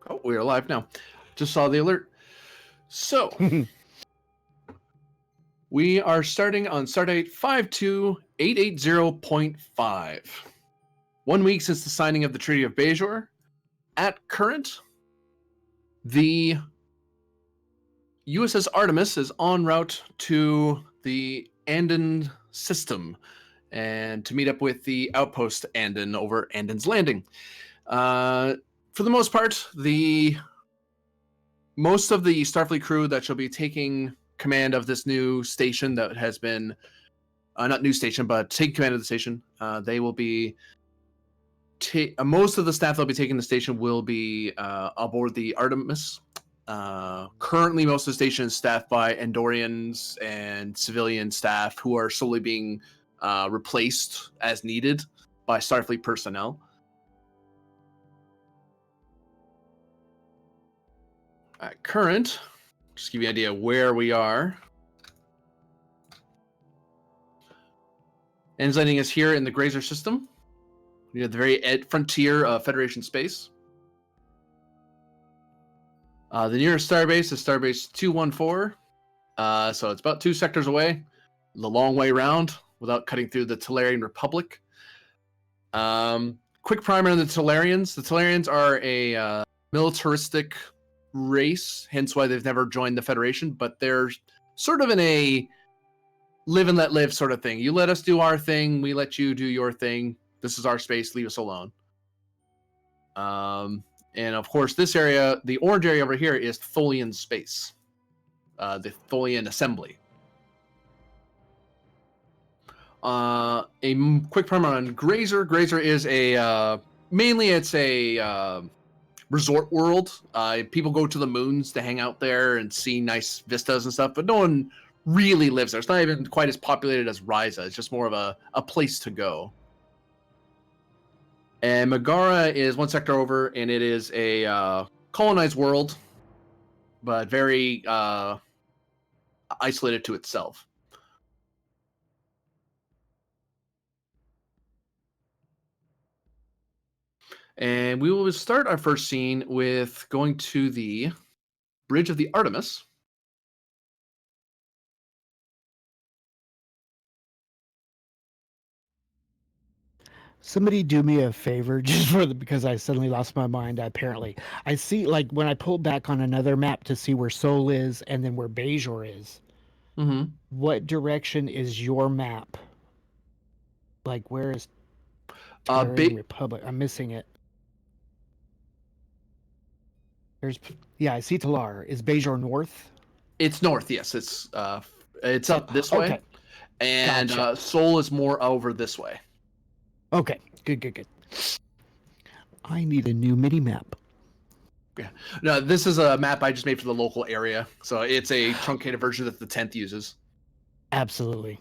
Oh, we're live now. Just saw the alert. So, we are starting on stardate 52880.5. 1 week since the signing of the Treaty of Bajor. At current, the USS Artemis is en route to the Andon system and to meet up with the outpost Andon over Andon's Landing. For the most part, most of the Starfleet crew that shall be taking command of this new station that has been, not new station, but taking command of the station, they will be, most of the staff that'll be taking the station will be aboard the Artemis. Currently, most of the station is staffed by Andorians and civilian staff who are slowly being replaced as needed by Starfleet personnel. At current, just to give you an idea where we are. Andon's Landing is here in the Grazer system. We're at the very frontier of Federation space. The nearest starbase is starbase 214. So it's about 2 sectors away. The long way around without cutting through the Talarian Republic. Quick primer on the Talarians. The Talarians are a militaristic race, hence why they've never joined the Federation, but they're sort of in a live and let live sort of thing. You let us do our thing, we let you do your thing. This is our space, leave us alone. And of course, this area, the orange area over here, is Tholian space. The Tholian assembly. A quick primer on Grazer. Grazer is mainly it's a resort world. People go to the moons to hang out there and see nice vistas and stuff, but no one really lives there. It's not even quite as populated as Ryza. It's just more of a place to go. And Megara is 1 sector over, and it is a colonized world, but very isolated to itself. And we will start our first scene with going to the bridge of the Artemis. Somebody do me a favor, just because I suddenly lost my mind. Apparently, I see, like, when I pull back on another map to see where Sol is and then where Bajor is. Mm-hmm. What direction is your map? Like, where is Talarian Republic? I'm missing it. I see Talar. Is Bajor north? It's north, yes. It's up this way. Okay. And Gotcha. Sol is more over this way. Okay, good. I need a new mini map. Yeah. No, this is a map I just made for the local area. So it's a truncated version that the 10th uses. Absolutely.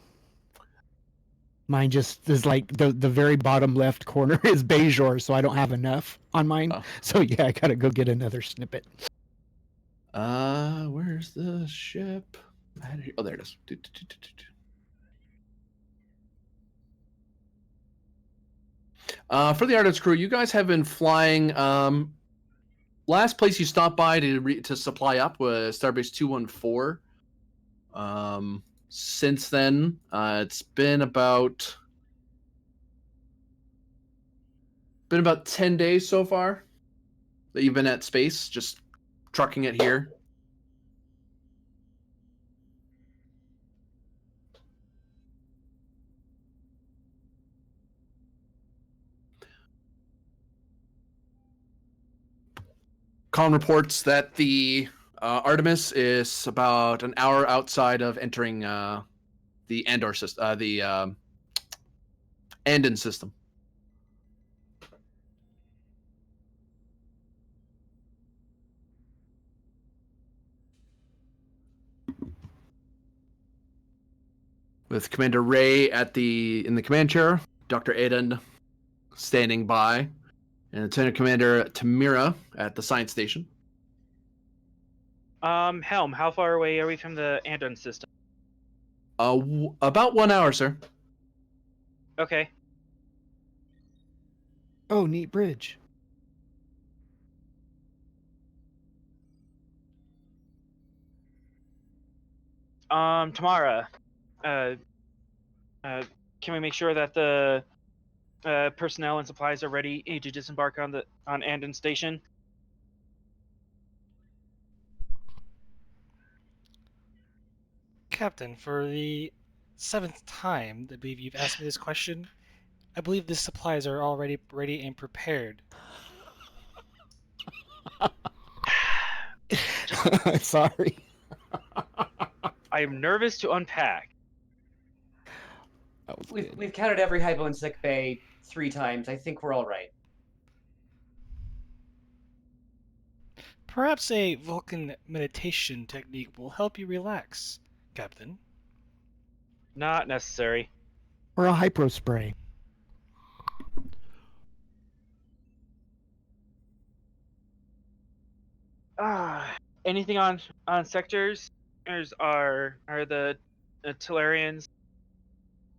Mine just is like the very bottom left corner is Bajor, so I don't have enough on mine. Oh. So yeah, I gotta go get another snippet. Where's the ship? Oh, there it is. For the Artemis crew, you guys have been flying. Last place you stopped by to supply up was Starbase 214. Since then, it's been about 10 days so far that you've been at space, just trucking it here. Colin reports that the Artemis is about an hour outside of entering the Andor system, the Andon system. With Commander Ray in the command chair, Dr. Aiden standing by, and Lieutenant Commander Tamira at the science station. Helm, how far away are we from the Andon system? About 1 hour, sir. Okay. Oh, neat bridge. Tamara, uh, can we make sure that the personnel and supplies are ready to disembark on Andon Station? Captain, for the 7th time that you've asked me this question, I believe the supplies are already ready and prepared. Sorry. I am nervous to unpack. That was We've good. we've counted every hypo in sick bay 3 times. I think we're all right. Perhaps a Vulcan meditation technique will help you relax, Captain. Not necessary. Or a hypro spray. Anything on sectors? Are the Tellarians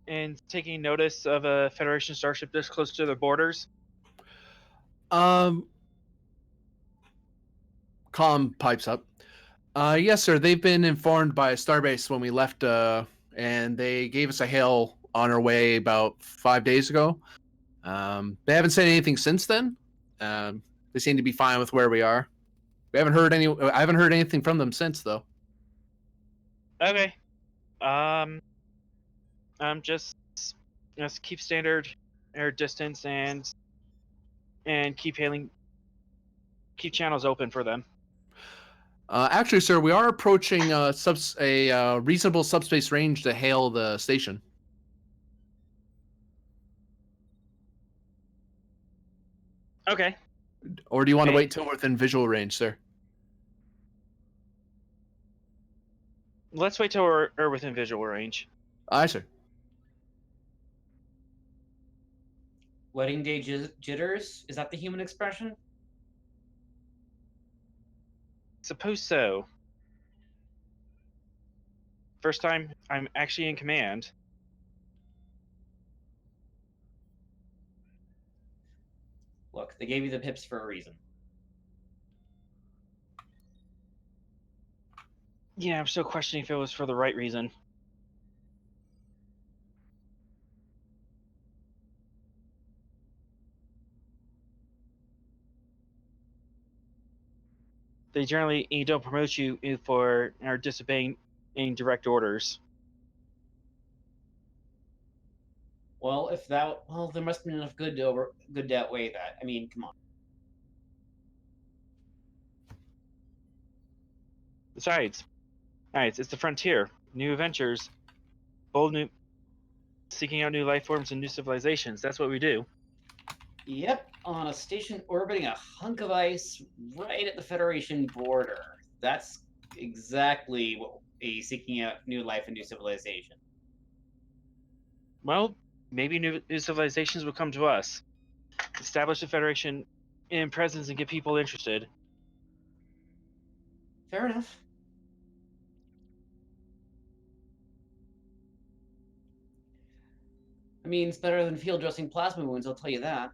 and taking notice of a Federation starship this close to their borders? Calm pipes up. Yes, sir. They've been informed by Starbase when we left, and they gave us a hail on our way about 5 days ago. They haven't said anything since then. They seem to be fine with where we are. I haven't heard anything from them since, though. Okay. Just keep standard air distance and keep channels open for them. Actually, sir, we are approaching a reasonable subspace range to hail the station. Okay. Or do you want to Okay. wait till we're within visual range, sir? Let's wait till we're within visual range. Aye, sir. Wedding day jitters? Is that the human expression? Suppose so. First time I'm actually in command. Look, they gave you the pips for a reason. Yeah, I'm still questioning if it was for the right reason. They generally don't promote you for disobeying direct orders. Well, there must be enough good to outweigh that. I mean, come on. Besides, it's the frontier, new adventures, seeking out new life forms and new civilizations. That's what we do. Yep, on a station orbiting a hunk of ice right at the Federation border. That's exactly what a seeking out new life and new civilization. Well, maybe new civilizations will come to us. Establish a Federation in presence and get people interested. Fair enough. I mean, it's better than field dressing plasma wounds, I'll tell you that.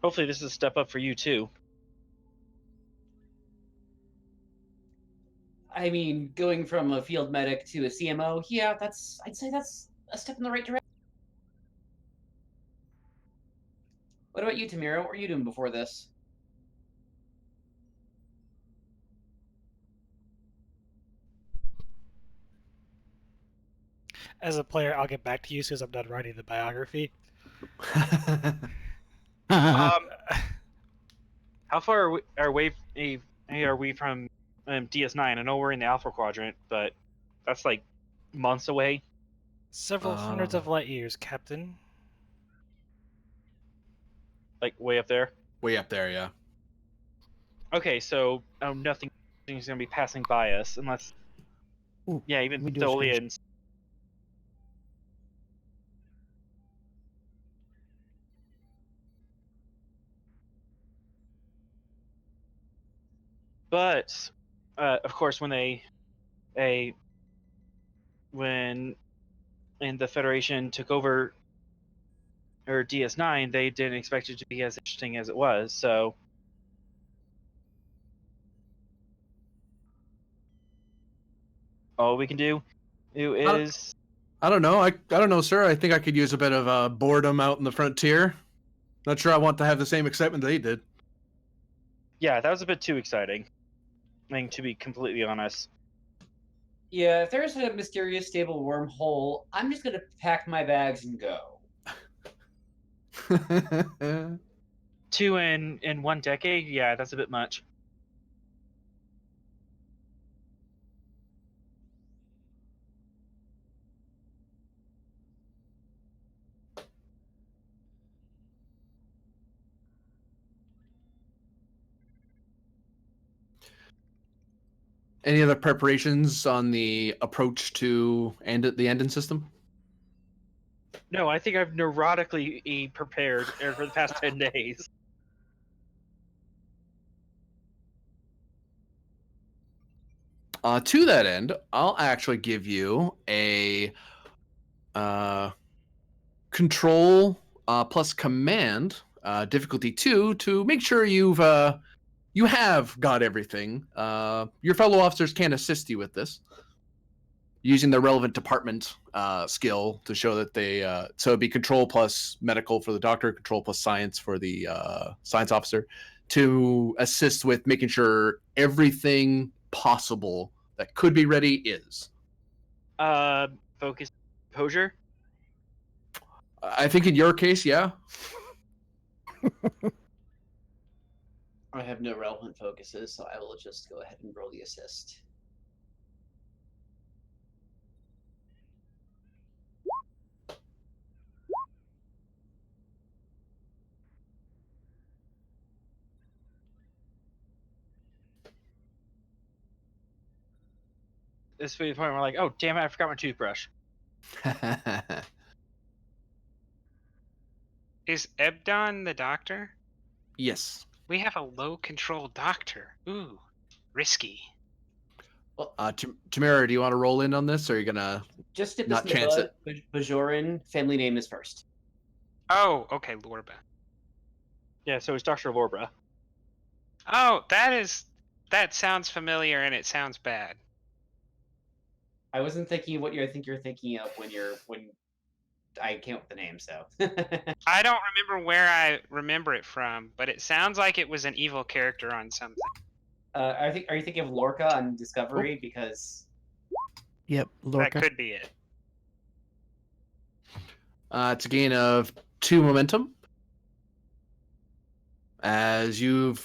Hopefully this is a step up for you too. I mean, going from a field medic to a CMO, yeah, I'd say that's a step in the right direction. What about you, Tamira? What were you doing before this? As a player, I'll get back to you as soon as I'm done writing the biography. How far are we from DS9? I know we're in the Alpha Quadrant, but that's like months away. Several hundreds of light years, Captain. Like way up there. Way up there, yeah. Okay, so nothing is going to be passing by us unless, Ooh, yeah, even let me do a screen Tholians. But, of course, when when the Federation took over or DS9, they didn't expect it to be as interesting as it was. So all we can do is I don't know. I don't know, sir. I think I could use a bit of boredom out in the frontier. Not sure I want to have the same excitement they did. yeah, that was a bit too exciting. I mean, to be completely honest. Yeah, if there's a mysterious stable wormhole, I'm just gonna pack my bags and go. 2 in 1 decade, yeah, that's a bit much. Any other preparations on the approach to the Andon system? No, I think I've neurotically prepared for the past 10 days. To that end, I'll actually give you a control plus command difficulty 2 to make sure you have got everything. Your fellow officers can assist you with this using the relevant department skill to show that they. So it'd be control plus medical for the doctor, control plus science for the science officer, to assist with making sure everything possible that could be ready is. Focus, composure. I think in your case, yeah. I have no relevant focuses, so I will just go ahead and roll the assist. This is the point where we're like, oh damn it, I forgot my toothbrush. Is Ebdon the doctor? Yes. We have a low control doctor. Ooh, risky. Well, Tamara, do you want to roll in on this, or are you gonna just dip this not in the chance bud. Bajoran, family name is first. Oh, okay, Lorba. Yeah, so it's Dr. Lorbra. Oh, that sounds familiar and it sounds bad. I wasn't thinking of what you're thinking of when I came up with the name, so. I don't remember where I remember it from, but it sounds like it was an evil character on something. Are you thinking of Lorca on Discovery? Because Yep, That Lorca. could be it. it's a gain of 2 momentum, as you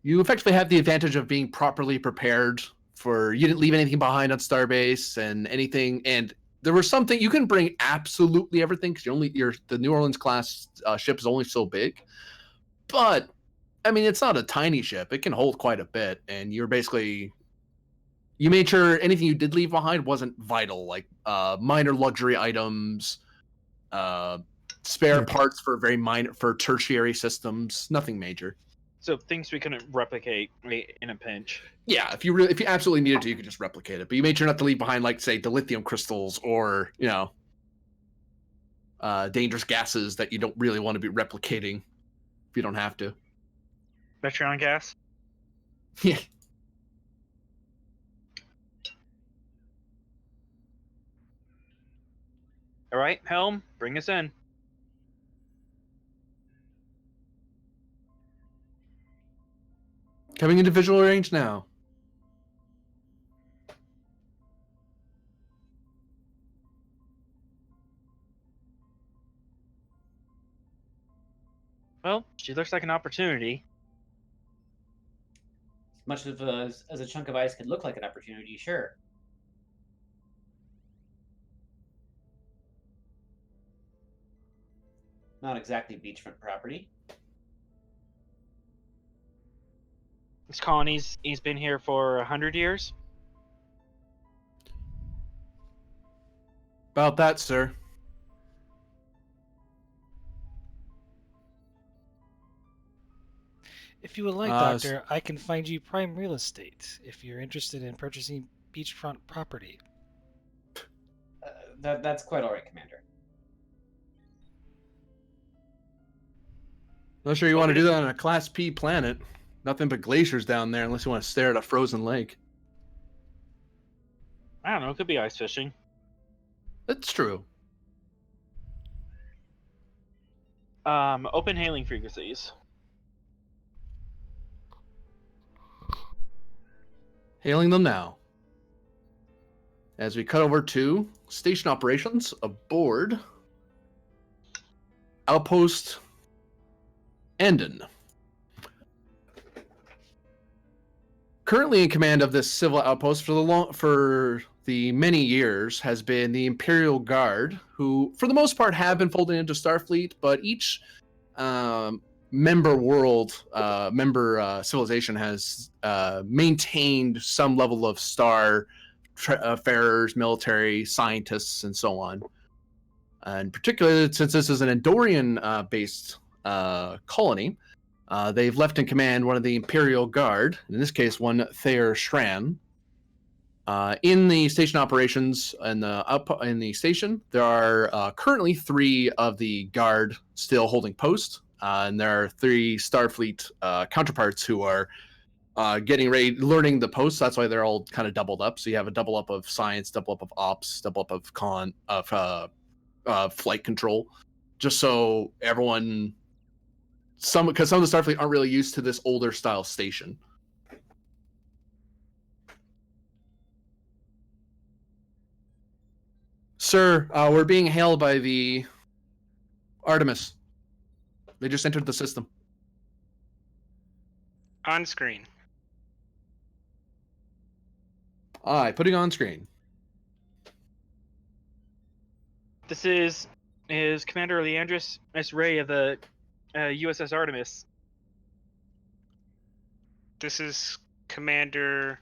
effectively have the advantage of being properly prepared for. You didn't leave anything behind on Starbase and anything, and there was something you can bring absolutely everything because the New Orleans class ship is only so big, but I mean it's not a tiny ship. It can hold quite a bit, and you made sure anything you did leave behind wasn't vital, like minor luxury items, spare parts for tertiary systems, nothing major. So things we couldn't replicate in a pinch. Yeah, if you absolutely needed to, you could just replicate it. But you made sure not to leave behind, like, say, the lithium crystals or dangerous gases that you don't really want to be replicating if you don't have to. Metron gas. Yeah. All right, Helm, bring us in. Coming into visual range now. Well, she looks like an opportunity. as much as a chunk of ice could look like an opportunity, sure. Not exactly beachfront property. This colony's he's been here for 100 years. About that, sir. If you would like, Doctor, I can find you prime real estate if you're interested in purchasing beachfront property. That's quite all right, Commander. Not sure you want to do that on a Class P planet. Nothing but glaciers down there unless you want to stare at a frozen lake. I don't know. It could be ice fishing. That's true. Open hailing frequencies. Hailing them now. As we cut over to station operations aboard outpost Andon. Currently in command of this civil outpost for the many years has been the Imperial Guard, who for the most part have been folded into Starfleet, but each member civilization has maintained some level of farers, military, scientists, and so on. And particularly since this is an Andorian based colony, they've left in command one of the Imperial Guard, in this case, one Thayer Shran. In the station operations in the station, there are currently 3 of the Guard still holding post, and there are 3 Starfleet counterparts who are getting ready, learning the posts. That's why they're all kind of doubled up. So you have a double up of science, double up of ops, double up of flight control, just so everyone. Because some of the Starfleet aren't really used to this older style station. Sir, we're being hailed by the Artemis. They just entered the system. On screen. Aye, putting on screen. This is Commander Leandris S. Ray of the USS Artemis. This is Commander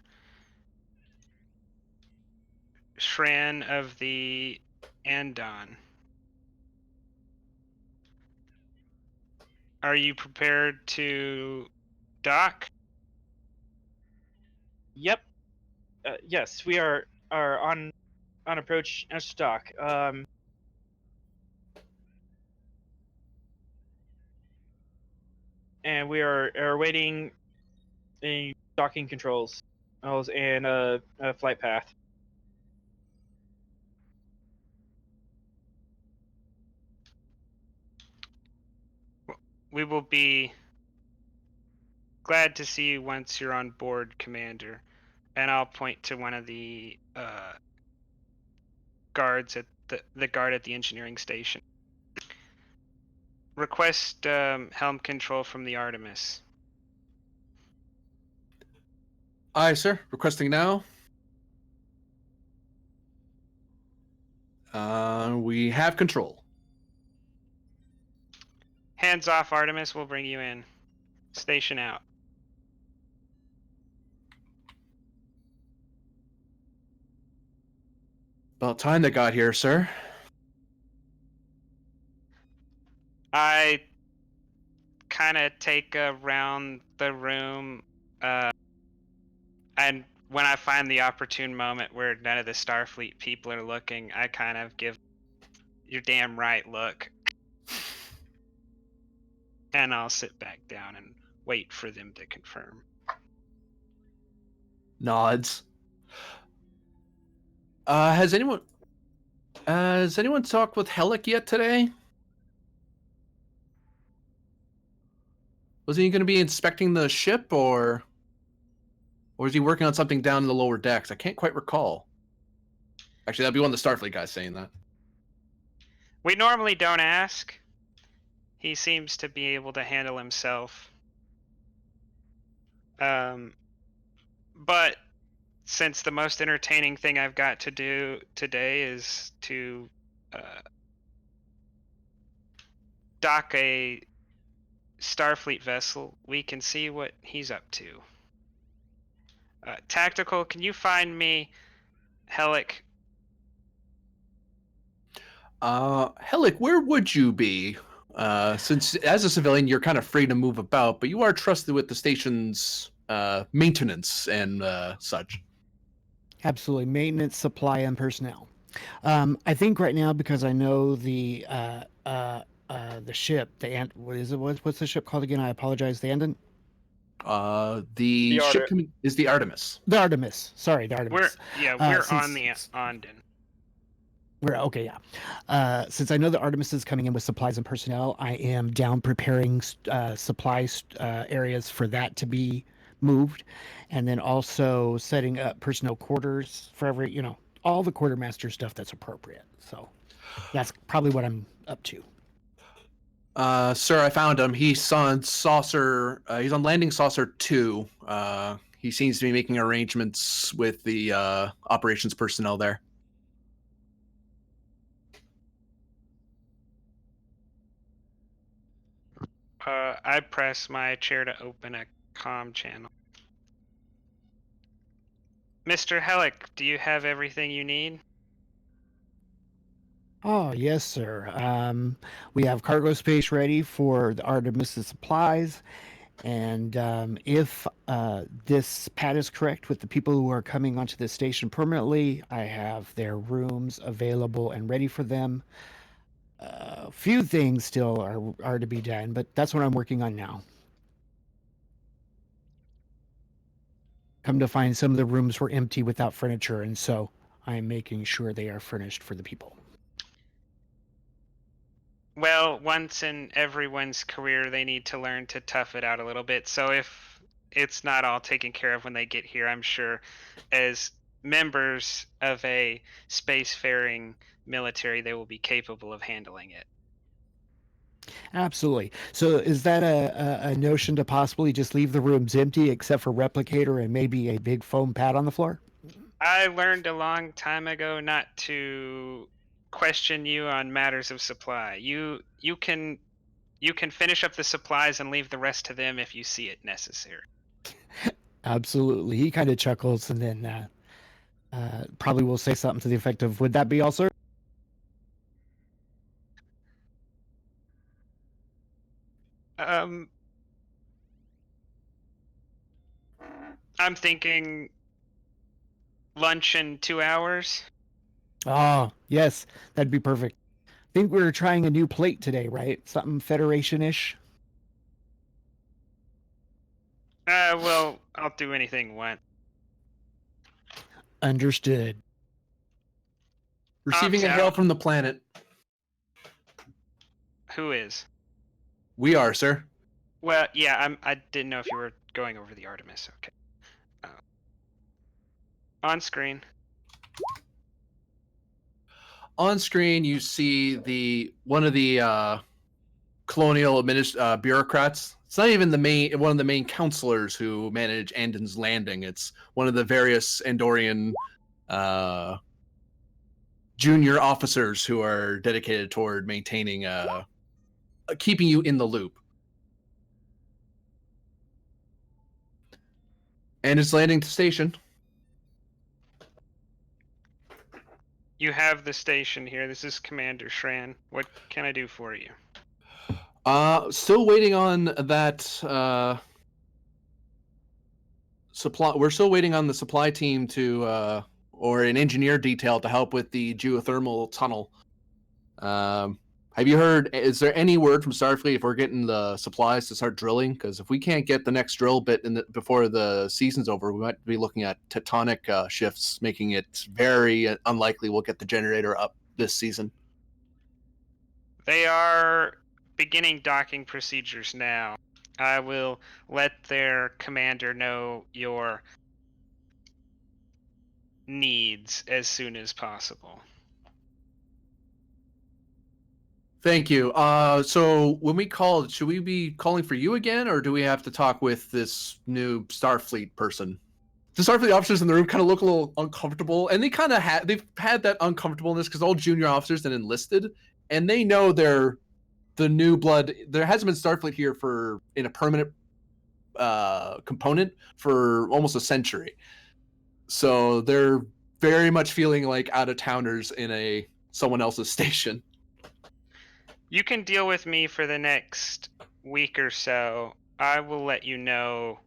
Shran of the Andon. Are you prepared to dock? Yep. Yes, we are on approach as stock. And we are awaiting the docking controls and a flight path. We will be glad to see you once you're on board, Commander. And I'll point to one of the guards at the guard at the engineering station. Request helm control from the Artemis. Aye, sir. Requesting now. We have control. Hands off, Artemis. We'll bring you in. Station out. About time they got here, sir. I kind of take around the room, and when I find the opportune moment where none of the Starfleet people are looking, I kind of give "you're damn right" look, and I'll sit back down and wait for them to confirm. Nods. Has anyone talked with Helic yet today? Was he going to be inspecting the ship, or is he working on something down in the lower decks? I can't quite recall. Actually, that'd be one of the Starfleet guys saying that. We normally don't ask. He seems to be able to handle himself. But since the most entertaining thing I've got to do today is to dock a Starfleet vessel, we can see what he's up to. Tactical, can you find me Helic? Helic, where would you be? Since as a civilian, you're kind of free to move about, but you are trusted with the station's maintenance and such. Absolutely, maintenance, supply, and personnel. I think right now, because I know the ship, what's the ship called again? I apologize. The Andon. The The ship Arte- coming is the Artemis. The Artemis. Sorry, the Artemis. We're Since- on the Andon. We're okay, yeah. Since I know the Artemis is coming in with supplies and personnel, I am down preparing supplies areas for that to be moved, and then also setting up personnel quarters for every, all the quartermaster stuff that's appropriate. So that's probably what I'm up to. Sir, I found him. He's on saucer. He's on landing saucer 2. He seems to be making arrangements with the operations personnel there. I press my chair to open a comm channel. Mr. Hellick, do you have everything you need? Oh, yes, sir. We have cargo space ready for the Artemis' supplies. And if this pad is correct with the people who are coming onto the station permanently, I have their rooms available and ready for them. A few things still are to be done, but that's what I'm working on now. Come to find some of the rooms were empty without furniture, and so I'm making sure they are furnished for the people. Well, once in everyone's career, they need to learn to tough it out a little bit. So if it's not all taken care of when they get here, I'm sure as members of a spacefaring military, they will be capable of handling it. Absolutely. So is that a notion to possibly just leave the rooms empty except for replicator and maybe a big foam pad on the floor? I learned a long time ago not to question you on matters of supply. You can finish up the supplies and leave the rest to them if you see it necessary. Absolutely. He kind of chuckles and then probably will say something to the effect of, "Would that be all, sir?" I'm thinking lunch in 2 hours. Oh, yes, that'd be perfect. I think we were trying a new plate today, right? Something Federation-ish. Well, I'll do anything once. Understood. Receiving a Arms hail out. from the planet. Who is? We are, sir. Well, yeah, I didn't know if you were going over the Artemis. Okay. On screen. On screen, you see one of the colonial bureaucrats. It's not even one of the main counselors who manage Andon's landing. It's one of the various Andorian junior officers who are dedicated toward maintaining, keeping you in the loop. And it's landing to station. You have the station here. This is Commander Shran. What can I do for you? Still waiting on that supply. We're still waiting on the supply team to, or an engineer detail to help with the geothermal tunnel. Have you heard? Is there any word from Starfleet if we're getting the supplies to start drilling? Because if we can't get the next drill bit before the season's over, we might be looking at tectonic shifts, making it very unlikely we'll get the generator up this season. They are beginning docking procedures now. I will let their commander know your needs as soon as possible. Thank you. So when we call, should we be calling for you again, or do we have to talk with this new Starfleet person? The Starfleet officers in the room kind of look a little uncomfortable, and they've had that uncomfortableness because all junior officers that enlisted, and they know they're the new blood. There hasn't been Starfleet here in a permanent component for almost a century, so they're very much feeling like out of towners in someone else's station. You can deal with me for the next week or so. I will let you know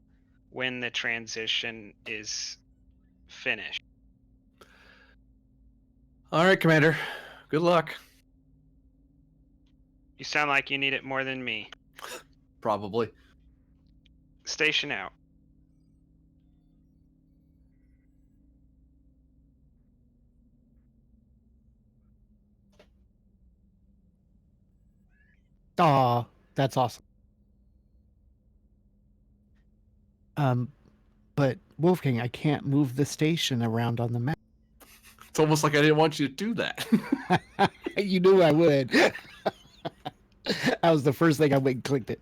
when the transition is finished. All right, Commander. Good luck. You sound like you need it more than me. Probably. Station out. Aw, that's awesome. But Wolfgang, I can't move the station around on the map. It's almost like I didn't want you to do that. You knew I would. That was the first thing I went and clicked it.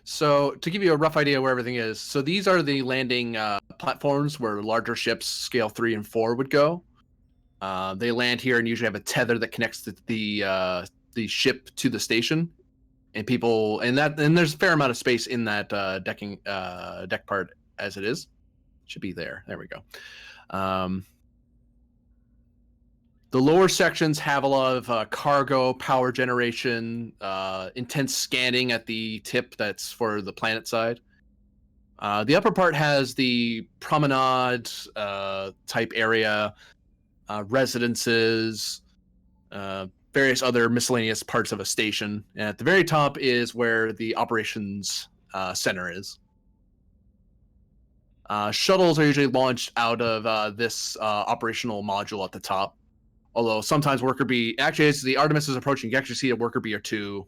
So to give you a rough idea where everything is, so these are the landing platforms where larger ships, scale 3 and 4, would go. They land here and usually have a tether that connects the ship to the station, and there's a fair amount of space in that deck part as it is. Should be there. There we go. The lower sections have a lot of cargo, power generation, intense scanning at the tip that's for the planet side. The upper part has the promenade type area, residences, various other miscellaneous parts of a station. And at the very top is where the operations center is. Shuttles are usually launched out of this operational module at the top. Although sometimes worker bee, actually as the Artemis is approaching, you actually see a worker bee or two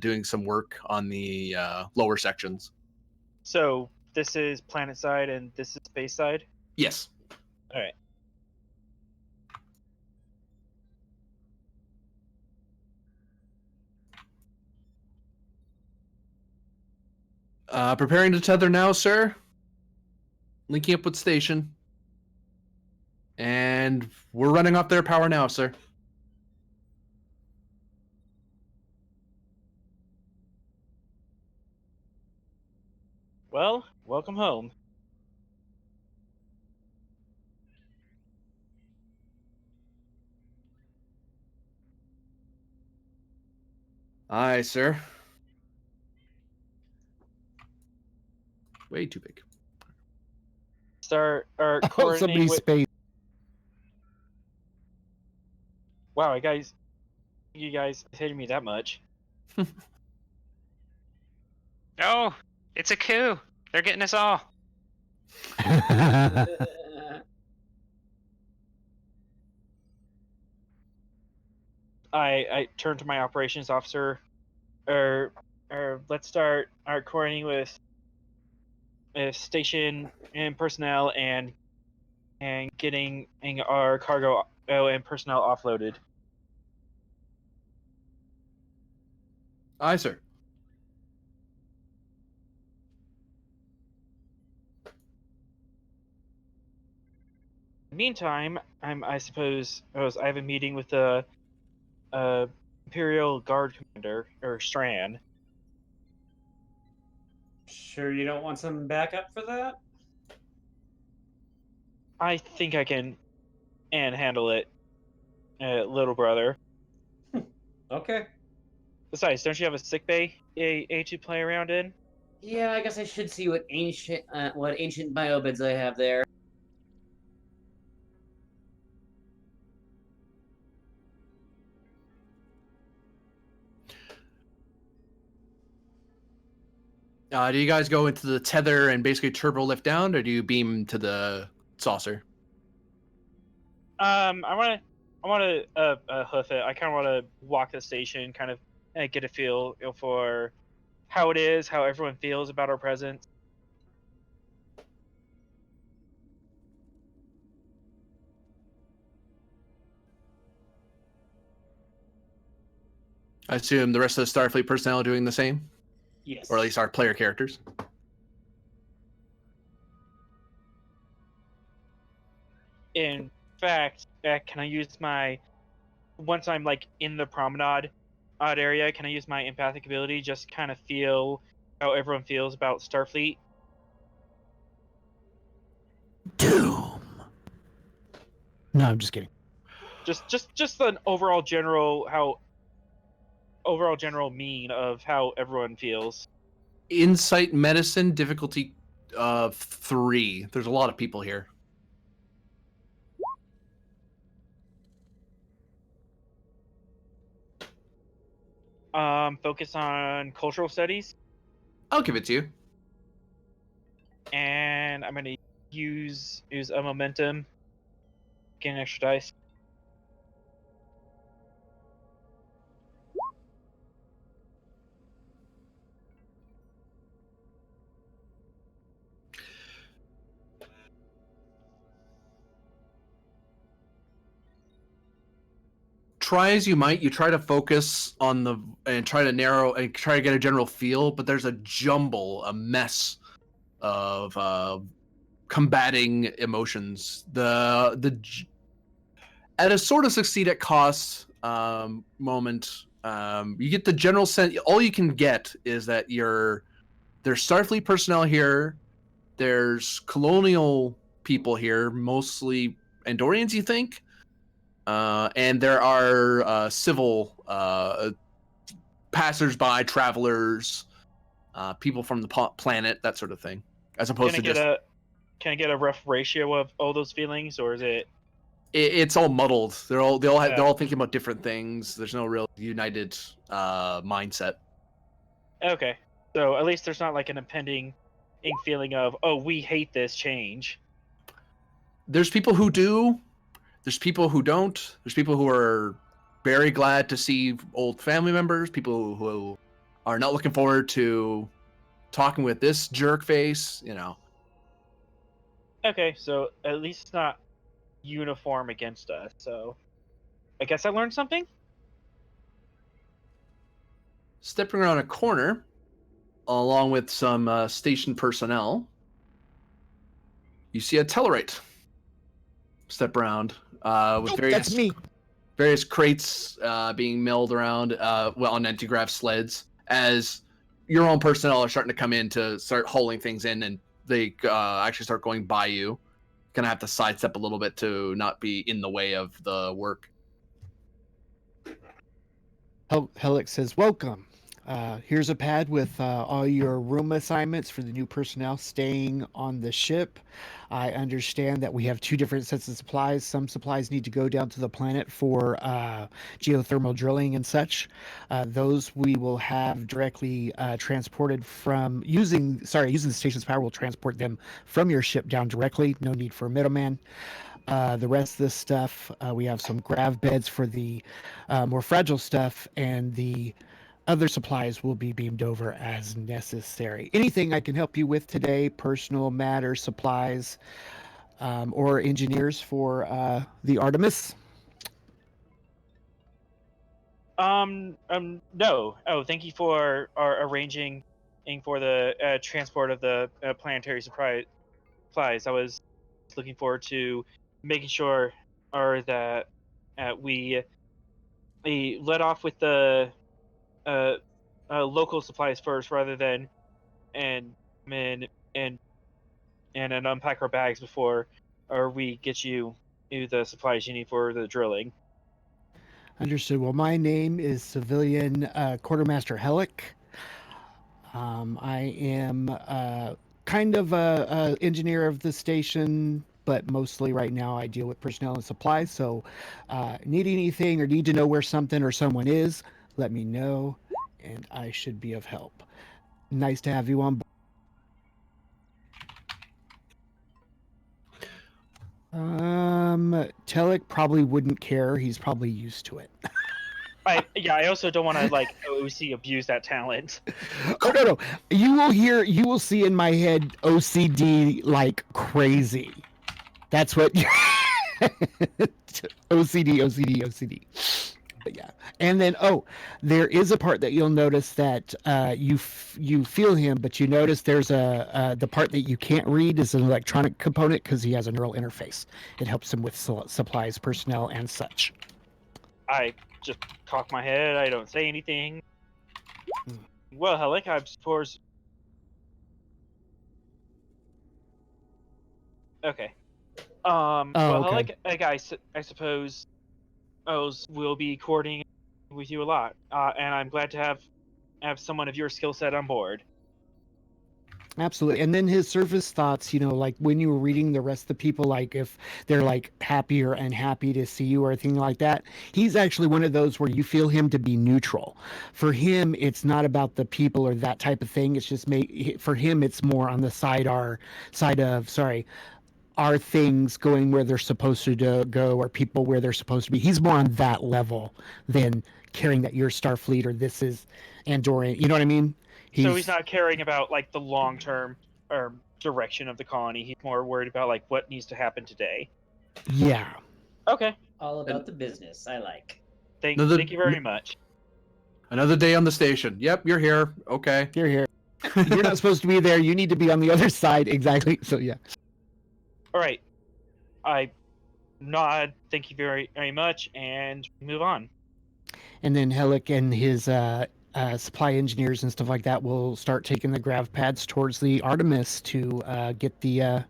doing some work on the lower sections. So this is planet side and this is space side? Yes. All right. Preparing to tether now, sir. Linking up with station. And we're running off their power now, sir. Well, welcome home. Aye, sir. Way too big. Start Oh, coordinating somebody's with. space. Wow, you guys hated me that much. Oh, it's a coup. They're getting us all. I turn to my operations officer. Let's start our coordinating with station and personnel and getting our cargo and personnel offloaded. Aye, sir. Meantime, I suppose I have a meeting with the Imperial Guard Commander or Stran. Sure, you don't want some backup for that? I think I can handle it, little brother. Okay. Besides, don't you have a sick bay to play around in? Yeah, I guess I should see what ancient biobids I have there. Do you guys go into the tether and basically turbo lift down, or do you beam to the saucer? I want to hoof it. I kind of want to walk the station, kind of get a feel for how it is, how everyone feels about our presence. I assume the rest of the Starfleet personnel are doing the same, Yes. or at least our player characters. In fact, can I use once I'm like in the promenade area, can I use my empathic ability just kind of feel how everyone feels about Starfleet? Doom. No, I'm just kidding. Just an overall general mean of how everyone feels. Insight medicine difficulty 3. There's a lot of people here. Focus on cultural studies. I'll give it to you. and I'm gonna use a momentum, get an extra dice. Try as you might, you try to focus on the and try to narrow and try to get a general feel, but there's a jumble, a mess of combating emotions. At a sort of succeed at cost moment, you get the general sense. All you can get is that there's Starfleet personnel here. There's colonial people here, mostly Andorians, you think, and there are civil passersby, travelers, people from the planet, that sort of thing, as opposed to just. Can I get a rough ratio of all those feelings, or is it? It's all muddled. They're all thinking about different things. There's no real united mindset. Okay, so at least there's not like an impending feeling of, oh, we hate this change. There's people who do. There's people who don't. There's people who are very glad to see old family members. People who are not looking forward to talking with this jerk face. Okay, so at least it's not uniform against us. So I guess I learned something. Stepping around a corner, along with some station personnel, you see a Tellarite step around with That's me. various crates being milled around on anti-grav sleds as your own personnel are starting to come in to start hauling things in, and they actually start going by you. Gonna have to sidestep a little bit to not be in the way of the work. Helix says, welcome. Here's a pad with all your room assignments for the new personnel staying on the ship. I understand that we have two different sets of supplies. Some supplies need to go down to the planet for geothermal drilling and such. Those we will have directly transported from using the station's power. We'll transport them from your ship down directly. No need for a middleman. The rest of this stuff, we have some grav beds for the more fragile stuff, and the other supplies will be beamed over as necessary. Anything I can help you with today, personal matter, supplies, or engineers for the Artemis? No. Oh, thank you for arranging for the transport of the planetary supplies. I was looking forward to making sure that we let off with the local supplies first, rather than and and unpack our bags before, or we get you the supplies you need for the drilling. Understood. Well, my name is Civilian Quartermaster Hellick. I am kind of a engineer of the station, but mostly right now I deal with personnel and supplies. So need anything or need to know where something or someone is, let me know, and I should be of help. Nice to have you on board. Telek probably wouldn't care. He's probably used to it. I also don't want to like OC abuse that talent. Oh no. You will see in my head OCD like crazy. That's what OCD. But yeah. And then there is a part that you'll notice that you feel him, but you notice there's the part that you can't read is an electronic component because he has a neural interface. It helps him with supplies, personnel, and such. I just cock my head. I don't say anything. Well, Hellick, I suppose. Okay. Well, okay. Hellick, I suppose we'll be coordinating with you a lot, and I'm glad to have someone of your skill set on board. Absolutely. And then his surface thoughts, like when you were reading the rest of the people, like if they're like happy or unhappy to see you or anything like that, he's actually one of those where you feel him to be neutral. For him, it's not about the people or that type of thing. It's just for him, it's more on the side are things going where they're supposed to go, or people where they're supposed to be. He's more on that level than caring that you're Starfleet or this is Andorian. You know what I mean? So he's not caring about like the long term or direction of the colony. He's more worried about like what needs to happen today. Yeah. Okay. All about the business. I like. Thank you very much. Another day on the station. Yep, you're here. Okay. You're here. You're not supposed to be there. You need to be on the other side. Exactly. So yeah. All right. I nod. Thank you very, very much, and move on. And then Helic and his supply engineers and stuff like that will start taking the grav pads towards the Artemis to get the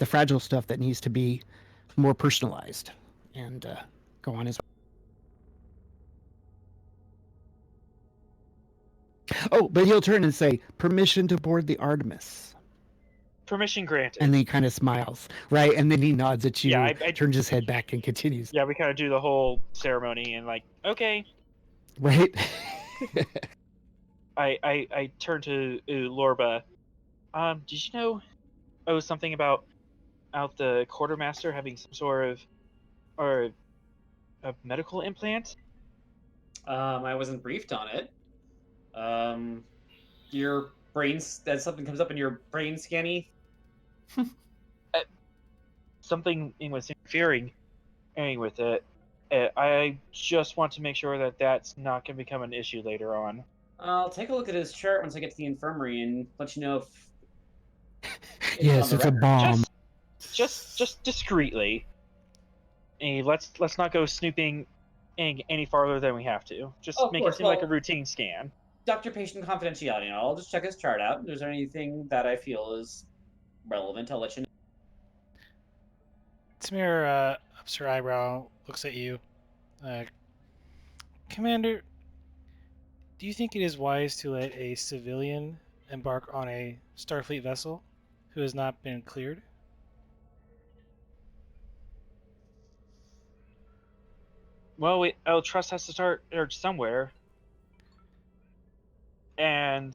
fragile stuff that needs to be more personalized and go on his way. Oh, but he'll turn and say, "Permission to board the Artemis." Permission granted. And then he kind of smiles, right? And then he nods at you, Yeah, turns his head back and continues. Yeah, we kind of do the whole ceremony and like, okay. Right? I turn to Lorba. Did you know something about the quartermaster having some sort of or a medical implant? I wasn't briefed on it. Your brains, that something comes up in your brain scanny. Something was interfering with it. I just want to make sure that that's not going to become an issue later on. I'll take a look at his chart once I get to the infirmary and let you know if. Yes, it's a bomb. Just discreetly. And let's not go snooping any farther than we have to. Just make it seem like a routine scan. Doctor-patient confidentiality. I'll just check his chart out. If there's anything that I feel is relevant, I'll let you know. Tamir ups her eyebrow, looks at you. Commander, do you think it is wise to let a civilian embark on a Starfleet vessel who has not been cleared? Well, El Trust has to start somewhere, and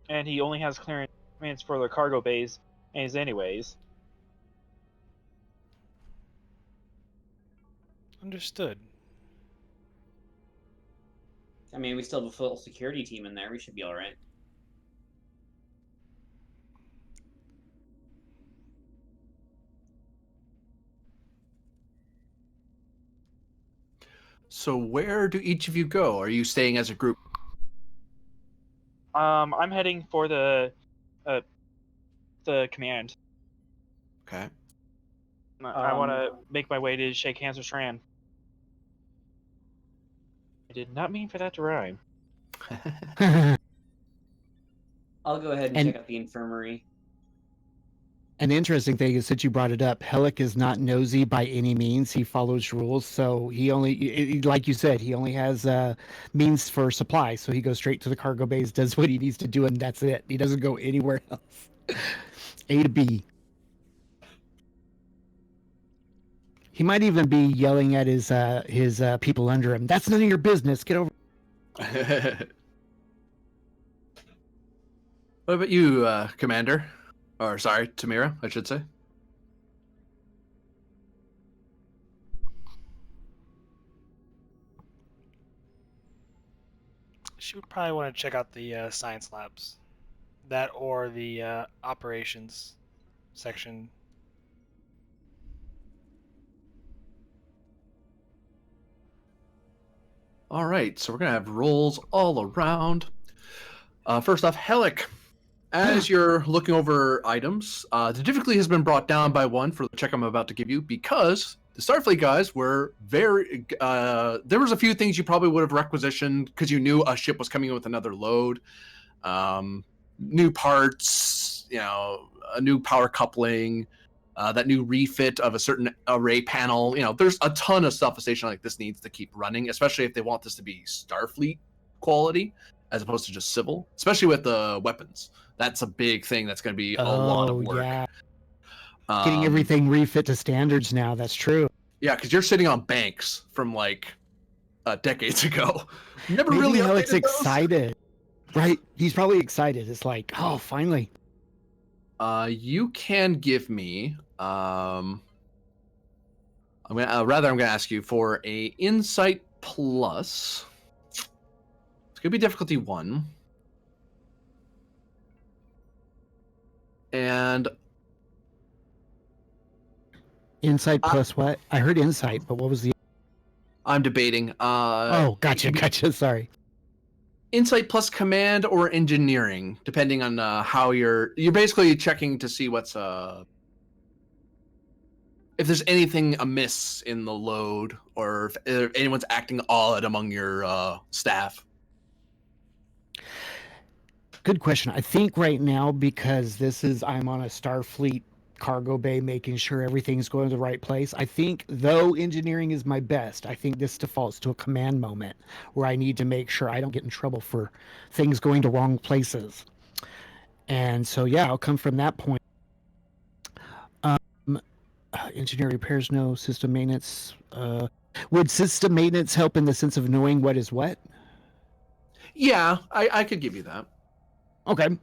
he only has clearance for the cargo bays, anyways. Understood. I mean, we still have a full security team in there. We should be all right. So where do each of you go? Are you staying as a group? I'm heading for the command. Okay. I want to make my way to shake hands with Shran. I did not mean for that to rhyme. I'll go ahead and check out the infirmary. An interesting thing is, since you brought it up, Helic is not nosy by any means. He follows rules, so he only, like you said, he only has means for supply. So he goes straight to the cargo bays, does what he needs to do, and that's it. He doesn't go anywhere else. A to B. He might even be yelling at his people under him. That's none of your business. Get over. What about you, Commander? Or sorry, Tamira, I should say. She would probably want to check out the science labs. That or the operations section. All right, so we're going to have rolls all around. First off, Helic. As you're looking over items, the difficulty has been brought down by 1 for the check I'm about to give you, because the Starfleet guys were very... there was a few things you probably would have requisitioned because you knew a ship was coming in with another load. New parts, a new power coupling, that new refit of a certain array panel. There's a ton of stuff a station like this needs to keep running, especially if they want this to be Starfleet quality. as opposed to just civil, especially with the weapons. That's a big thing. That's going to be a lot of work. Yeah. Getting everything refit to standards now. That's true. Yeah, because you're sitting on banks from like decades ago. Never Maybe really Alex updated those. excited, right? He's probably excited. It's like, oh, finally. You can give me. I'm gonna ask you for a insight plus. It's gonna be difficulty 1. And Insight plus what? I heard insight, but what was the? I'm debating. Oh, gotcha. Sorry. Insight plus command or engineering, depending on how you're basically checking to see what's if there's anything amiss in the load, or if anyone's acting odd among your staff. Good question. I think right now, because I'm on a Starfleet cargo bay, making sure everything's going to the right place. I think, though engineering is my best, I think this defaults to a command moment where I need to make sure I don't get in trouble for things going to wrong places. And so, yeah, I'll come from that point. Engineering repairs, no. System maintenance. Would system maintenance help in the sense of knowing what is what? Yeah, I could give you that. Okay.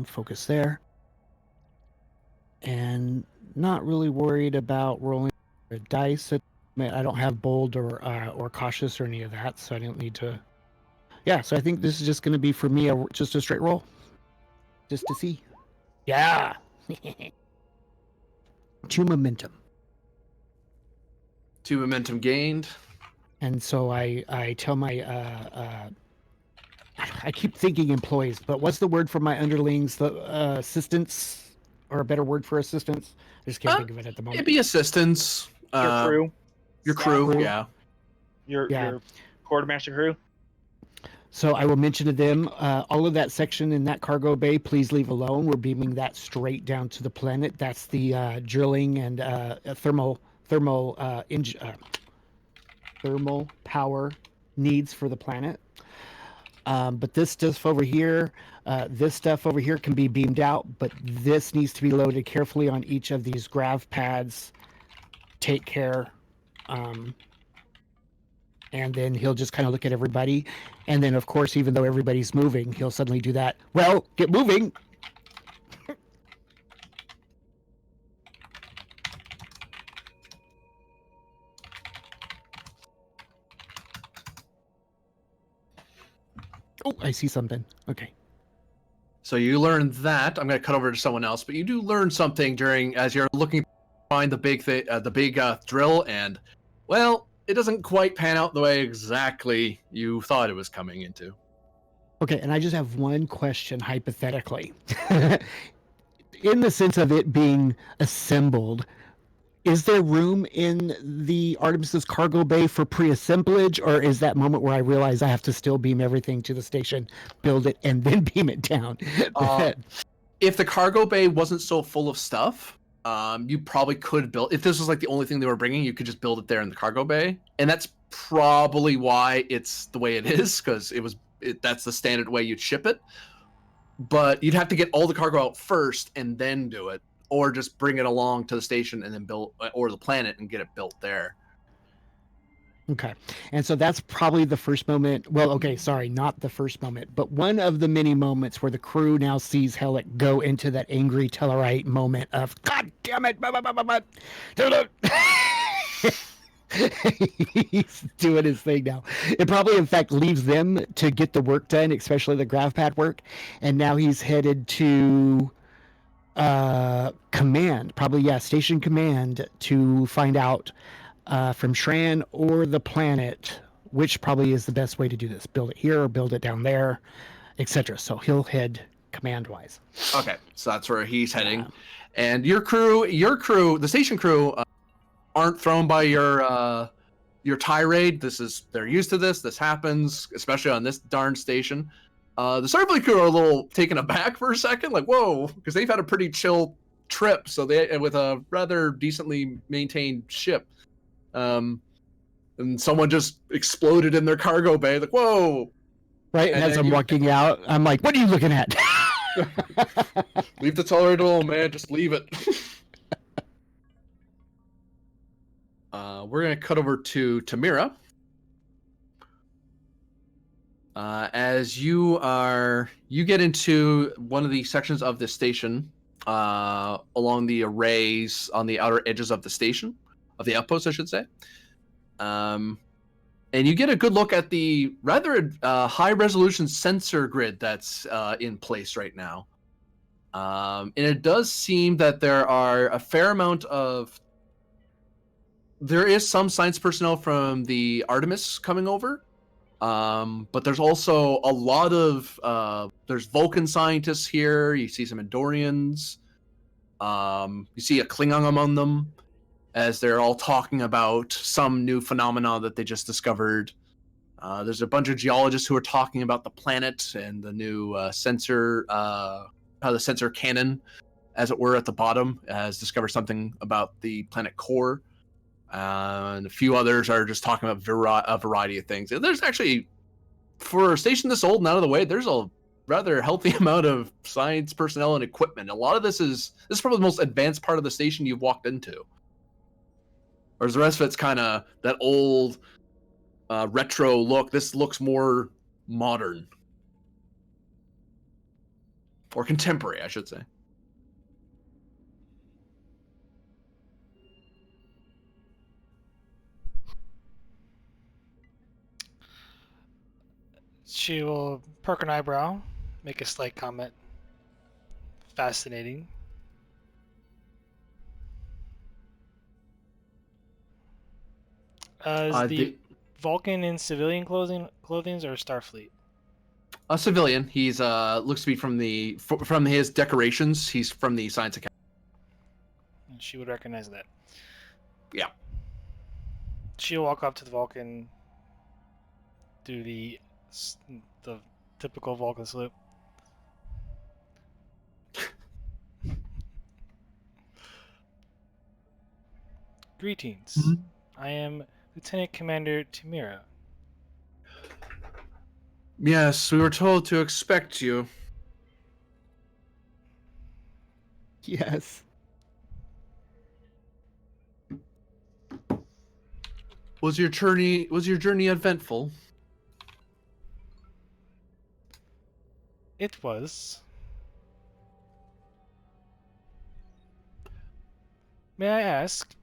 Focus there. And not really worried about rolling a dice. I don't have bold or cautious or any of that, so I don't need to. Yeah, so I think this is just going to be for me just a straight roll, just to see. Yeah. 2 momentum. 2 momentum gained. And so I tell my I keep thinking employees, but what's the word for my underlings? The assistants. Or a better word for assistants? I just can't think of it at the moment. It'd be assistants. Your crew. Your crew, yeah. Your quartermaster crew. So I will mention to them, all of that section in that cargo bay, please leave alone. We're beaming that straight down to the planet. That's the drilling and thermal power needs for the planet. But this stuff over here can be beamed out, but this needs to be loaded carefully on each of these grav pads. Take care. And then he'll just kind of look at everybody. And then, of course, even though everybody's moving, he'll suddenly do that. Well, get moving. Oh, I see something. Okay. So you learn that. I'm going to cut over to someone else, but you do learn something as you're looking to find the big drill, and well, it doesn't quite pan out the way exactly you thought it was coming into. Okay, and I just have one question, hypothetically. In the sense of it being assembled, is there room in the Artemis's cargo bay for pre-assemblage, or is that moment where I realize I have to still beam everything to the station, build it, and then beam it down? If the cargo bay wasn't so full of stuff, you probably could build. If this was like the only thing they were bringing, you could just build it there in the cargo bay, and that's probably why it's the way it is, because that's the standard way you'd ship it. But you'd have to get all the cargo out first and then do it. Or just bring it along to the station and then build, or the planet and get it built there. Okay. And so that's probably the first moment. Well, okay, sorry, not the first moment, but one of the many moments where the crew now sees Hellick go into that angry Tellarite moment of, God damn it. He's doing his thing now. It probably, in fact, leaves them to get the work done, especially the grav pad work. And now he's headed to command, station command, to find out from Shran or the planet which probably is the best way to do this. Build it here or build it down there, etc. So he'll head command wise. Okay, so that's where he's heading. And your crew, the station crew, aren't thrown by your tirade. They're used to this. This happens, especially on this darn station. The Starfleet crew are a little taken aback for a second, like, whoa, because they've had a pretty chill trip, so with a rather decently maintained ship. And someone just exploded in their cargo bay, like, whoa, Right, and And as then I'm you- walking out, I'm like, "What are you looking at?" Leave the tolerator alone, man. Just leave it. We're gonna cut over to Tamira. As you get into one of the sections of the station, along the arrays on the outer edges of the station, of the outpost, I should say. And you get a good look at the rather high resolution sensor grid that's in place right now. And it does seem that there are a fair amount of. There is some science personnel from the Artemis coming over, but there's also a lot of there's Vulcan scientists here. You see some Andorians. You see a Klingon among them, as they're all talking about some new phenomena that they just discovered. There's a bunch of geologists who are talking about the planet and the new sensor, how the sensor cannon, as it were, at the bottom has discovered something about the planet core. And a few others are just talking about a variety of things. And there's actually, for a station this old and out of the way, there's a rather healthy amount of science personnel and equipment. A lot of this is probably the most advanced part of the station you've walked into. Whereas the rest of it's kind of that old retro look. This looks more modern. Or contemporary, I should say. She will perk an eyebrow, make a slight comment. Fascinating. Is the Vulcan in civilian clothing or Starfleet? A civilian. He's looks to be from his decorations. He's from the Science Academy. And she would recognize that. Yeah. She'll walk up to the Vulcan, do the typical Vulcan salute. Greetings. Mm-hmm. I am Lieutenant Commander Tamira. Yes, we were told to expect you. Yes. Was your journey eventful? It was. May I ask,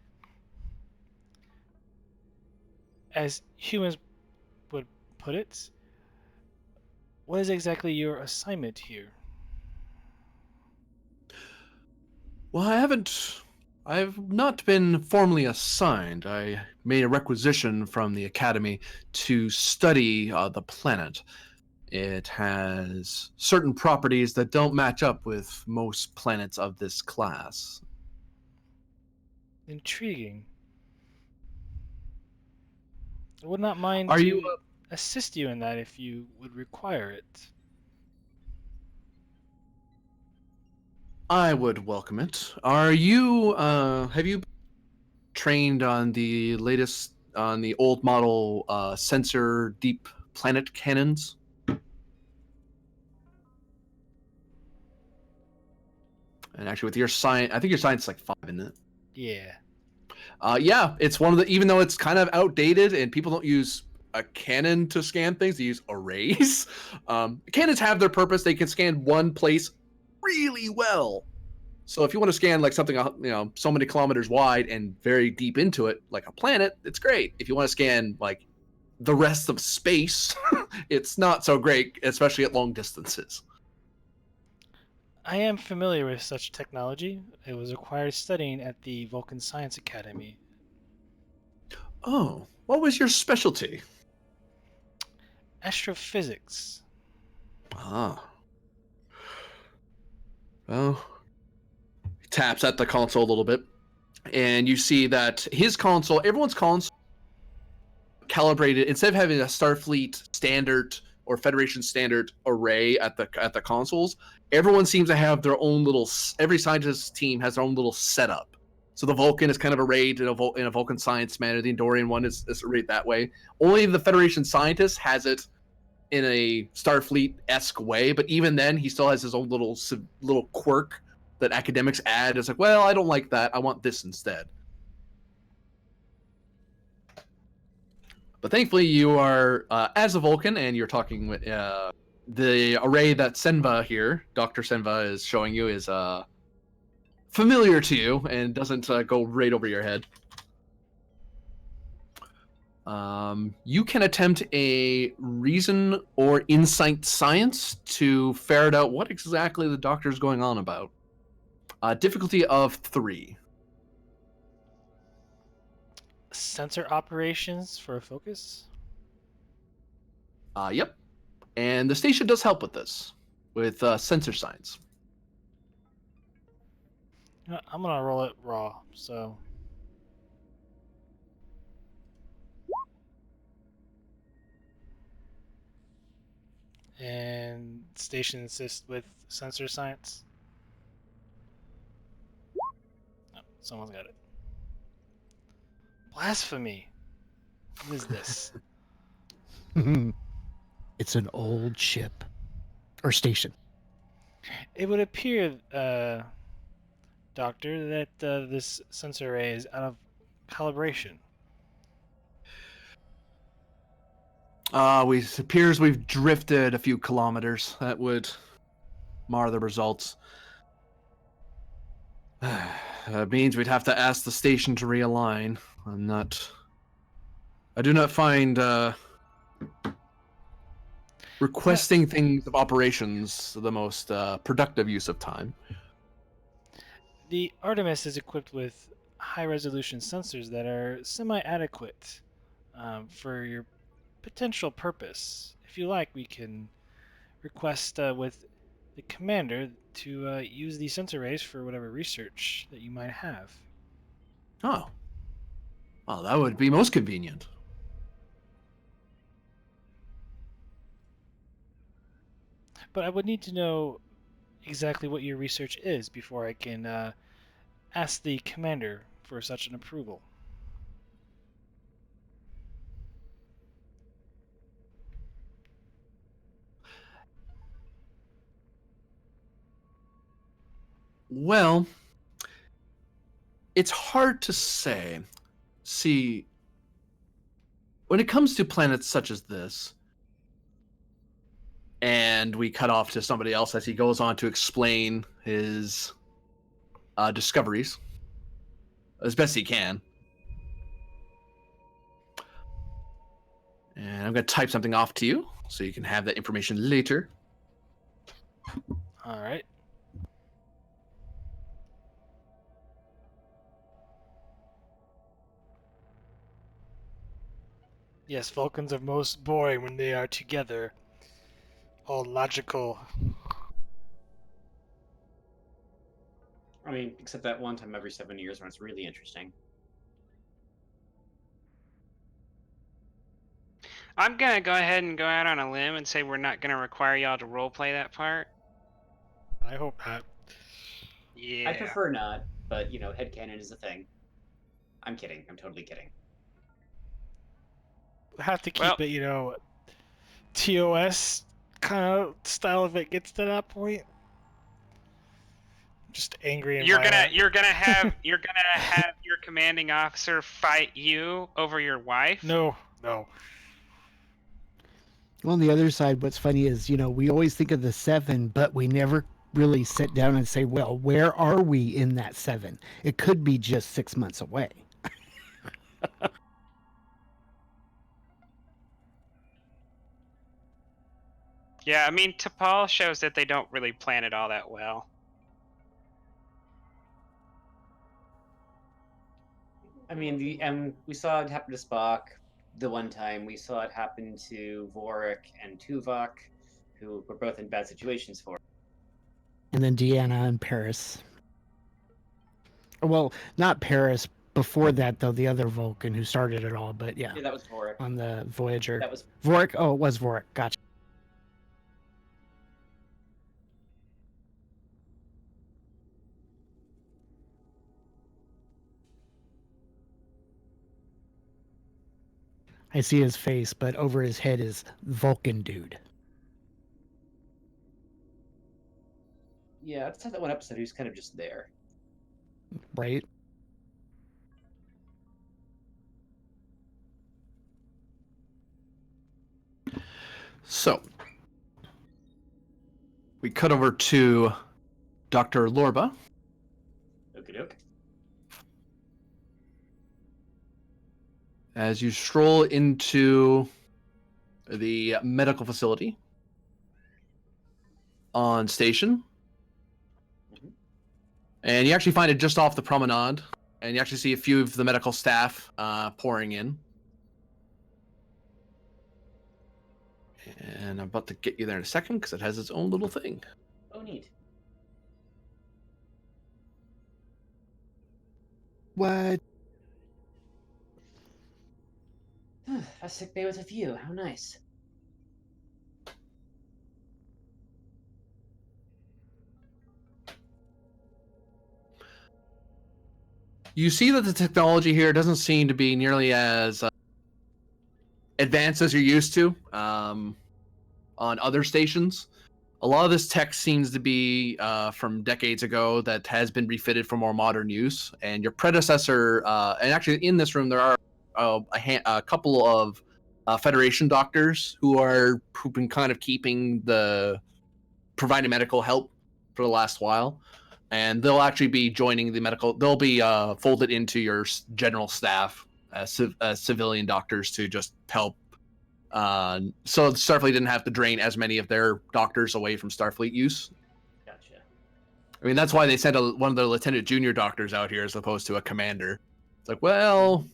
as humans would put it, what is exactly your assignment here? Well, I've not been formally assigned. I made a requisition from the Academy to study the planet. It has certain properties that don't match up with most planets of this class. Intriguing. I would not mind Are to you assist you in that if you would require it. I would welcome it. Are you have you trained on the old model sensor deep planet cannons? And actually with your science, I think your science is like 5, isn't it? Yeah. Yeah, it's one of the, even though it's kind of outdated and people don't use a cannon to scan things, they use arrays. Cannons have their purpose. They can scan one place really well. So if you want to scan like something, so many kilometers wide and very deep into it, like a planet, it's great. If you want to scan like the rest of space, it's not so great, especially at long distances. I am familiar with such technology. It was required studying at the Vulcan Science Academy. Oh, what was your specialty? Astrophysics. Ah. Well, he taps at the console a little bit, and you see that his console, everyone's console, calibrated instead of having a Starfleet standard or Federation standard array at the consoles. Everyone seems to have their own little. Every scientist team has their own little setup. So the Vulcan is kind of arrayed in a Vulcan science manner. The Andorian one is arrayed that way. Only the Federation scientist has it in a Starfleet-esque way, but even then, he still has his own little quirk that academics add. It's like, well, I don't like that. I want this instead. But thankfully, you are as a Vulcan, and you're talking with the array that Senva here, Dr. Senva, is showing you is familiar to you and doesn't go right over your head. You can attempt a reason or insight science to ferret out what exactly the doctor's going on about. Difficulty of 3. Sensor operations for a focus? Yep. And the station does help with this, with sensor science. I'm gonna roll it raw, so. And station assist with sensor science. Oh, someone's got it. Blasphemy! What is this? It's an old ship or station. It would appear, Doctor, that this sensor array is out of calibration. It appears we've drifted a few kilometers. That would mar the results. That means we'd have to ask the station to realign. I do not find requesting things of operations the most productive use of time. The Artemis is equipped with high-resolution sensors that are semi-adequate for your potential purpose. If you like, we can request with the commander to use these sensor arrays for whatever research that you might have. Oh. Well, that would be most convenient. But I would need to know exactly what your research is before I can ask the commander for such an approval. Well, it's hard to say. See, when it comes to planets such as this, and we cut off to somebody else as he goes on to explain his discoveries as best he can. And I'm going to type something off to you so you can have that information later. All right. Yes, Vulcans are most boring when they are together. All logical. I mean, except that one time every 7 years when it's really interesting. I'm gonna go ahead and go out on a limb and say we're not gonna require y'all to roleplay that part. I hope not. Yeah. I prefer not, but you know, headcanon is a thing. I'm kidding. I'm totally kidding. Have to keep it, TOS kind of style if it gets to that point. Just angry and You're violent. gonna have your commanding officer fight you over your wife? No. Well, on the other side, what's funny is, we always think of the 7, but we never really sit down and say, well, where are we in that 7? It could be just 6 months away. Yeah, I mean, T'Pol shows that they don't really plan it all that well. I mean, we saw it happen to Spock the one time. We saw it happen to Vorik and Tuvok, who were both in bad situations for it. And then Deanna and Paris. Well, not Paris. Before that, though, the other Vulcan who started it all. But yeah, that was Vorik. On the Voyager. That was Vorik. Oh, it was Vorik. Gotcha. I see his face, but over his head is Vulcan dude. Yeah, I just had that one episode. He was kind of just there. Right? So, we cut over to Dr. Lorba. Okie doke. As you stroll into the medical facility on station. Mhm. And you actually find it just off the promenade. And you actually see a few of the medical staff pouring in. And I'm about to get you there in a second because it has its own little thing. Oh, neat. What? A sick bay with a view. How nice. You see that the technology here doesn't seem to be nearly as advanced as you're used to on other stations. A lot of this tech seems to be from decades ago that has been refitted for more modern use. And your predecessor, and actually in this room there are a couple of Federation doctors who've been kind of providing medical help for the last while. And they'll actually be joining the medical. They'll be folded into your general staff as civilian doctors to just help. So Starfleet didn't have to drain as many of their doctors away from Starfleet use. Gotcha. I mean, that's why they sent one of their lieutenant junior doctors out here as opposed to a commander. It's like, well,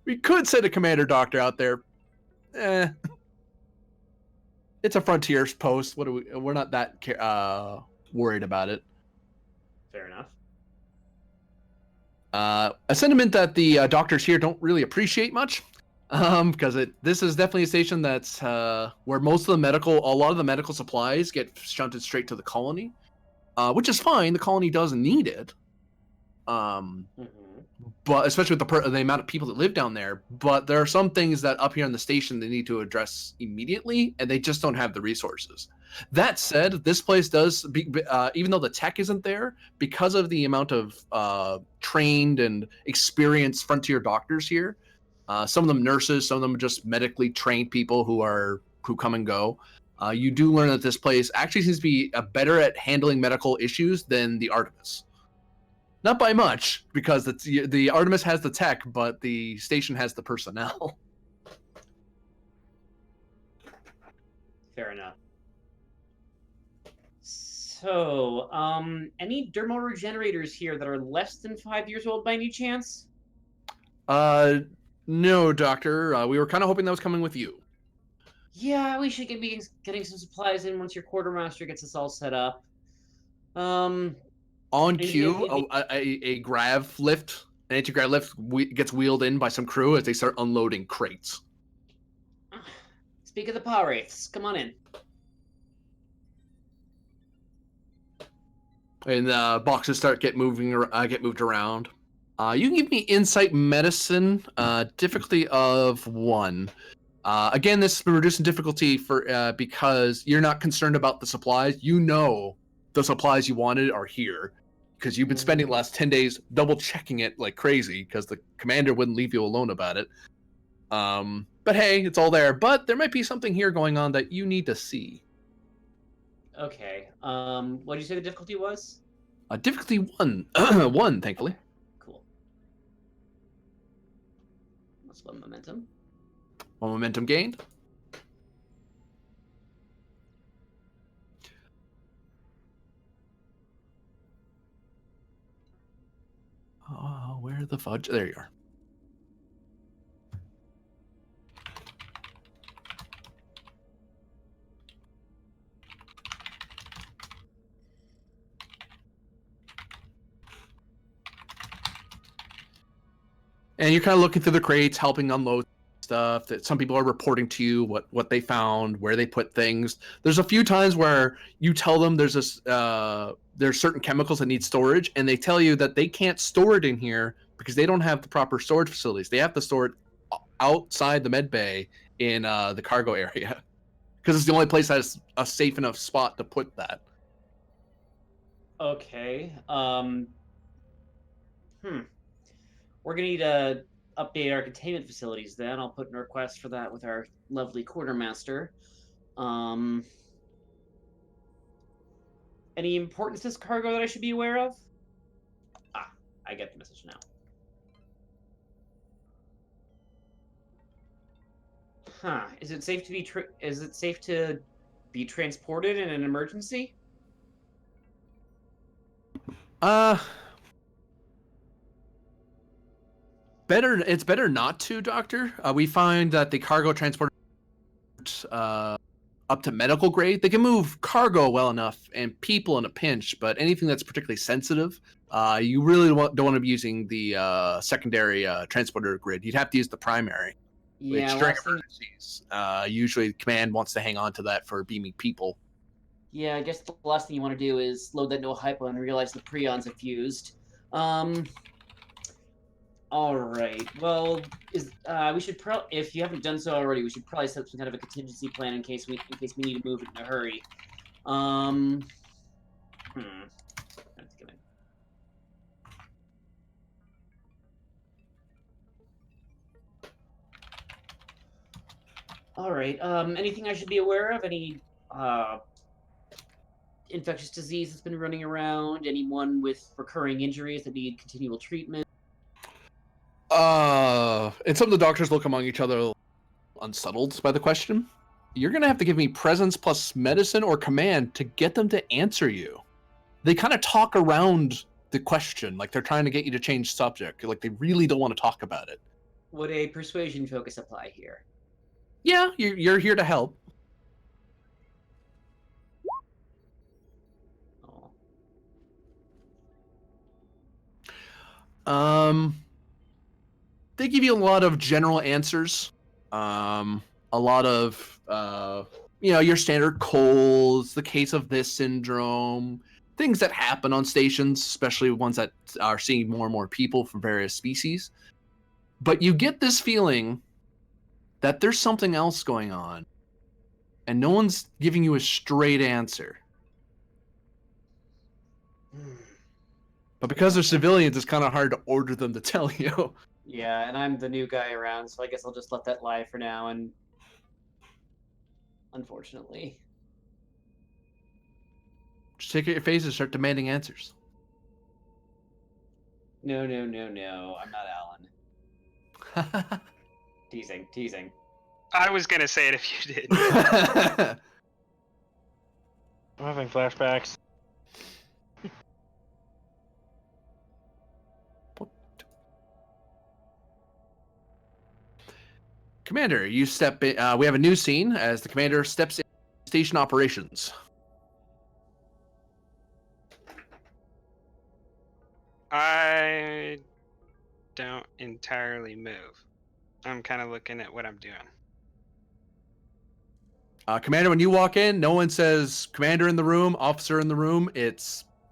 we could send a commander doctor out there. It's a frontier post. We're not that worried about it. Fair enough. A sentiment that the doctors here don't really appreciate much, because this is definitely a station that's where a lot of the medical supplies get shunted straight to the colony, which is fine. The colony doesn't need it, but especially with the amount of people that live down there. But there are some things that up here on the station they need to address immediately, and they just don't have the resources. That said, this place does, even though the tech isn't there, because of the amount of trained and experienced frontier doctors here, some of them nurses, some of them just medically trained people who come and go. You do learn that this place actually seems to be better at handling medical issues than the Artemis. Not by much, because the Artemis has the tech, but the station has the personnel. Fair enough. So, any dermal regenerators here that are less than 5 years old by any chance? No, Doctor. We were kind of hoping that was coming with you. Yeah, we should be getting some supplies in once your quartermaster gets us all set up. On cue, a grav lift, an anti-grav lift gets wheeled in by some crew as they start unloading crates. Speak of the power wraiths, come on in. And boxes get moved around. You can give me insight medicine, difficulty of 1. Again, this is reducing difficulty because you're not concerned about the supplies. You know the supplies you wanted are here because you've been spending the last 10 days double checking it like crazy because the commander wouldn't leave you alone about it. But hey, it's all there. But there might be something here going on that you need to see. Okay. What did you say the difficulty was? Difficulty 1. 1, thankfully. Cool. That's 1 momentum. 1 momentum gained. Where the fudge? There you are. And you're kind of looking through the crates, helping unload stuff. That some people are reporting to you what they found, where they put things. There's a few times where you tell them there's certain chemicals that need storage, and they tell you that they can't store it in here because they don't have the proper storage facilities. They have to store it outside the med bay in the cargo area, because it's the only place that has a safe enough spot to put that. Okay. We're gonna need to update our containment facilities. Then I'll put in a request for that with our lovely quartermaster. Any importance to this cargo that I should be aware of? Ah, I get the message now. Huh? Is it safe to be transported in an emergency? It's better not to, Doctor. We find that the cargo transport up to medical grade, they can move cargo well enough and people in a pinch, but anything that's particularly sensitive, you really don't want to be using the secondary transporter grid. You'd have to use the primary. Yeah, which during emergencies, usually command wants to hang on to that for beaming people. Yeah, I guess the last thing you want to do is load that no hypo and realize the preons have fused. All right. Well, we should if you haven't done so already, we should probably set up some kind of a contingency plan in case we need to move it in a hurry. I have to come in. All right. Anything I should be aware of? Any infectious disease that's been running around? Anyone with recurring injuries that need continual treatment? And some of the doctors look among each other, unsettled by the question. You're gonna have to give me presence plus medicine or command to get them to answer you. They kind of talk around the question, like they're trying to get you to change subject, like they really don't want to talk about it. Would a persuasion focus apply here? Yeah, you're here to help. Oh. They give you a lot of general answers. A lot of your standard colds, the case of this syndrome, things that happen on stations, especially ones that are seeing more and more people from various species. But you get this feeling that there's something else going on, and no one's giving you a straight answer. But because they're civilians, it's kind of hard to order them to tell you. Yeah, and I'm the new guy around, so I guess I'll just let that lie for now, and unfortunately. Just take out your face and start demanding answers. No, I'm not Alan. Teasing. I was gonna say it if you did. I'm having flashbacks. Commander, you step in. We have a new scene as the commander steps in station operations. I don't entirely move. I'm kind of looking at what I'm doing. Commander, when you walk in, no one says commander in the room, officer in the room.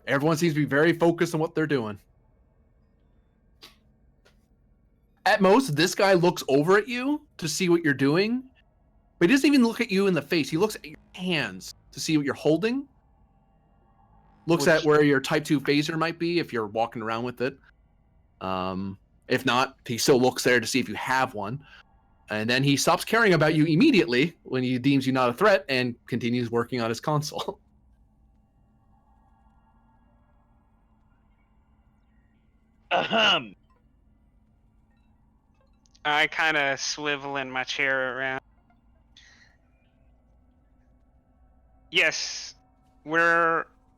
Everyone seems to be very focused on what they're doing. At most, this guy looks over at you to see what you're doing, but he doesn't even look at you in the face. He looks at your hands to see what you're holding. Looks at where your Type 2 phaser might be if you're walking around with it. If not, he still looks there to see if you have one. And then he stops caring about you immediately when he deems you not a threat and continues working on his console. Ahem. I kind of swivel in my chair around. Yes,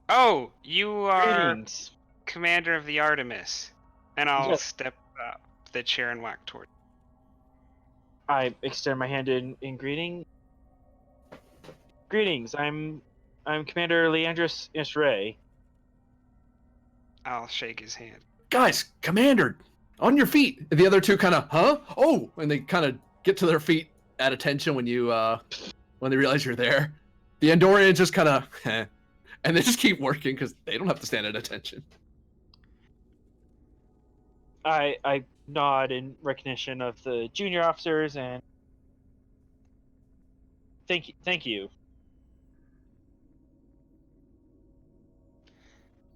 Oh, you are Greetings. commander of the Artemis. And I'll Yes. step up the chair and walk toward. I extend my hand in greeting. Greetings. I'm Commander Leandros Isray. I'll shake his hand. Guys, commander, on your feet. The other two kind of, huh? Oh, and they kind of get to their feet at attention when they realize you're there. The Andorians just kind of, and they just keep working because they don't have to stand at attention. I nod in recognition of the junior officers and thank you.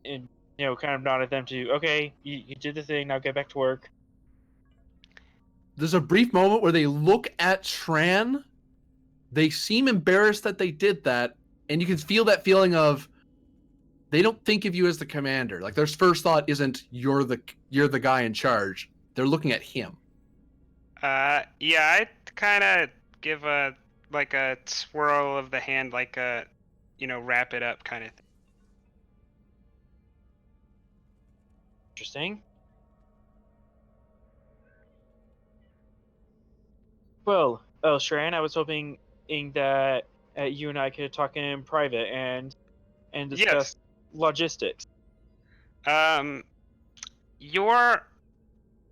And kind of nod at them to, okay, you did the thing, now get back to work. There's a brief moment where they look at Tran. They seem embarrassed that they did that, and you can feel that feeling of they don't think of you as the commander. Like their first thought isn't you're the guy in charge. They're looking at him. Yeah, I'd kind of give a swirl of the hand, like a, wrap it up kind of thing. Interesting. Well, Shran, I was hoping that you and I could talk in private and discuss Yes. logistics. Your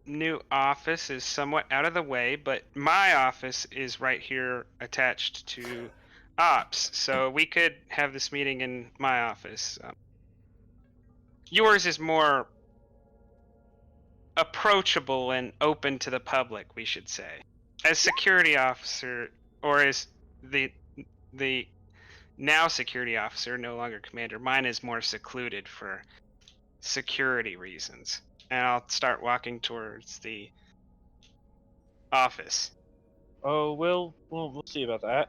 new office is somewhat out of the way, but my office is right here attached to ops, so we could have this meeting in my office. Yours is more approachable and open to the public, we should say. As security officer, or as the now security officer, no longer commander, mine is more secluded for security reasons. And I'll start walking towards the office. Oh, we'll see about that.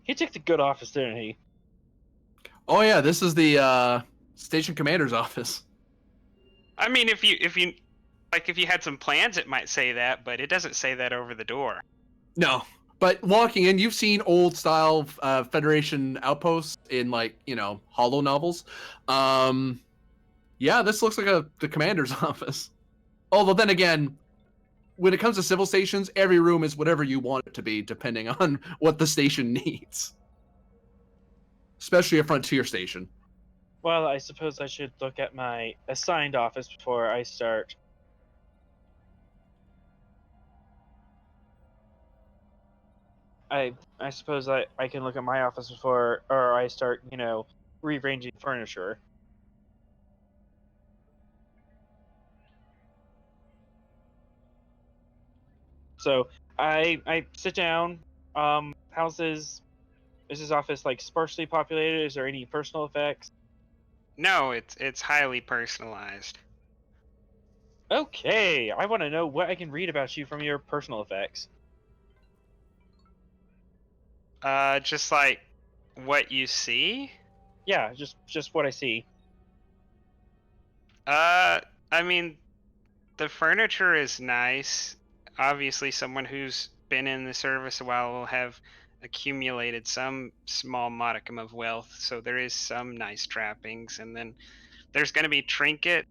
He took the good office, didn't he? Oh yeah, this is the station commander's office. I mean, if you had some plans, it might say that, but it doesn't say that over the door. No, but walking in, you've seen old style Federation outposts in Hollow novels. Yeah, this looks like the commander's office. Although then again, when it comes to civil stations, every room is whatever you want it to be, depending on what the station needs. Especially a frontier station. Well, I suppose I should look at my assigned office before I start. I suppose I can look at my office before I start, rearranging furniture. So I sit down. Is his office sparsely populated? Is there any personal effects? No, it's highly personalized. Okay, I want to know what I can read about you from your personal effects. Just like what you see. Yeah, just what I see. I mean, the furniture is nice. Obviously, someone who's been in the service a while will have accumulated some small modicum of wealth, so there is some nice trappings. And then there's going to be trinket.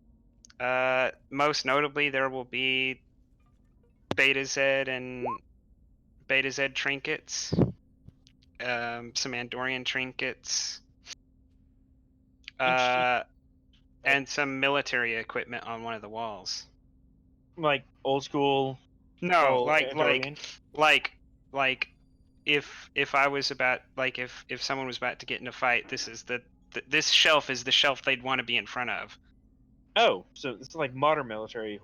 Most notably, there will be Beta Z and Beta Z trinkets, some Andorian trinkets, and some military equipment on one of the walls. Like old school. No, Andorian? if I was about if someone was about to get in a fight, this is this shelf is the shelf they'd want to be in front of. Oh, so it's like modern military.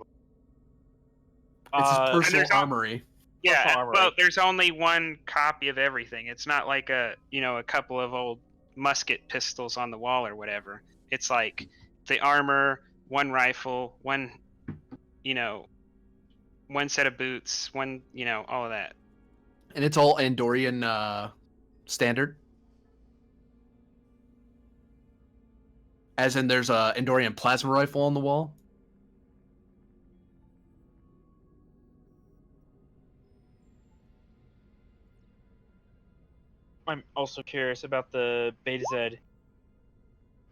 It's his personal there's armory. Yeah, Personal armory. well, there's only one copy of everything. It's not like a couple of old musket pistols on the wall or whatever. It's like the armor, one rifle, one set of boots, all of that. And it's all Andorian standard. As in there's a Andorian plasma rifle on the wall. I'm also curious about the Beta Z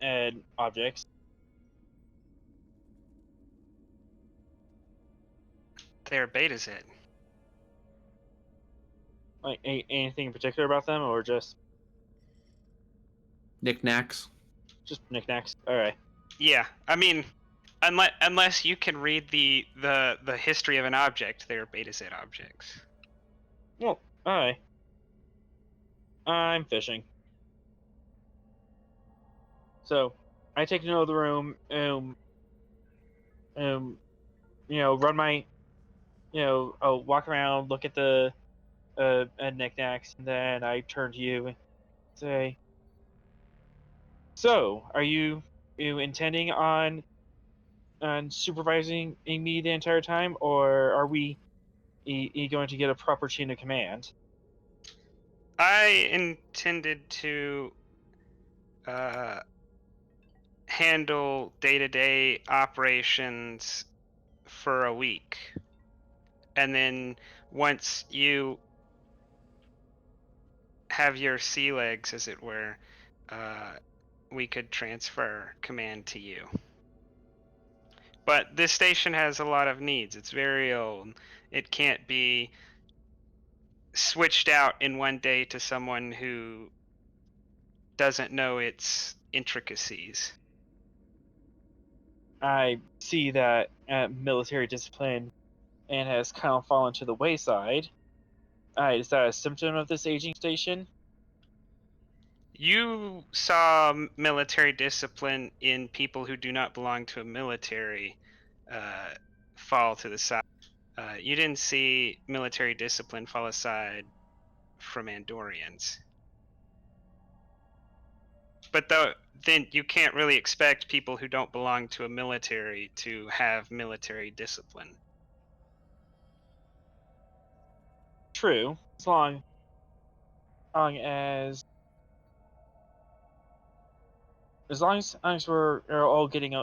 and objects. They're Beta Z. Like anything in particular about them, or just Knickknacks. knickknacks? All right. Yeah, I mean, unless you can read the history of an object, they're Beta Z objects. Well, all right. I'm fishing. So, I take note of the room, run my, I'll walk around, look at the knickknacks, and then I turn to you and say, "So, are you intending on supervising me the entire time, or are we going to get a proper chain of command?" I intended to uh, handle day-to-day operations for a week, and then once you have your sea legs, as it were, we could transfer command to you. But this station has a lot of needs. It's very old. It can't be switched out in one day to someone who doesn't know its intricacies. I see that military discipline and has kind of fallen to the wayside. Is that a symptom of this aging station? You saw military discipline in people who do not belong to a military fall to the side. You didn't see military discipline fall aside from Andorians. But then you can't really expect people who don't belong to a military to have military discipline. True, as long as we're all getting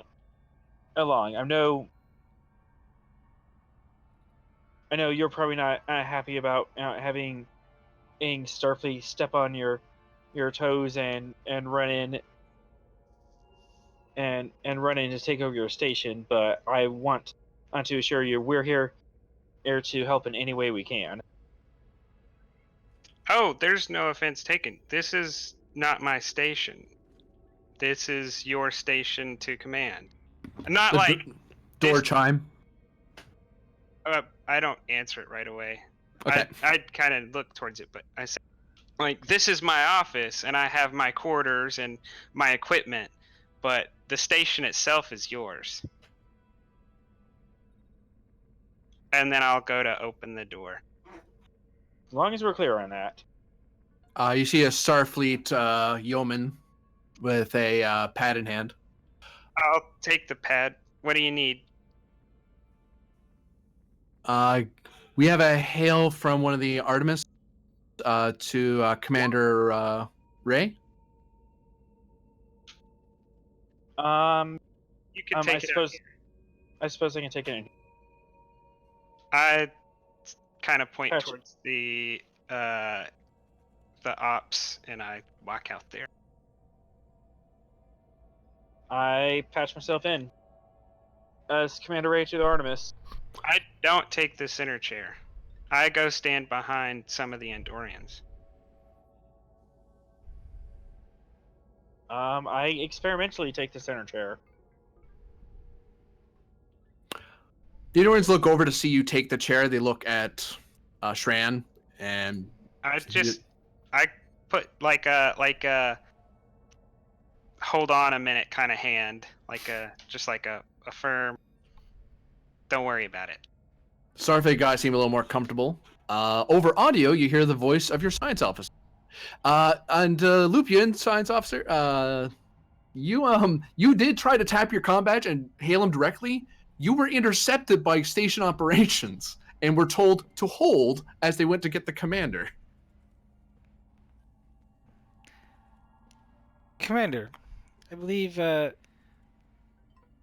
along. I know you're probably not happy about having Starfleet step on your toes and run in to take over your station, but I want to assure you we're here to help in any way we can. Oh, there's no offense taken. This is not my station. This is your station to command. Not The like door this- chime. I don't answer it right away. Okay. I kind of look towards it, but I say, like, this is my office, and I have my quarters and my equipment, but the station itself is yours. And then I'll go to open the door. As long as we're clear on that. You see a Starfleet yeoman with a pad in hand. I'll take the pad. What do you need? We have a hail from one of the Artemis to Commander Ray. You can take it out. I suppose I can take it in. I kind of point Gotcha. towards the ops, and I walk out there. I patch myself in as Commander Ray to the Artemis. I don't take the center chair. I go stand behind some of the Andorians. I experimentally take the center chair. The Andorians look over to see you take the chair. They look at Shran, and I put like a hold on a minute kind of hand, like a firm. Don't worry about it. Starfleet guys seem a little more comfortable. Over audio, you hear the voice of your science officer. And Lupian, science officer, you did try to tap your comm badge and hail him directly. You were intercepted by station operations and were told to hold as they went to get the commander. Commander, I believe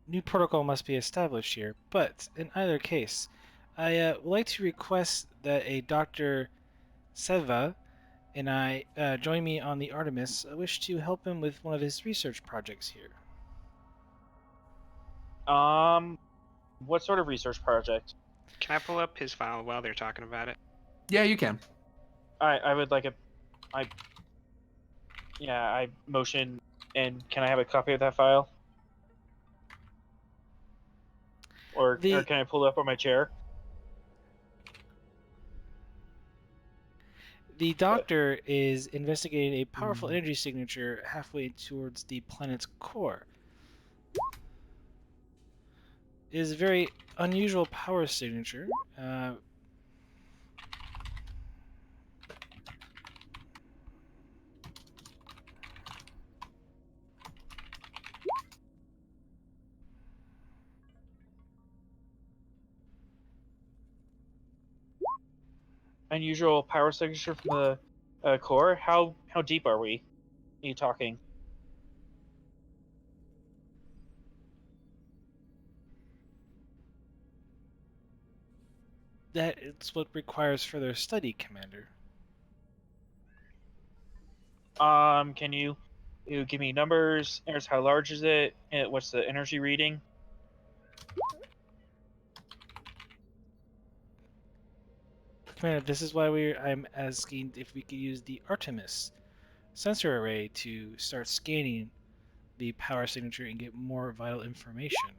new protocol must be established here, but in either case, I would like to request that a Dr. Seva and I join me on the Artemis. I wish to help him with one of his research projects here. What sort of research project? Can I pull up his file while they're talking about it? Yeah, you can. I would like I motion, and can I have a copy of that file? Or can I pull it up on my chair? The doctor is investigating a powerful energy signature halfway towards the planet's core. is a very unusual power signature. Unusual power signature from the core. How deep are we? Are you talking? That is what requires further study, Commander. Can you give me numbers? How large is it? And what's the energy reading? Commander, this is why I'm asking if we could use the Artemis sensor array to start scanning the power signature and get more vital information.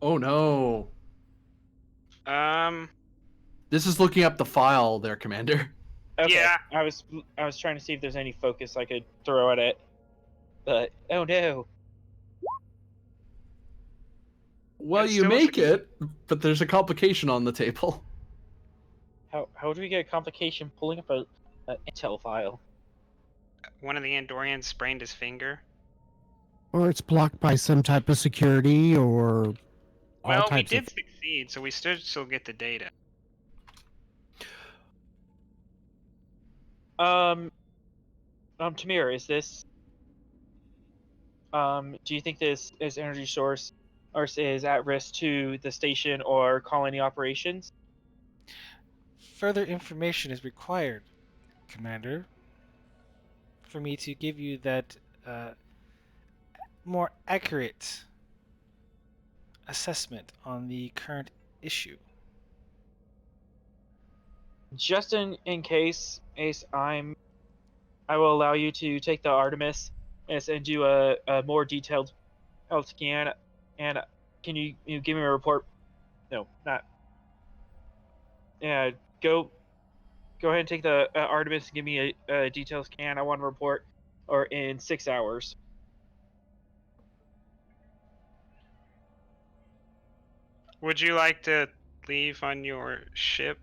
Oh no. Um, This is looking up the file there, Commander. Okay. Yeah. I was trying to see if there's any focus I could throw at it, but oh no. Well, It's you still make it, but there's a complication on the table. How do we get a complication pulling up a intel file? one of the Andorians sprained his finger. Or it's blocked by some type of security or all Well, we types did of. succeed, so we should still get the data. Tamir, is this do you think this energy source or is at risk to the station or colony operations? Further information is required, Commander, for me to give you that more accurate assessment on the current issue. Just in case, Ace, I will allow you to take the Artemis and do a more detailed health scan. And can you give me a report? No, not. Yeah, go ahead and take the Artemis and give me a detailed scan. I want to report, or in 6 hours. Would you like to leave on your ship,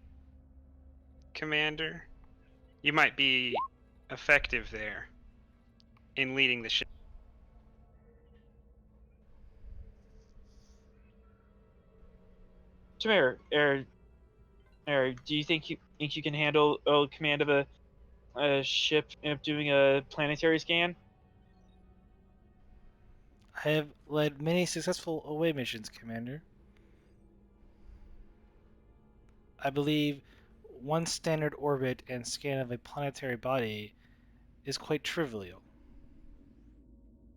Commander? You might be effective there in leading the ship. Tamir, do you think you can handle command of a ship doing a planetary scan? I have led many successful away missions, Commander. I believe one standard orbit and scan of a planetary body is quite trivial.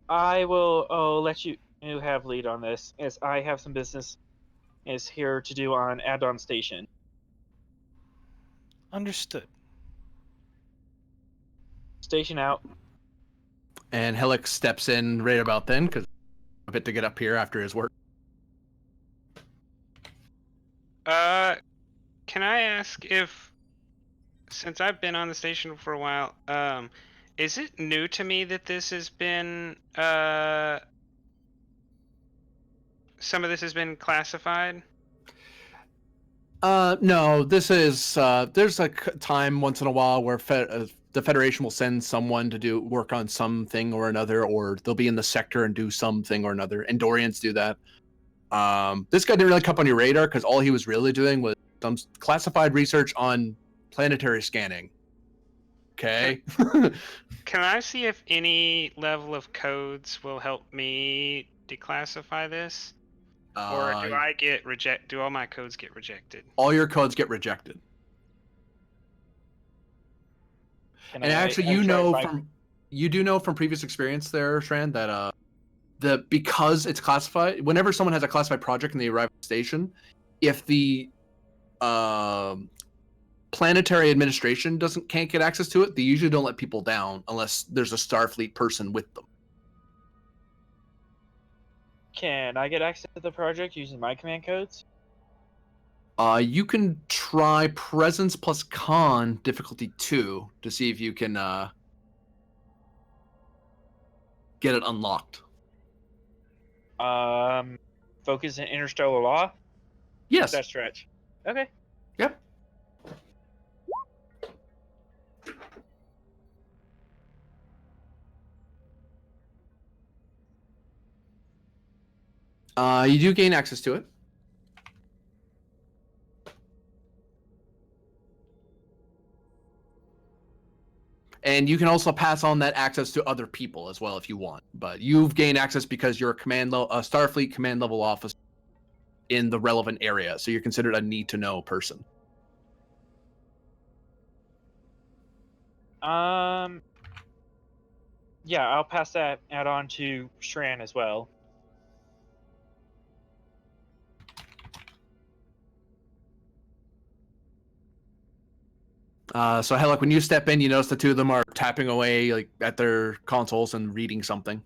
I will let you have lead on this, as I have some business is here to do on Andon Station. Understood. Station out. And Helix steps in right about then, because a bit to get up here after his work. Can I ask if, since I've been on the station for a while, is it new to me that this has been, some of this has been classified? No, this is, there's a time once in a while where the Federation will send someone to do work on something or another, or they'll be in the sector and do something or another. Andorians do that. This guy didn't really come up on your radar because all he was really doing was some classified research on planetary scanning. Okay. Can I see if any level of codes will help me declassify this? Or do I get do all my codes get rejected? All your codes get rejected. And actually, you do know from previous experience there, Shran, that because it's classified, whenever someone has a classified project and they arrive at the station, if the planetary administration can't get access to it, they usually don't let people down unless there's a Starfleet person with them. Can I get access to the project using my command codes? You can try Presence plus Con difficulty 2 to see if you can get it unlocked. Focus in interstellar law. Yes. That stretch. Okay. Yep. You do gain access to it. And you can also pass on that access to other people as well if you want. But you've gained access because you're a Starfleet command level officer in the relevant area, so you're considered a need-to-know person. Yeah, I'll pass that on to Shran as well. So Helek, when you step in, you notice the two of them are tapping away like at their consoles and reading something.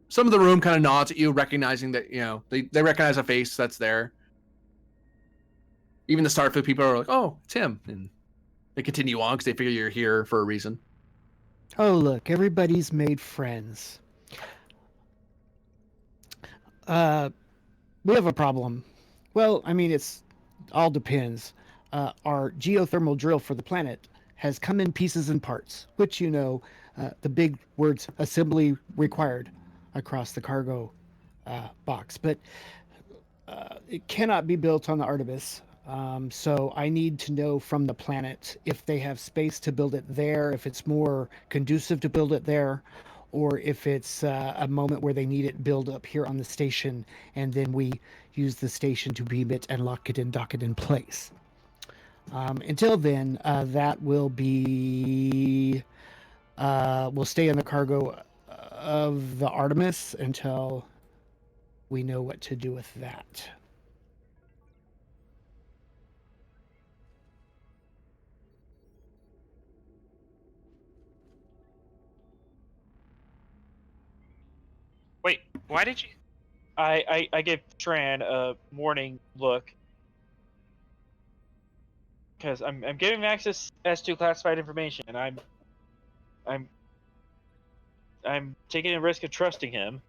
Some of the room kind of nods at you, recognizing that they recognize a face that's there. Even the Starfleet people are like, "Oh, it's him," and they continue on because they figure you're here for a reason. Oh, look, everybody's made friends. We have a problem. Well, I mean, it's all depends. Our geothermal drill for the planet has come in pieces and parts, which the big words assembly required across the cargo box, but it cannot be built on the Artemis. So I need to know from the planet if they have space to build it there, if it's more conducive to build it there, or if it's a moment where they need it built up here on the station, and then we use the station to beam it and lock it and dock it in place. Until then, that will be will stay in the cargo of the Artemis until we know what to do with that. Wait, why did you? I give Shran a warning look because I'm giving him access as to classified information, and I'm taking a risk of trusting him.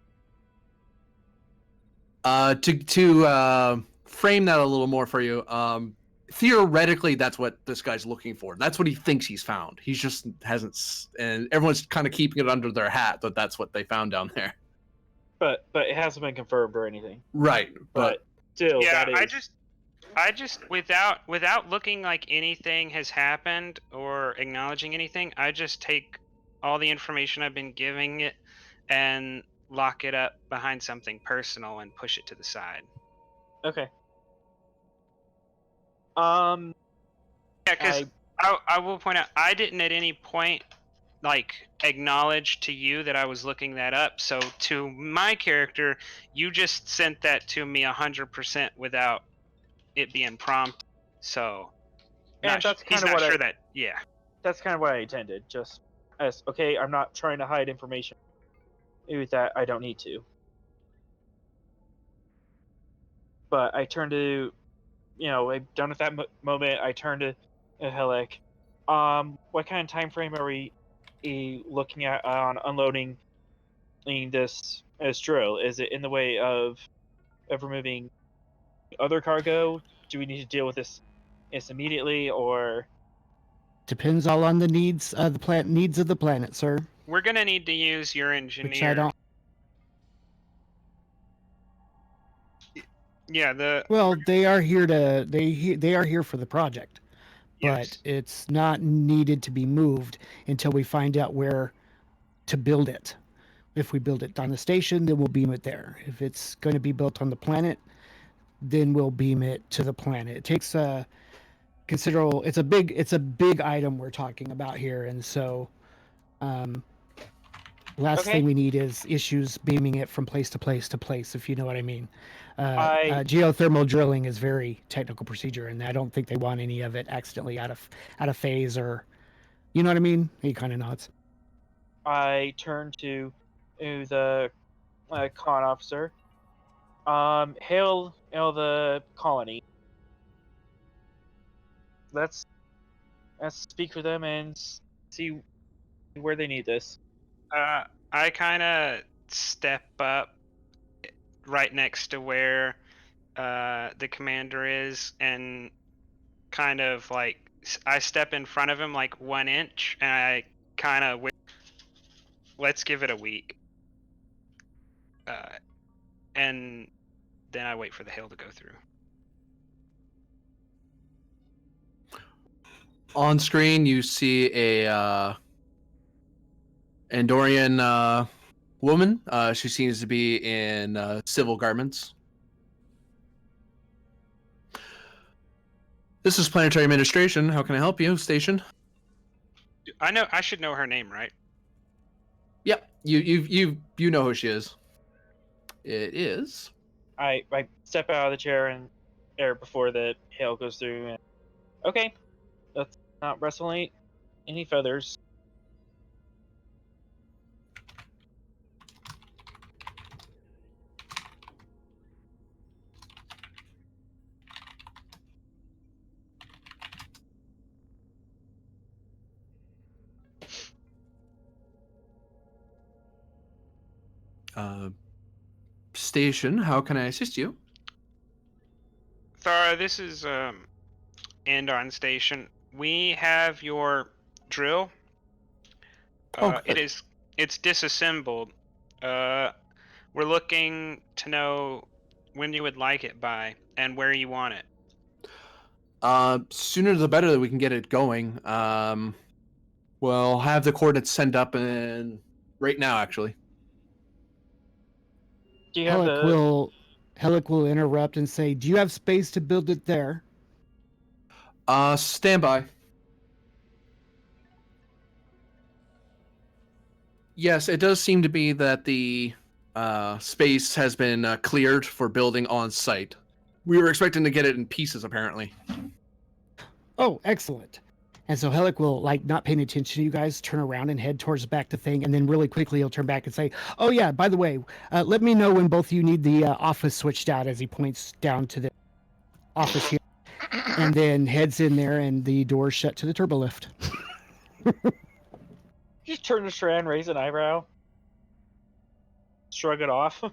To frame that a little more for you, theoretically, that's what this guy's looking for. That's what he thinks he's found. He just hasn't, and everyone's kind of keeping it under their hat that that's what they found down there. But it hasn't been confirmed or anything. Right, But still, Yeah, that is. I just without looking like anything has happened or acknowledging anything, I just take all the information I've been giving it and lock it up behind something personal and push it to the side. Okay. Yeah, because I will point out I didn't at any point acknowledge to you that I was looking that up. So to my character, you just sent that to me 100% without it being prompted. So And that's he's kind of not what sure that. Yeah. That's kind of what I intended. Just as okay, I'm not trying to hide information with that I don't need to. But I turn to, I'm done with that moment. I turn to Helek. What kind of time frame are we looking at on unloading this drill? Is it in the way of removing other cargo? Do we need to deal with this immediately, or? Depends all on the needs of the planet, sir. We're gonna need to use your engineer. Which I don't. Yeah, Well, they are here they are here for the project, but yes. it's not needed to be moved until we find out where to build it. If we build it on the station, then we'll beam it there. If it's going to be built on the planet, then we'll beam it to the planet. It takes a considerable. It's a big item we're talking about here, and so last Okay. thing we need is issues beaming it from place to place to place, if you know what I mean. Geothermal drilling is very technical procedure, and I don't think they want any of it accidentally out of phase, or you know what I mean. He kind of nods. I turn to the con officer. Hail the colony. Let's speak with them and see where they need this. I kind of step up right next to where the commander is, and kind of like I step in front of him like 1 inch, and I kind of let's give it a week, and then I wait for the hail to go through. On screen, you see a Andorian woman. She seems to be in civil garments. This is Planetary Administration. How can I help you, Station? I should know her name, right? Yep, you know who she is. It is. I step out of the chair and air before the hail goes through. And okay, let's not rustle any feathers. Station, how can I assist you? Thara, this is Andon Station. We have your drill. Good. It's disassembled. We're looking to know when you would like it by and where you want it. Sooner the better that we can get it going. We'll have the coordinates sent up and right now, actually. Do you have Helic will interrupt and say, "Do you have space to build it there?" Stand by. Yes, it does seem to be that the space has been cleared for building on site. We were expecting to get it in pieces, apparently. Oh, excellent. And so Helic will, like, not paying attention to you guys, turn around and head towards the back to thing, and then really quickly he'll turn back and say, "Oh yeah, by the way, let me know when both of you need the office switched out," as he points down to the office here, and then heads in there, and the door's shut to the turbolift. Just turn to Shran, raise an eyebrow, shrug it off.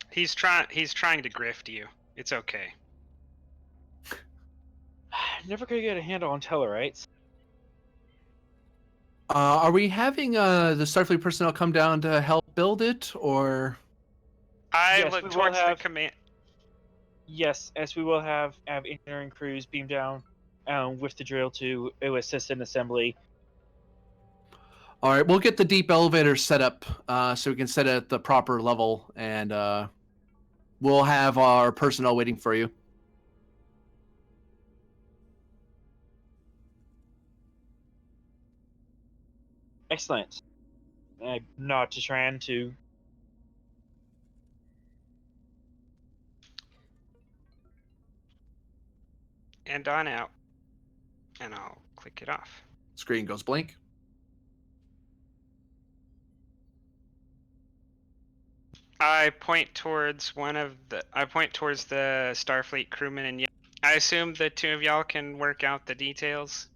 He's trying to grift you. It's okay. Never gonna get a handle on Tellarites. Are we having the Starfleet personnel come down to help build it, or? I Yes, we look will towards the have- command. Yes, as we will have engineering crews beam down with the drill to assist in assembly. All right, we'll get the deep elevator set up so we can set it at the proper level, and we'll have our personnel waiting for you. Excellent. I nod to Shran to. And on out. And I'll click it off. Screen goes blank. I point towards the Starfleet crewman and I assume the two of y'all can work out the details.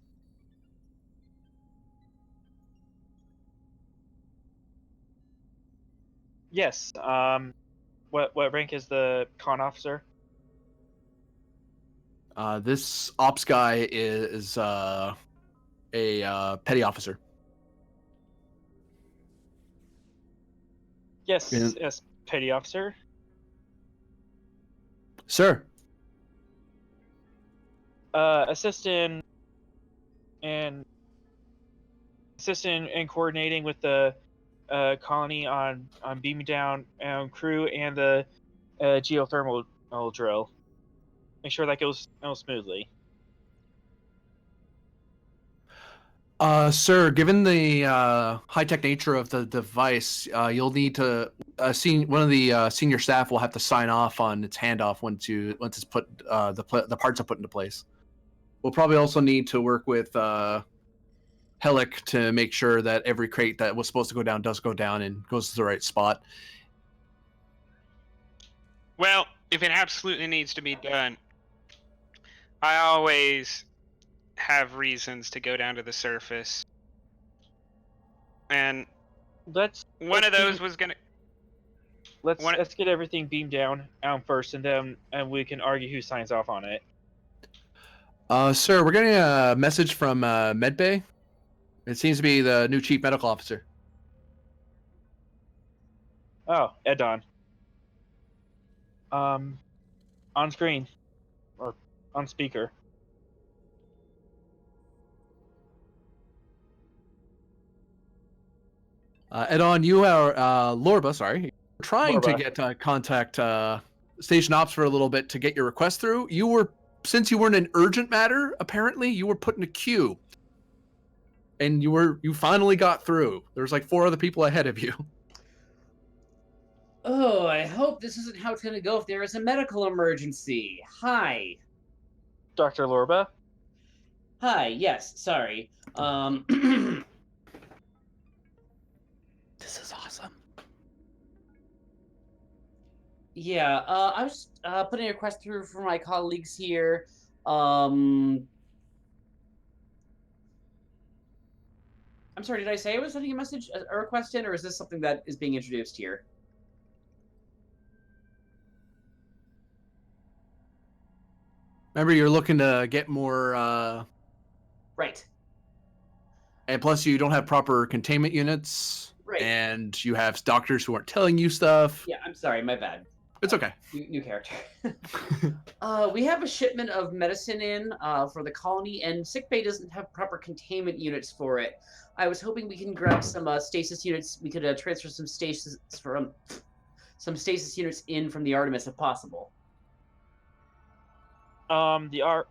Yes. What rank is the con officer? This ops guy is a petty officer. Yes, Yeah. yes, petty officer. Sir. Assistant in coordinating with the colony on beaming down crew and the geothermal drill. Make sure that goes smoothly. Sir, given the high-tech nature of the device, you'll need to one of the senior staff will have to sign off on its handoff once it's put the parts are put into place. We'll probably also need to work with Helic to make sure that every crate that was supposed to go down does go down and goes to the right spot. Well, if it absolutely needs to be done, I always have reasons to go down to the surface. And One of those was gonna. let's get everything beamed down first, and then we can argue who signs off on it. Sir, we're getting a message from Medbay. It seems to be the new chief medical officer. Oh, Andon. On screen or on speaker. Edon, you are Lorba. Sorry, you're trying to Lorba. get contact station ops for a little bit to get your request through. Since you weren't an urgent matter, apparently you were put in a queue, and you finally got through. There's like 4 other people ahead of you. Oh, I hope this isn't how it's going to go if there is a medical emergency. Hi. Dr. Lorba? Hi, yes, sorry. This is awesome. Yeah, I was putting a request through for my colleagues here. I'm sorry, did I say I was sending a request in, or is this something that is being introduced here? Remember, you're looking to get more. Right. And plus, you don't have proper containment units. Right. And you have doctors who aren't telling you stuff. Yeah, I'm sorry, my bad. It's okay. New character. We have a shipment of medicine in for the colony, and sickbay doesn't have proper containment units for it. I was hoping we can grab some stasis units. We could transfer some stasis units in from the Artemis if possible. Lieutenant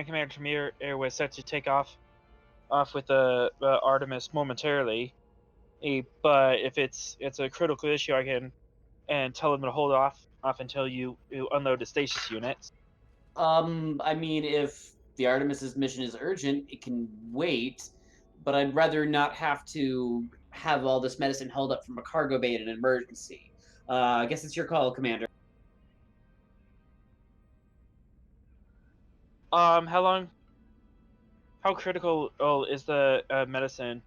Commander Tamir was set to take off with the Artemis momentarily. But if it's a critical issue, I can tell him to hold off until you unload the stasis units. I mean, if the Artemis's mission is urgent, it can wait. But I'd rather not have to have all this medicine held up from a cargo bay in an emergency. I guess it's your call, Commander. How critical is the medicine,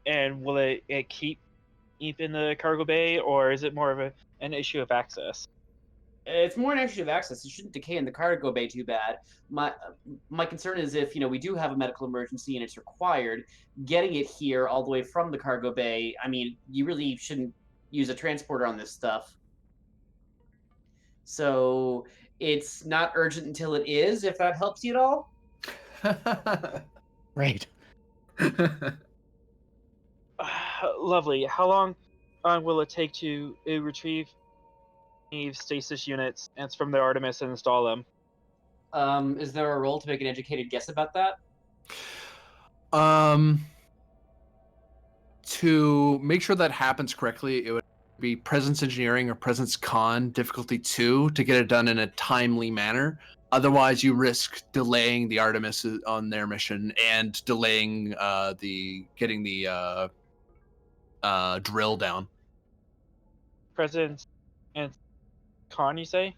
and will it keep in the cargo bay, or is it more of an issue of access? It's more an issue of access. It shouldn't decay in the cargo bay too bad. My concern is if we do have a medical emergency and it's required, getting it here all the way from the cargo bay. I mean, you really shouldn't use a transporter on this stuff. So it's not urgent until it is. If that helps you at all. Right. Lovely. How long will it take to retrieve stasis units and from the Artemis and install them? Is there a role to make an educated guess about that? To make sure that happens correctly, it would be presence engineering or presence con difficulty 2 to get it done in a timely manner. Otherwise, you risk delaying the Artemis on their mission and delaying getting the drill down. Presence and con, you say?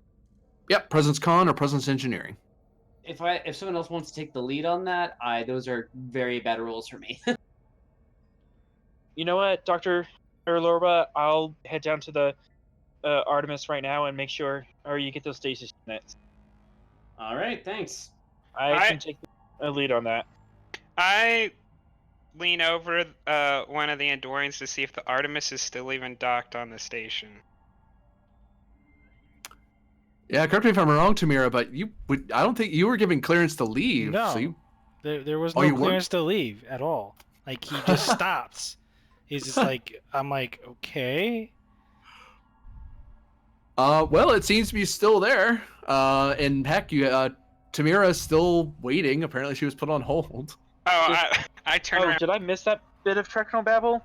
Yep, presence con or presence engineering. If someone else wants to take the lead on that, those are very bad rules for me. You know what, Dr. Lorba, I'll head down to the Artemis right now and make sure you get those stasis units. All right, thanks. I can take a lead on that. I lean over one of the Andorians to see if the Artemis is still even docked on the station. Yeah, correct me if I'm wrong, Tamira, but I don't think you were given clearance to leave. No, so there was Oh, no you weren't? clearance to leave at all. Like, he just stops. He's just like, I'm like, okay. Well, it seems to be still there. And heck, Tamira is still waiting. Apparently, she was put on hold. Oh, I turn around. Did I miss that bit of techno babble?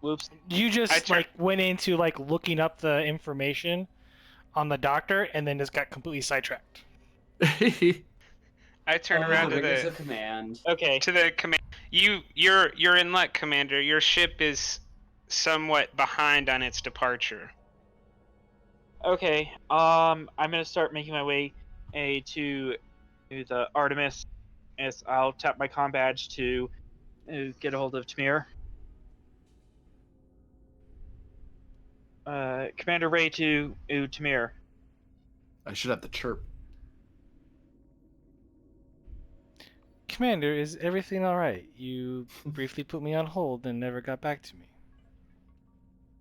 Whoops. You just went into like looking up the information on the doctor and then just got completely sidetracked. I turn around to the command. Okay. To the command. You're in luck, Commander. Your ship is somewhat behind on its departure. Okay. I'm gonna start making my way to the Artemis. As I'll tap my comm badge to get a hold of Tamir. Commander Ray to Tamir. I should have the chirp. Commander, is everything all right? You briefly put me on hold and never got back to me.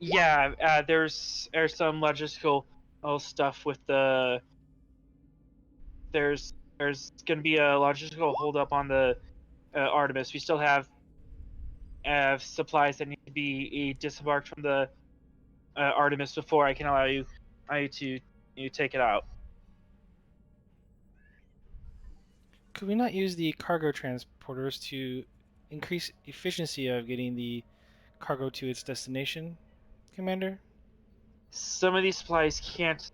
Yeah, there's some logistical stuff with the. There's going to be a logistical holdup on the Artemis. We still have supplies that need to be disembarked from the Artemis before I can allow you to take it out. Could we not use the cargo transporters to increase efficiency of getting the cargo to its destination, Commander? Some of these supplies can't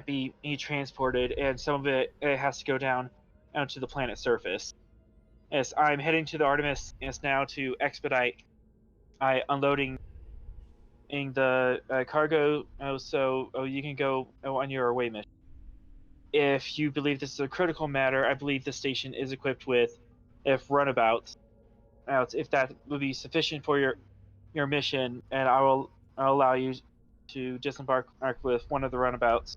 be transported, and some of it has to go down onto the planet's surface. Yes, I'm heading to the Artemis now to expedite unloading the cargo, so you can go on your away mission. If you believe this is a critical matter, I believe the station is equipped with runabouts. If that would be sufficient for your mission, and I'll allow you to disembark with one of the runabouts.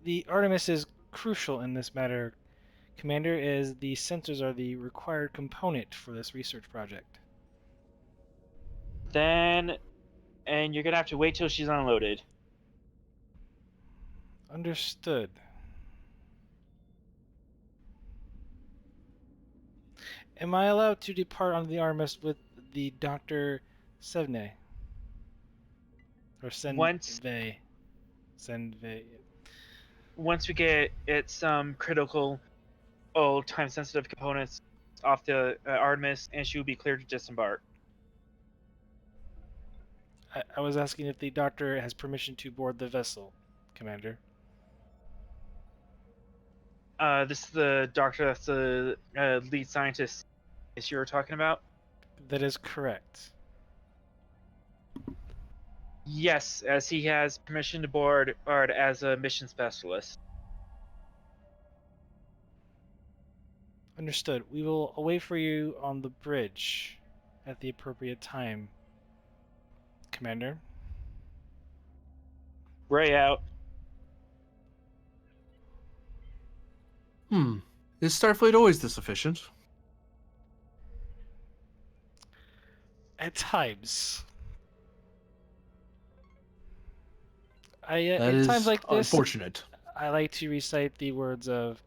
The Artemis is crucial in this matter, Commander, as the sensors are the required component for this research project. And you're gonna have to wait till she's unloaded. Understood. Am I allowed to depart on the Artemis with the Dr. Sevne? Or Senve? Once we get some critical, time-sensitive components off the Artemis, and she will be cleared to disembark. I was asking if the doctor has permission to board the vessel, Commander. This is the doctor that's the lead scientist you were talking about? That is correct. Yes, as he has permission to board as a mission specialist. Understood. We will await for you on the bridge at the appropriate time, Commander. Ray out. Is Starfleet always this efficient? At times. That in is times like this, unfortunate. I like to recite the words of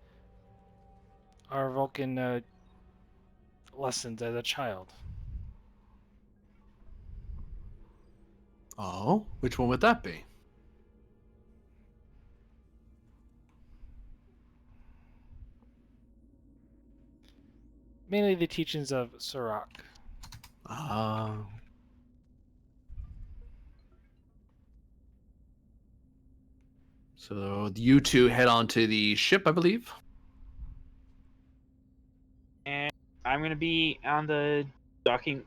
our Vulcan lessons as a child. Oh, which one would that be? Mainly the teachings of Sirach. So you two head on to the ship, I believe. And I'm going to be on the docking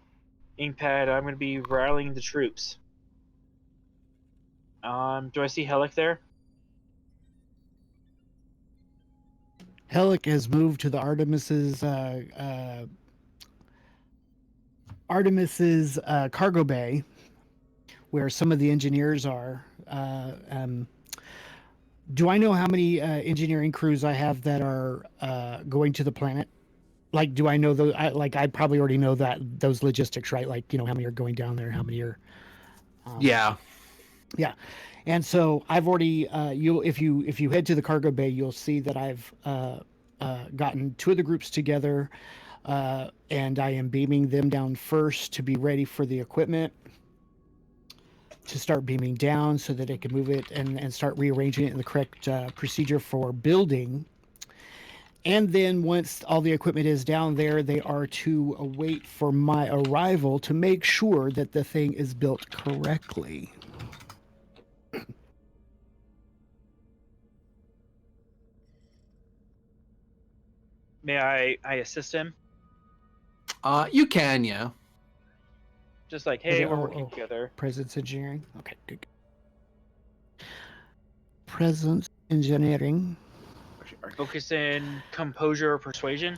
pad. I'm going to be rallying the troops. Do I see Helic there? Helic has moved to the Artemis's cargo bay, where some of the engineers are. Do I know how many engineering crews I have that are going to the planet? Like, do I know those? I probably already know those logistics, right? Like, how many are going down there, how many are. Yeah. Yeah, and so I've already. If you head to the cargo bay, you'll see that I've gotten two of the groups together, and I am beaming them down first to be ready for the equipment to start beaming down so that it can move it and start rearranging it in the correct procedure for building. And then once all the equipment is down there, they are to wait for my arrival to make sure that the thing is built correctly. May I assist him? You can, yeah. Just like, hey, we're working together. Presence engineering. Okay, good. Presence engineering. Focus in composure or persuasion.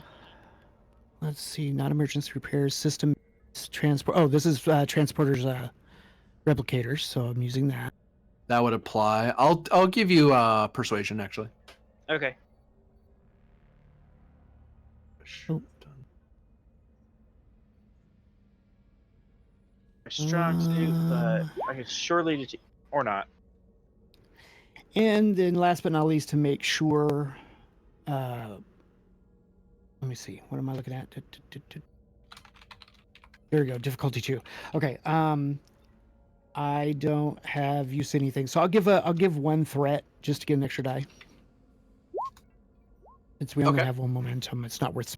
Let's see, non-emergency repairs, system transport. Oh, this is transporters, replicators. So I'm using that. That would apply. I'll give you persuasion actually. Okay. Oh. Strong suit, but I could surely or not. And then last but not least, to make sure, let me see, what am I looking at? There we go, difficulty 2. Okay, I don't have use anything, so I'll give one threat just to get an extra die. Since we only Okay. have one momentum, it's not worth.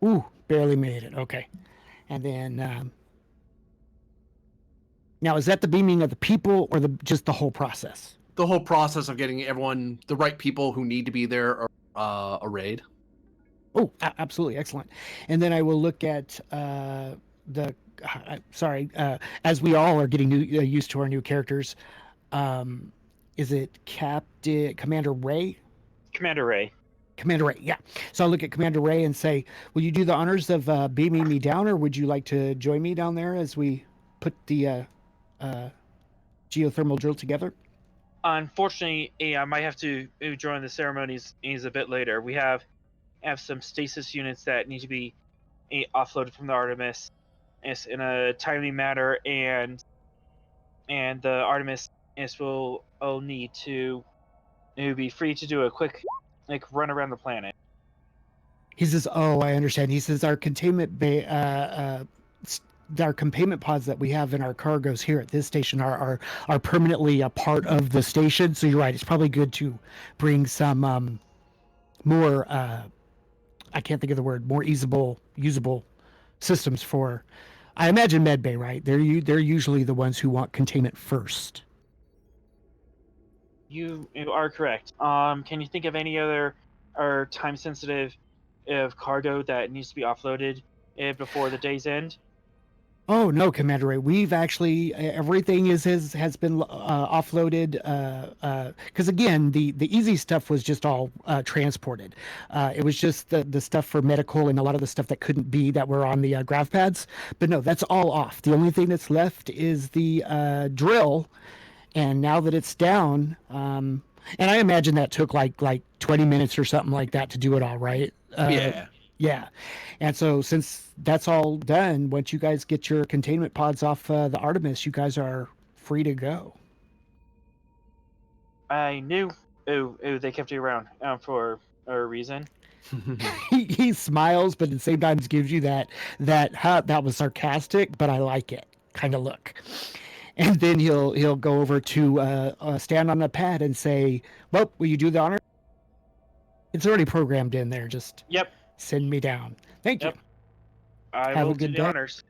Ooh, barely made it. Okay, and then now is that the beaming of the people or just the whole process? The whole process of getting everyone, the right people who need to be there, arrayed. Oh, absolutely, excellent. And then I will look at as we all are getting used to our new characters. Is it Commander Ray? Commander Ray. Commander Ray, yeah. So I'll look at Commander Ray and say, will you do the honors of beaming me down, or would you like to join me down there as we put the geothermal drill together? Unfortunately, I might have to join the ceremonies a bit later. We have some stasis units that need to be offloaded from the Artemis in a timely manner, and the Artemis will need to be free to do a quick run around the planet. He says, "Oh, I understand." He says, "Our containment our containment pods that we have in our cargoes here at this station are permanently a part of the station. So you're right. It's probably good to bring some more. I can't think of the word. More usable systems for. I imagine medbay, right? They're usually the ones who want containment first." You are correct. Can you think of any other or time sensitive cargo that needs to be offloaded before the day's end? Oh no, Commander Ray. We've actually everything has been offloaded. Because again, the easy stuff was just all transported. It was just the stuff for medical and a lot of the stuff that couldn't be that were on the graph pads. But no, that's all off. The only thing that's left is the drill. And now that it's down, and I imagine that took like 20 minutes or something like that to do it all, right? Yeah. Yeah. And so since that's all done, once you guys get your containment pods off the Artemis, you guys are free to go. I knew they kept you around for a reason. He smiles, but at the same time gives you that that was sarcastic, but I like it kind of look. And then he'll go over to stand on the pad and say, "Well, will you do the honor?" It's already programmed in there. Just Yep. send me down. Thank you. I Have will a good do the day. honors.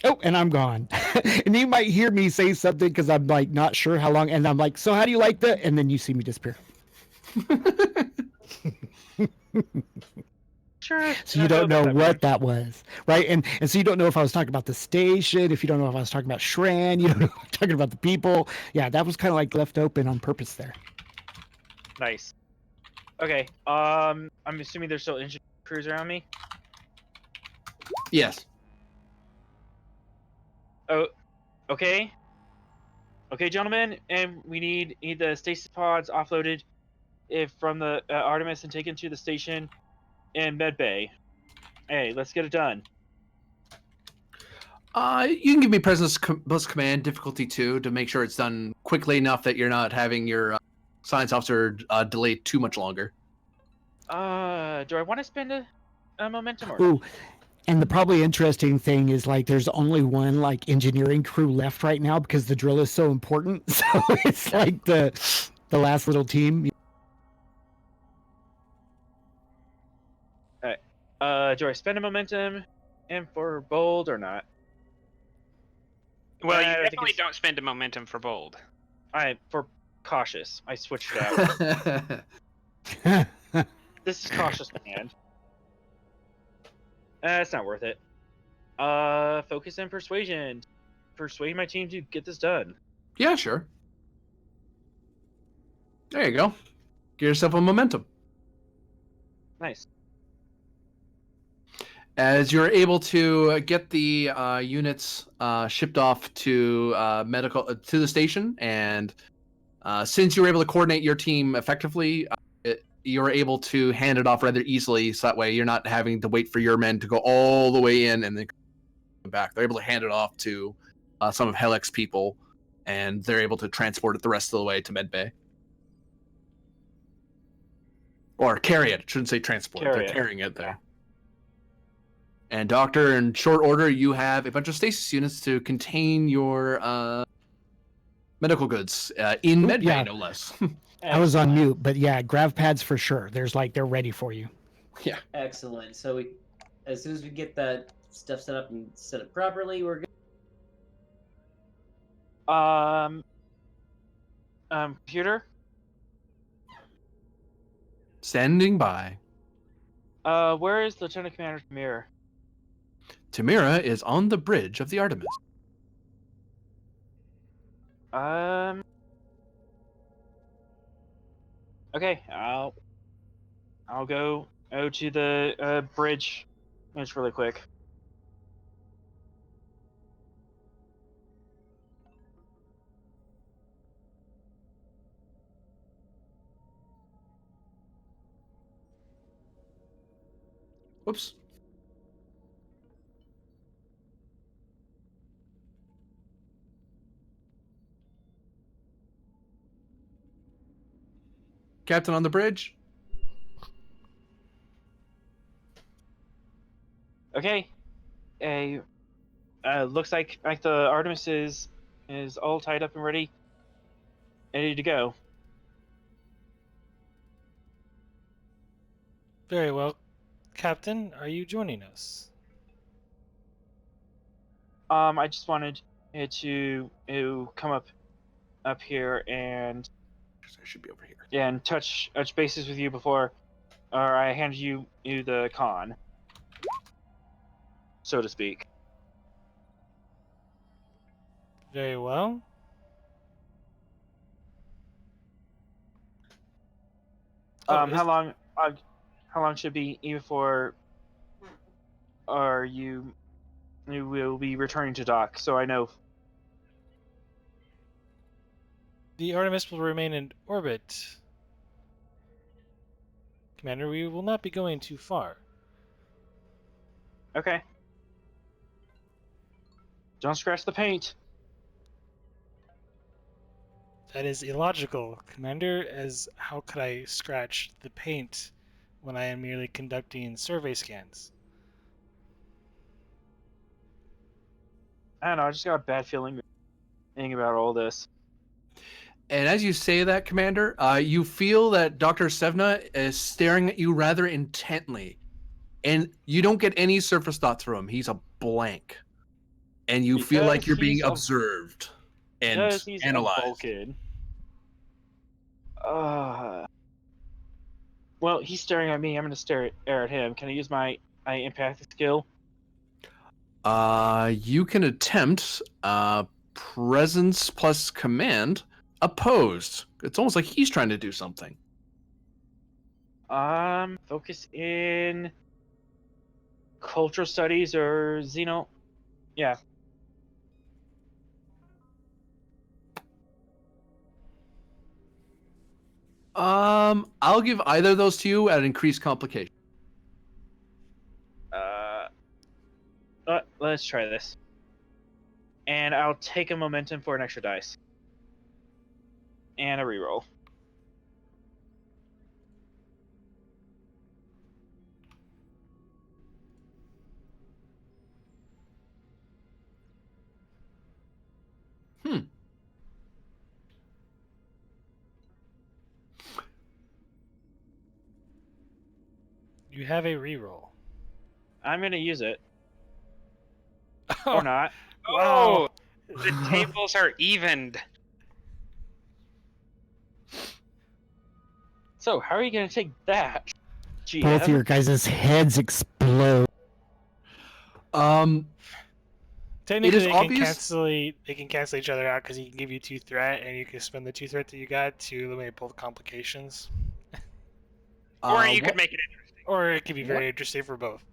Oh, and I'm gone. And you might hear me say something because I'm like not sure how long. And I'm like, "So how do you like that?" And then you see me disappear. Sure. So you don't know what that was, right? And so you don't know if I was talking about the station, if you don't know if I was talking about Shran, you don't know if I'm talking about the people. Yeah, that was kind of like left open on purpose there. Nice. Okay. I'm assuming there's still engine crews around me. Yes. Oh, okay. Okay, gentlemen, and we need the stasis pods offloaded from the Artemis and taken to the station in Medbay. Hey, let's get it done. You can give me presence plus command difficulty 2 to make sure it's done quickly enough that you're not having your science officer delay too much longer. Do I want to spend a momentum or? Ooh, and the probably interesting thing is like there's only one like engineering crew left right now because the drill is so important. So it's like the last little team. Do I spend a momentum and for bold or not? Well, I you don't think definitely it's- don't spend a momentum for bold. For cautious. I switched it out. This is cautious command. It's not worth it. Focus and persuasion. Persuade my team to get this done. Yeah, sure. There you go. Get yourself a momentum. Nice. As you're able to get the units shipped off to to the station, and since you were able to coordinate your team effectively, you're able to hand it off rather easily. So that way, you're not having to wait for your men to go all the way in and then come back. They're able to hand it off to some of Helix's people, and they're able to transport it the rest of the way to Medbay. Or carry it. Shouldn't say transport. Carry They're it. carrying it there. Yeah. And Doctor, in short order, you have a bunch of stasis units to contain your medical goods in Ooh, Medbay, yeah. no less. I was on mute, but yeah, grav pads for sure. They're ready for you. Yeah. Excellent. So as soon as we get that stuff set up and set up properly, we're good. Computer. Standing by. Where is Lieutenant Commander Tamir? Tamira is on the bridge of the Artemis. Okay, I'll go to the bridge. It's really quick. Whoops. Captain on the bridge. Okay. Looks like the Artemis is all tied up and ready to go. Very well. Captain, are you joining us? I just wanted it to come up here and I should be over here. yeah, and touch bases with you before, or I hand you the con, so to speak. Very well. Oh, How long should be before, or you will be returning to dock? So I know. the Artemis will remain in orbit. Commander, we will not be going too far. Okay. Don't scratch the paint. That is illogical, Commander, as how could I scratch the paint when I am merely conducting survey scans? I don't know. I just got a bad feeling about all this. And as you say that, Commander, you feel that Dr. Sevna is staring at you rather intently. And you don't get any surface thoughts from him. He's a blank. And you feel like you're being observed and Because he's analyzed. a Vulcan. Well, he's staring at me. I'm going to stare at him. Can I use my empathic skill? You can attempt presence plus command opposed. It's almost like he's trying to do something. Focus in cultural studies or Xeno. Yeah. I'll give either of those to you at increased complication. Let's try this. And I'll take a momentum for an extra dice. And a reroll. You have a reroll. I'm going to use it. Or not. Oh, the tables are evened. So, how are you going to take that? GM? Both of your guys' heads explode. Technically, is they obvious- can cancel each other out because he can give you 2 threat, and you can spend the 2 threat that you got to eliminate both complications. Or you what- could make it interesting. Or it could be very interesting for both.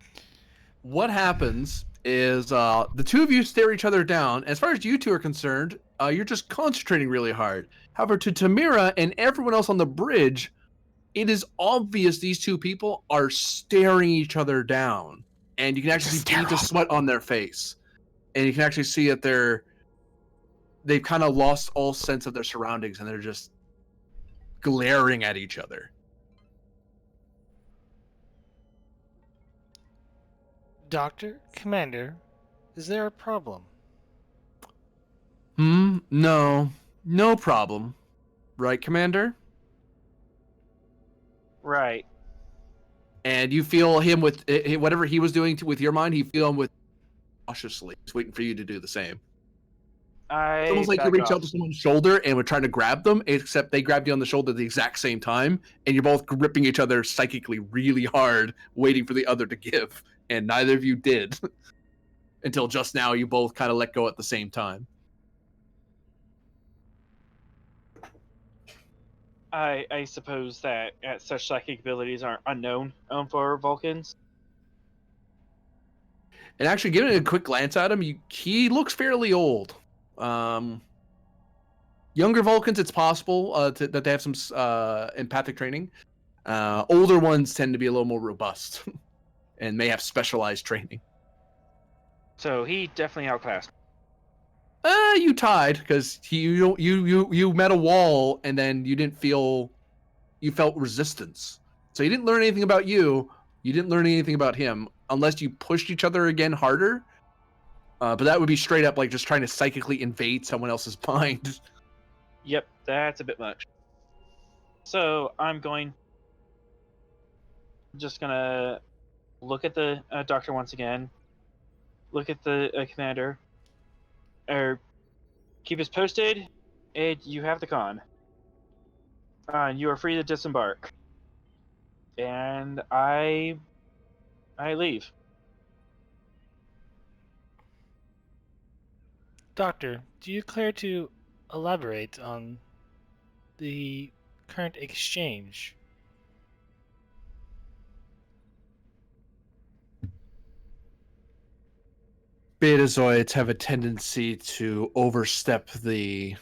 What happens is the two of you stare each other down. As far as you two are concerned, you're just concentrating really hard. However, to Tamira and everyone else on the bridge, it is obvious these two people are staring each other down. And you can actually see beads of sweat on their face. And you can actually see that they've kind of lost all sense of their surroundings and they're just glaring at each other. Doctor, Commander, is there a problem? No. No problem. Right, Commander? Right. And you feel him with whatever he was doing with your mind, you feel him with cautiously. He's waiting for you to do the same. It's almost like you reach out to someone's shoulder and were trying to grab them, except they grabbed you on the shoulder at the exact same time, and you're both gripping each other psychically really hard, waiting for the other to give, and neither of you did. Until just now, you both kind of let go at the same time. I suppose that such psychic abilities are unknown for Vulcans. And actually, giving a quick glance at him, he looks fairly old. Younger Vulcans, it's possible that they have some empathic training. Older ones tend to be a little more robust and may have specialized training. So he definitely outclassed me. You tied because you met a wall and then you felt resistance. So he didn't learn anything about you. You didn't learn anything about him unless you pushed each other again harder. But that would be straight up like just trying to psychically invade someone else's mind. Yep, that's a bit much. So I'm just gonna look at the doctor once again. Look at the commander. Keep us posted, and you have the con. You are free to disembark. And I leave. Doctor, do you care to elaborate on the current exchange? Betazoids have a tendency to overstep the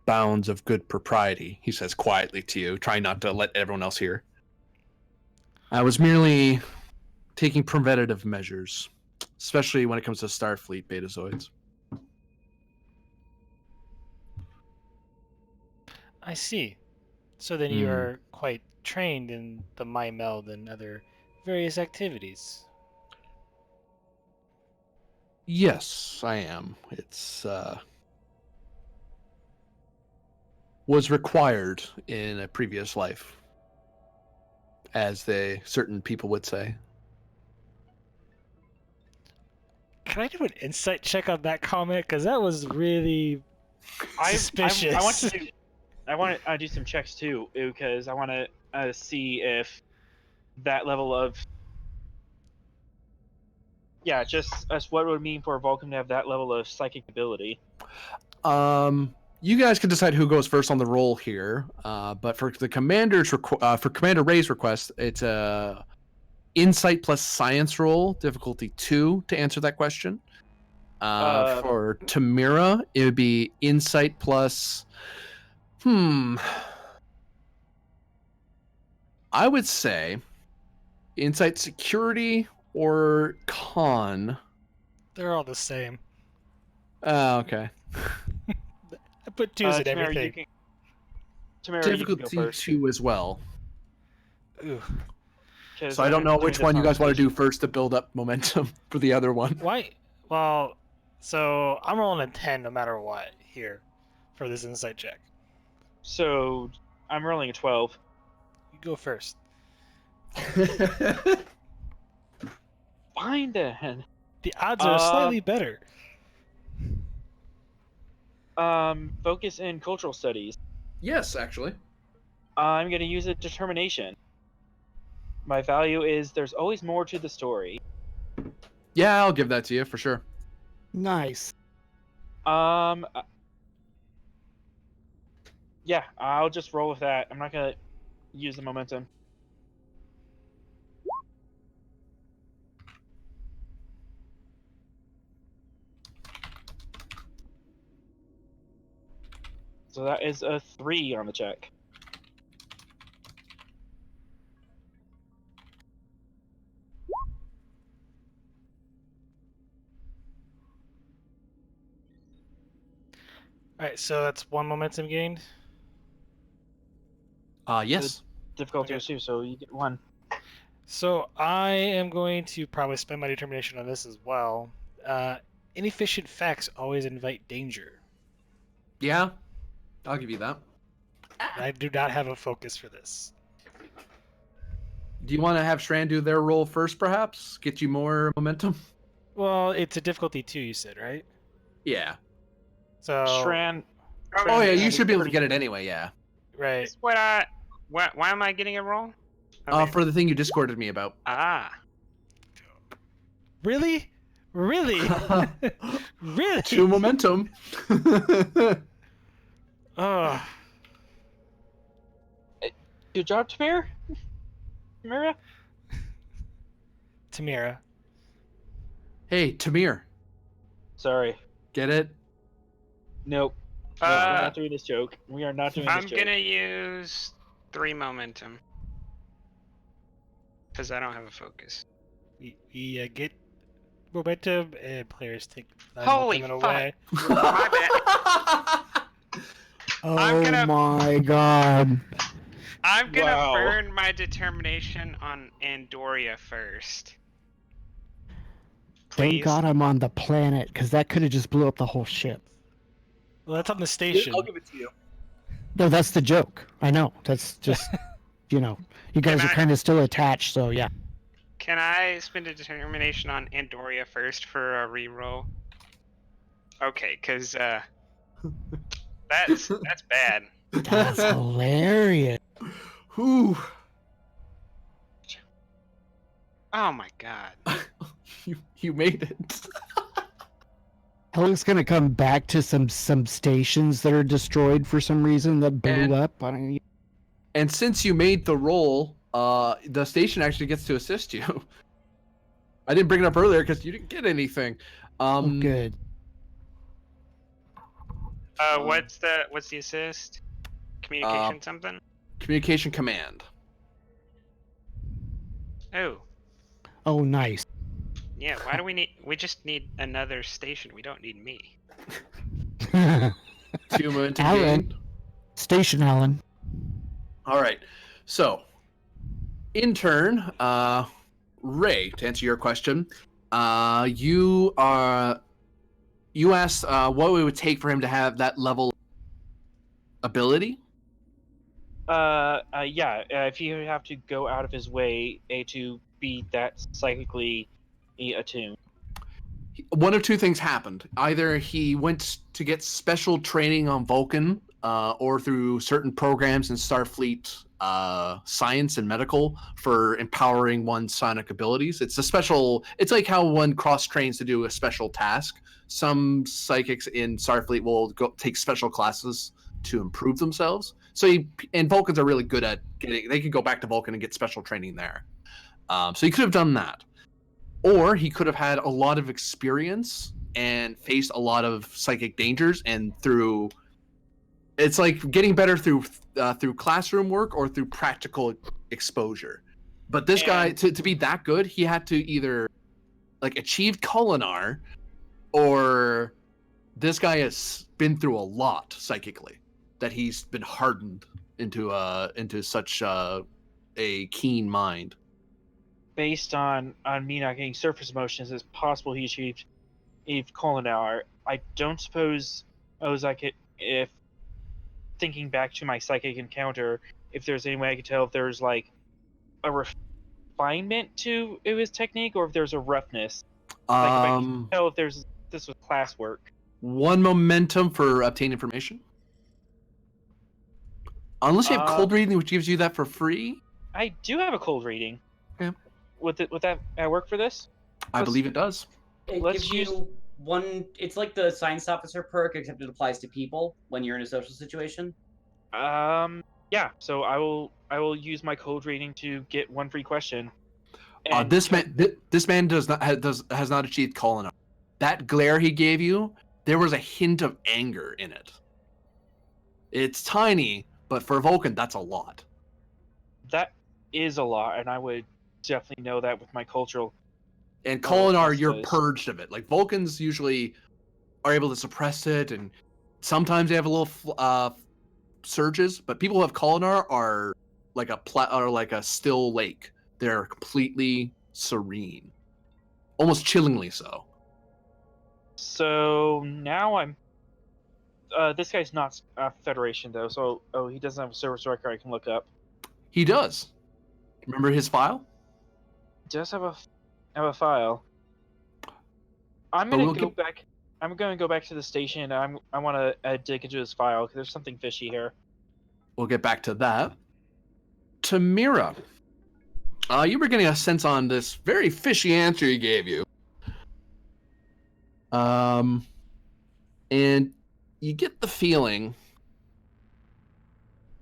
bounds of good propriety, he says quietly to you, trying not to let everyone else hear. I was merely taking preventative measures, especially when it comes to Starfleet Betazoids. I see. So then you are quite trained in the mind meld and other various activities. Yes, I am. It's was required in a previous life, as certain people would say. Can I do an insight check on that comment? Because that was really suspicious. I want to do some checks too, because I want to see if that level of just as what it would mean for a Vulcan to have that level of psychic ability. You guys can decide who goes first on the roll here, but for the for Commander Ray's request, it's a insight plus science roll, difficulty 2 to answer that question. For Tamira, it would be insight plus. I would say insight security or con. They're all the same. Oh, okay. I put 2s in Tamara, everything. Tamara, you can go Difficulty first. 2 as well. Ooh. So I don't know which one you guys want to do first to build up momentum for the other one. Why? Well, so I'm rolling a 10 no matter what here for this insight check. So I'm rolling a 12. You go first. Fine then. The odds are slightly better. Focus in cultural studies. Yes, actually. I'm going to use a determination. My value is there's always more to the story. Yeah, I'll give that to you for sure. Nice. Yeah, I'll just roll with that. I'm not going to use the momentum. So that is a 3 on the check. All right, so that's 1 momentum gained. Yes. Difficulty Okay. is 2, so you get 1. So I am going to probably spend my determination on this as well. Inefficient facts always invite danger. Yeah, I'll give you that. I do not have a focus for this. Do you want to have Strand do their roll first, perhaps? Get you more momentum? Well, it's a difficulty 2, you said, right? Yeah. So Strand. Oh, yeah, you has should be able to pretty- get it anyway, yeah. right. Is what I. Why am I getting a roll? Okay. For the thing you discorded me about. Ah. Really? Really? Really? 2 momentum. Oh, Good job, Tamir. Tamira? Tamira. Hey, Tamir. Sorry. Get it? Nope. No, we're not doing this joke. We are not doing I'm this joke. gonna use 3 momentum. Because I don't have a focus. We get momentum, and players take that Holy momentum fuck. away. My bad. Oh I'm gonna- my god. I'm gonna Wow. burn my determination on Andoria first. Please. Thank God I'm on the planet, because that could have just blew up the whole ship. Well, that's on the station. I'll give it to you. No, that's the joke. I know. That's just, you guys Can are I- kind of still attached, so yeah. Can I spend a determination on Andoria first for a reroll? Okay, because that's bad. That's hilarious. Whew. Oh my god. You made it. Helic's gonna come back to some stations that are destroyed for some reason that blew And- up. I don't. And since you made the roll, the station actually gets to assist you. I didn't bring it up earlier because you didn't get anything. Oh, good. What's the assist? Communication something? Communication command. Oh. Oh, nice. Yeah, why do we just need another station. We don't need me. 2 momentum Alan. gain. Station Alan. All right. So, in turn, Ray, to answer your question, you asked what it would take for him to have that level ability. Yeah. If you have to go out of his way to be that psychically attuned. One of 2 things happened. Either he went to get special training on Vulcan, or through certain programs in Starfleet science and medical for empowering one's sonic abilities. It's like how one cross trains to do a special task. Some psychics in Starfleet will go take special classes to improve themselves. And Vulcans are really good at they could go back to Vulcan and get special training there. So he could have done that. Or he could have had a lot of experience and faced a lot of psychic dangers, and it's like getting better through classroom work or through practical exposure. But this guy, to be that good, he had to either like achieve Culinar, or this guy has been through a lot psychically, that he's been hardened into such a keen mind. Based on me not getting surface emotions, it's possible he achieved Culinar. I don't suppose Ozak, if thinking back to my psychic encounter, if there's any way I could tell if there's like a refinement to his technique, or if there's a roughness. Like if I can tell if this was class work. 1 momentum for obtain information. Unless you have cold reading, which gives you that for free. I do have a cold reading. Yeah. Would that work for this? I believe it does. It Let's gives use- you one. It's like the science officer perk, except it applies to people when you're in a social situation. Yeah. So I will use my cold reading to get 1 free question. And This man has not achieved Culinar. That glare he gave you, there was a hint of anger in it. It's tiny, but for Vulcan, that's a lot. That is a lot, and I would definitely know that with my cultural. And Oh, Kolinar, you're process. purged of it. Like Vulcans usually are able to suppress it, and sometimes they have a little surges. But people who have Kolinar are like a still lake. They're completely serene, almost chillingly so. So now I'm. This guy's not Federation though, so he doesn't have a service record I can look up. He does. Remember his file? He does have a file. I'm But gonna we'll go get- back. I'm gonna go back to the station. I want to dig into his file because there's something fishy here. We'll get back to that. Tamira, you were getting a sense on this very fishy answer he gave you. And you get the feeling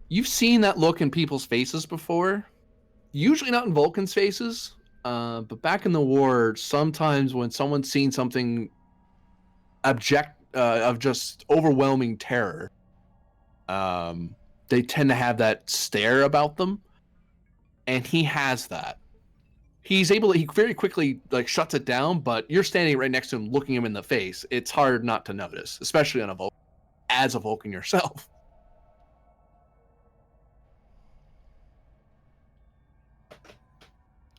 you've seen that look in people's faces before. Usually not in Vulcan's faces, but back in the war, sometimes when someone's seen something of just overwhelming terror, they tend to have that stare about them, and he has that. He very quickly like shuts it down, but you're standing right next to him, looking him in the face. It's hard not to notice, especially on a Vulcan, as a Vulcan yourself.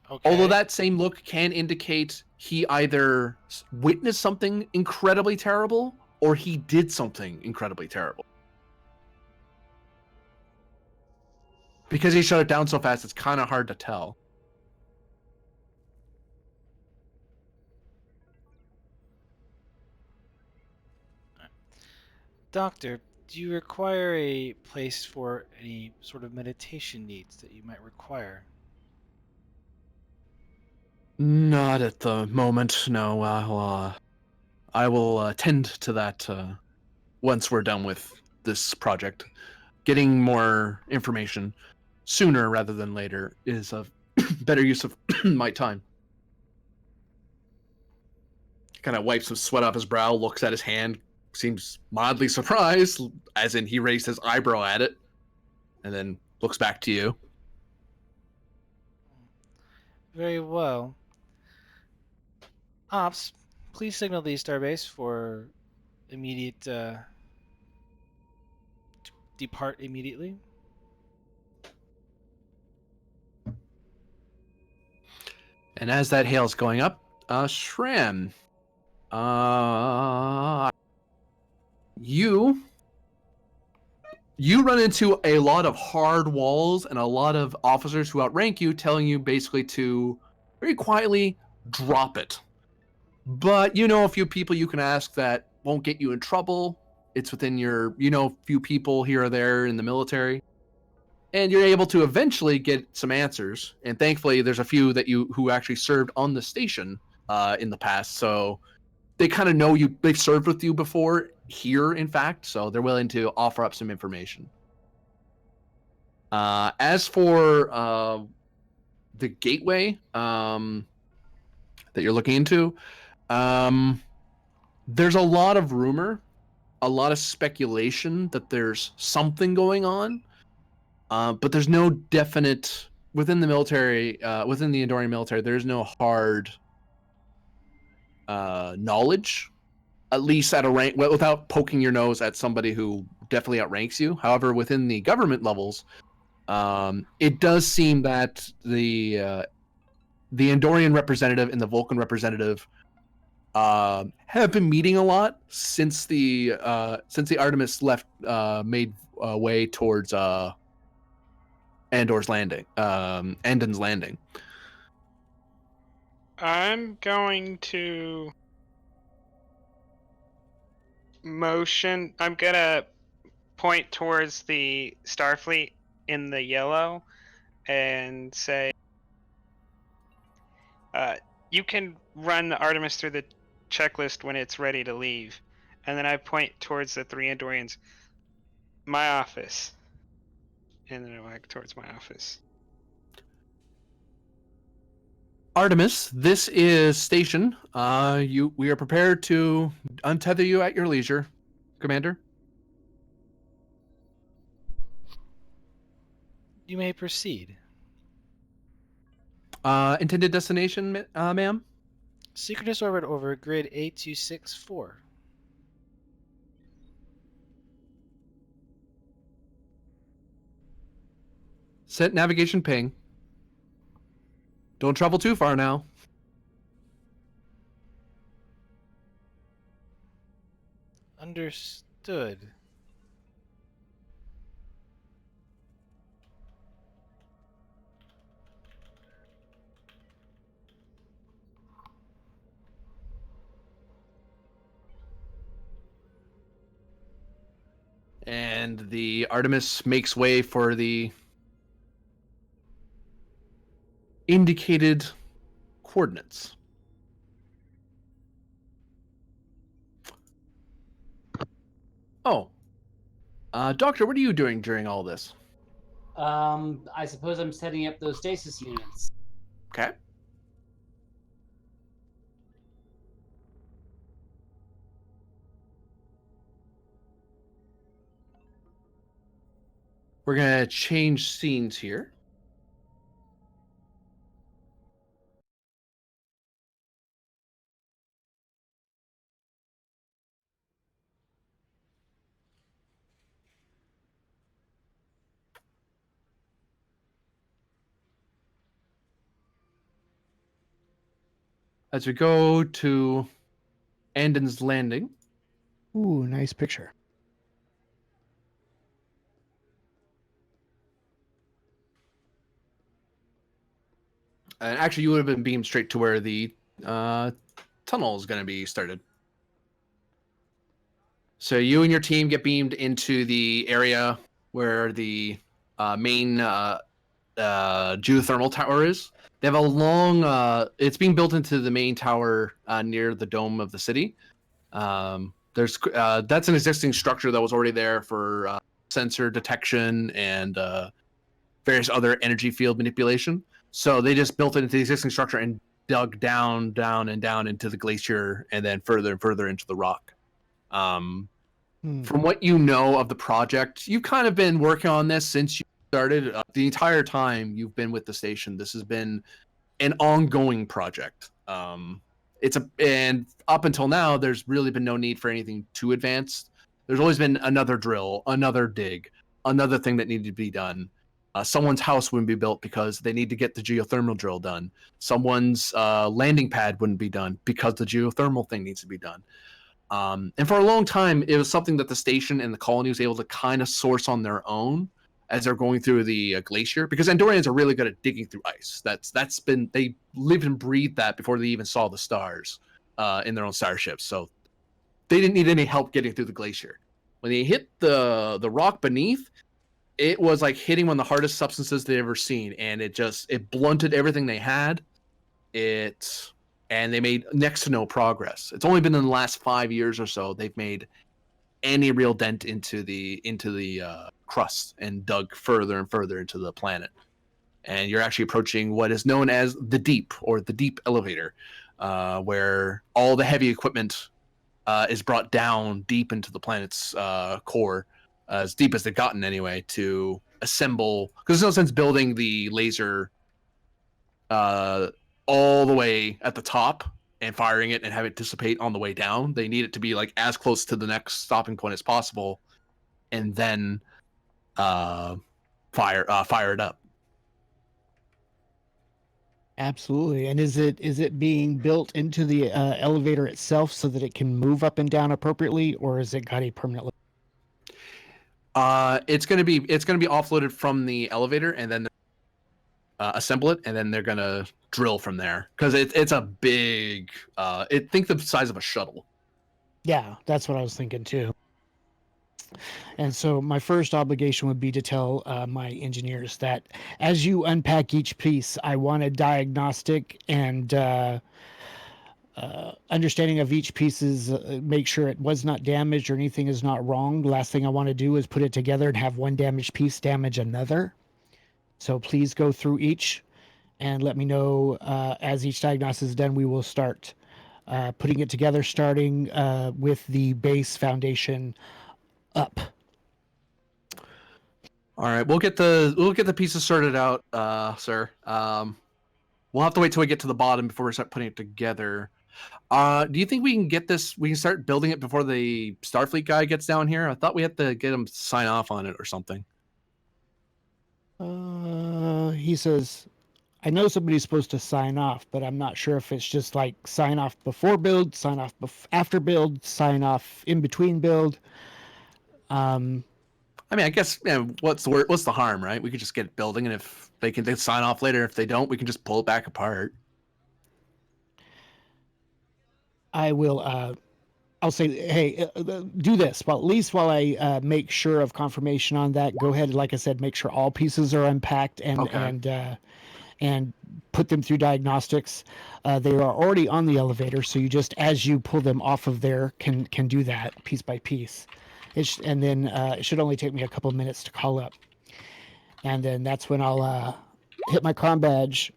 Okay. Although that same look can indicate he either witnessed something incredibly terrible or he did something incredibly terrible. Because he shut it down so fast, it's kind of hard to tell. Doctor, do you require a place for any sort of meditation needs that you might require? Not at the moment, no. I will tend to that once we're done with this project. Getting more information sooner rather than later is a better use of my time. Kind of wipes some sweat off his brow, looks at his hand, seems mildly surprised, as in he raised his eyebrow at it, and then looks back to you. Very well. Ops, please signal the starbase for immediate depart immediately. And as that hail's going up, Shram, you run into a lot of hard walls and a lot of officers who outrank you, telling you basically to very quietly drop it. But you know a few people you can ask that won't get you in trouble. It's within your, a few people here or there in the military. And you're able to eventually get some answers. And thankfully, there's a few that who actually served on the station in the past. So they kind of know you. They've served with you before here, in fact. So they're willing to offer up some information. As for the gateway that you're looking into, there's a lot of rumor, a lot of speculation that there's something going on, but there's no definite within the military, within the Andorian military. There's no hard knowledge, at least at a rank, without poking your nose at somebody who definitely outranks you. However, within the government levels, it does seem that the Andorian representative and the Vulcan representative have been meeting a lot since the Artemis left, made way towards Andon's landing. I'm going to motion. I'm gonna point towards the Starfleet in the yellow and say, you can run the Artemis through the checklist when it's ready to leave. And then I point towards the three Andorians. My office. And then I walk towards my office. Artemis, this is station. We are prepared to untether you at your leisure, Commander. You may proceed. Intended destination, ma'am? Synchronous orbit over grid A264. Set navigation ping. Don't travel too far now. Understood. And the Artemis makes way for the indicated coordinates. Oh. Doctor, what are you doing during all this? I suppose I'm setting up those stasis units. Okay. We're going to change scenes here. As we go to Andon's Landing. Ooh, nice picture. And actually, you would have been beamed straight to where the tunnel is going to be started. So you and your team get beamed into the area where the main geothermal tower is. They have a long. It's being built into the main tower near the dome of the city. There's that's an existing structure that was already there for sensor detection and various other energy field manipulation. So they just built it into the existing structure and dug down into the glacier and then further and further into the rock. From what you know of the project, you've kind of been working on this since you started. The entire time you've been with the station, this has been an ongoing project. And up until now, there's really been no need for anything too advanced. There's always been another drill, another dig, another thing that needed to be done. Someone's house wouldn't be built because they need to get the geothermal drill done. Someone's landing pad wouldn't be done because the geothermal thing needs to be done. And for a long time, it was something that the station and the colony was able to kind of source on their own as they're going through the glacier, because Andorians are really good at digging through ice. That's been, they lived and breathed that before they even saw the stars in their own starships. So they didn't need any help getting through the glacier. When they hit the rock beneath, it was like hitting one of the hardest substances they've ever seen, and it blunted everything they had. And they made next to no progress. It's only been in the last 5 years or so they've made any real dent into the crust and dug further and further into the planet. And you're actually approaching what is known as the deep, or the deep elevator, where all the heavy equipment is brought down deep into the planet's core, as deep as they've gotten anyway, to assemble. Because there's no sense building the laser all the way at the top and firing it and have it dissipate on the way down. They need it to be like as close to the next stopping point as possible, and then fire it up. Absolutely. And is it being built into the elevator itself so that it can move up and down appropriately, or is it got a permanent? It's gonna be offloaded from the elevator and then assemble it, and then they're gonna drill from there, because it's a big. Think the size of a shuttle. Yeah, that's what I was thinking too. And so my first obligation would be to tell my engineers that as you unpack each piece, I want a diagnostic and understanding of each piece's, make sure it was not damaged or anything is not wrong. The last thing I want to do is put it together and have one damaged piece damage another. So please go through each and let me know as each diagnosis is done. We will start putting it together, starting with the base foundation up. All right, we'll get the pieces sorted out, sir. We'll have to wait till we get to the bottom before we start putting it together. Do you think we can get this? We can start building it before the Starfleet guy gets down here. I thought we had to get him to sign off on it or something. He says, I know somebody's supposed to sign off, but I'm not sure if it's just like sign off before build, sign off after build, sign off in between build. I mean, I guess what's the harm, right? We could just get it building, and if they sign off later. If they don't, we can just pull it back apart. I will. I'll say, hey, do this. Well, at least while I make sure of confirmation on that, go ahead. Like I said, make sure all pieces are unpacked and put them through diagnostics. They are already on the elevator, so you just, as you pull them off of there, can do that piece by piece. And then it should only take me a couple of minutes to call up. And then that's when I'll hit my comm badge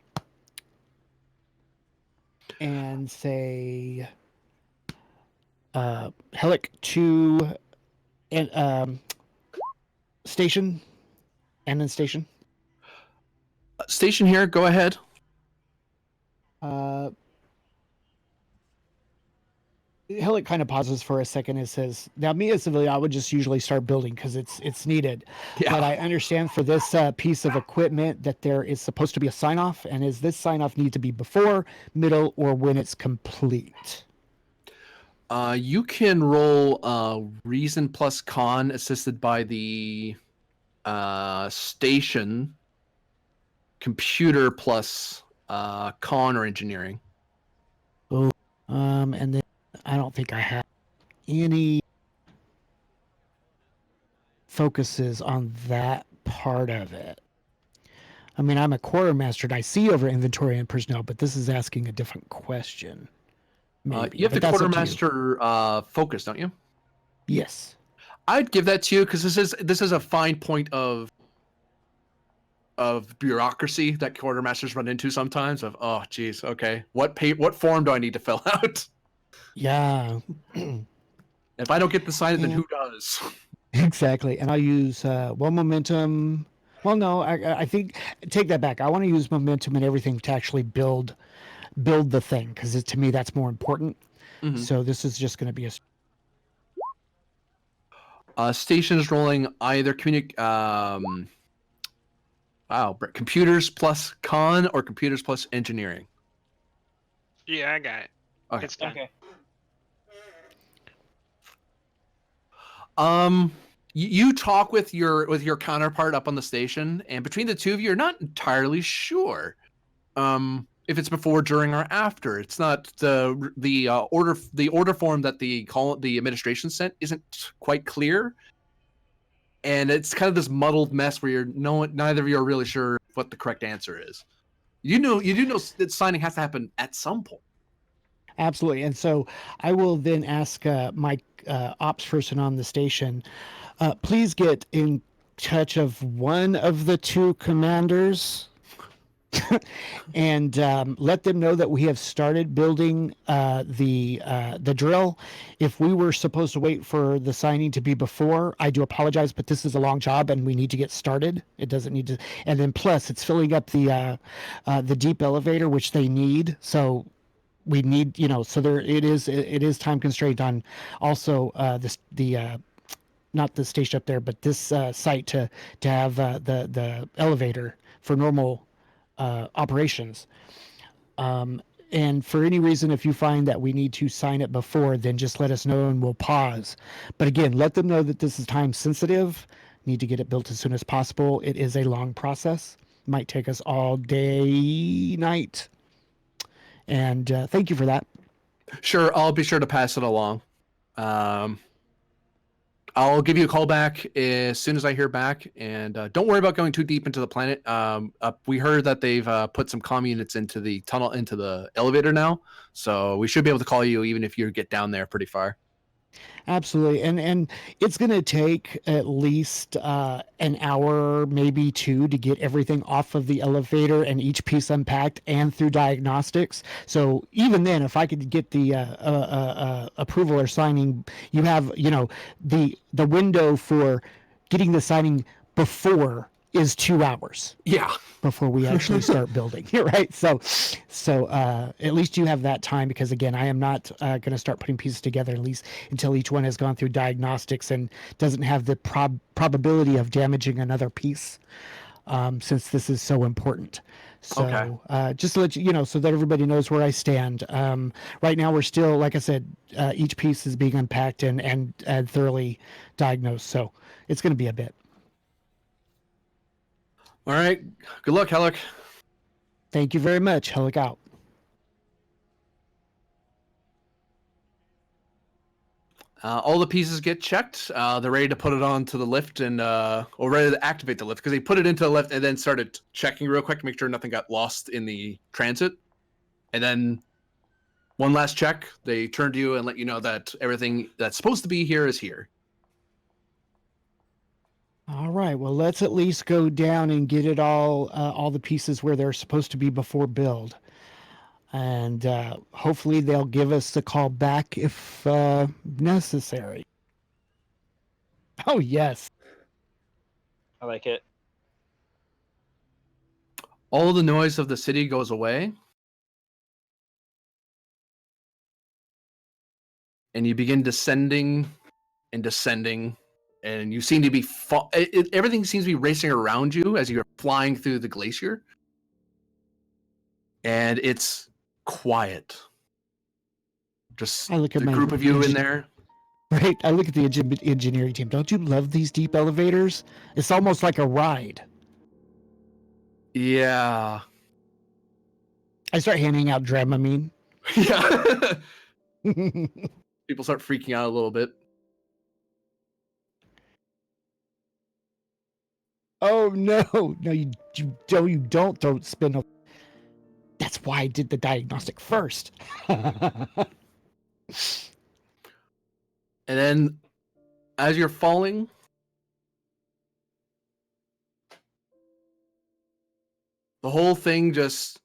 and say, Helic to station, Andon station. Station here, go ahead. Helic kind of pauses for a second and says, now me as a civilian, I would just usually start building because it's needed. Yeah. But I understand for this piece of equipment that there is supposed to be a sign-off, and is this sign-off need to be before, middle, or when it's complete? You can roll reason plus con assisted by the station computer plus con or engineering. Oh, and then I don't think I have any focuses on that part of it. I mean, I'm a quartermaster and I see over inventory and personnel, but this is asking a different question. Maybe. You have the quartermaster focus, don't you? Yes. I'd give that to you because this is a fine point of bureaucracy that quartermasters run into sometimes. Of okay, what form do I need to fill out? Yeah. If I don't get to sign it, then who does? Exactly. And I'll use one momentum. Well, no, I think take that back. I want to use momentum and everything to actually build the thing because to me that's more important. Mm-hmm. So this is just going to be a station is rolling either computers plus con or computers plus engineering. Yeah, I got it. Okay. It's done. Okay. You talk with your counterpart up on the station, and between the two of you, you're not entirely sure if it's before, during, or after. It's not the order form that the administration sent isn't quite clear, and it's kind of this muddled mess where neither of you are really sure what the correct answer is. You do know that signing has to happen at some point. Absolutely. And so I will then ask my ops person on the station, please get in touch of one of the two commanders and let them know that we have started building the drill. If we were supposed to wait for the signing to be before, I do apologize, but this is a long job and we need to get started. It doesn't need to. And then plus it's filling up the deep elevator, which they need. So we need, so it is time constrained on also not the station up there, but this site to have the elevator for normal operations. And for any reason, if you find that we need to sign it before, then just let us know and we'll pause. But again, let them know that this is time sensitive. Need to get it built as soon as possible. It is a long process. Might take us all day, night. And thank you for that. Sure, I'll be sure to pass it along. I'll give you a call back as soon as I hear back, and don't worry about going too deep into the planet. We heard that they've put some comm units into the tunnel, into the elevator now, so we should be able to call you even if you get down there pretty far. Absolutely. And it's going to take at least an hour, maybe two, to get everything off of the elevator and each piece unpacked and through diagnostics. So even then, if I could get the approval or signing, you have, the window for getting the signing before is 2 hours Yeah. before we actually start building, right? So at least you have that time, because again, I am not going to start putting pieces together at least until each one has gone through diagnostics and doesn't have the probability of damaging another piece, since this is so important. So just to let you know, so that everybody knows where I stand. Right now, we're still, like I said, each piece is being unpacked and thoroughly diagnosed. So it's going to be a bit. All right. Good luck, Hellick. Thank you very much. Hellick out. All the pieces get checked. They're ready to put it onto the lift or ready to activate the lift, because they put it into the lift and then started checking real quick to make sure nothing got lost in the transit. And then one last check. They turn to you and let you know that everything that's supposed to be here is here. All right. Well, let's at least go down and get it all the pieces where they're supposed to be before build. And hopefully they'll give us the call back if necessary. Oh, yes. I like it. All the noise of the city goes away. And you begin descending and descending. And you seem to be... everything seems to be racing around you as you're flying through the glacier. And it's quiet. Just I look at the my group of you in there. Right. I look at the engineering team. Don't you love these deep elevators? It's almost like a ride. Yeah. I start handing out Dramamine. Yeah. People start freaking out a little bit. Oh no. No, you don't spin a... That's why I did the diagnostic first. And then as you're falling, the whole thing just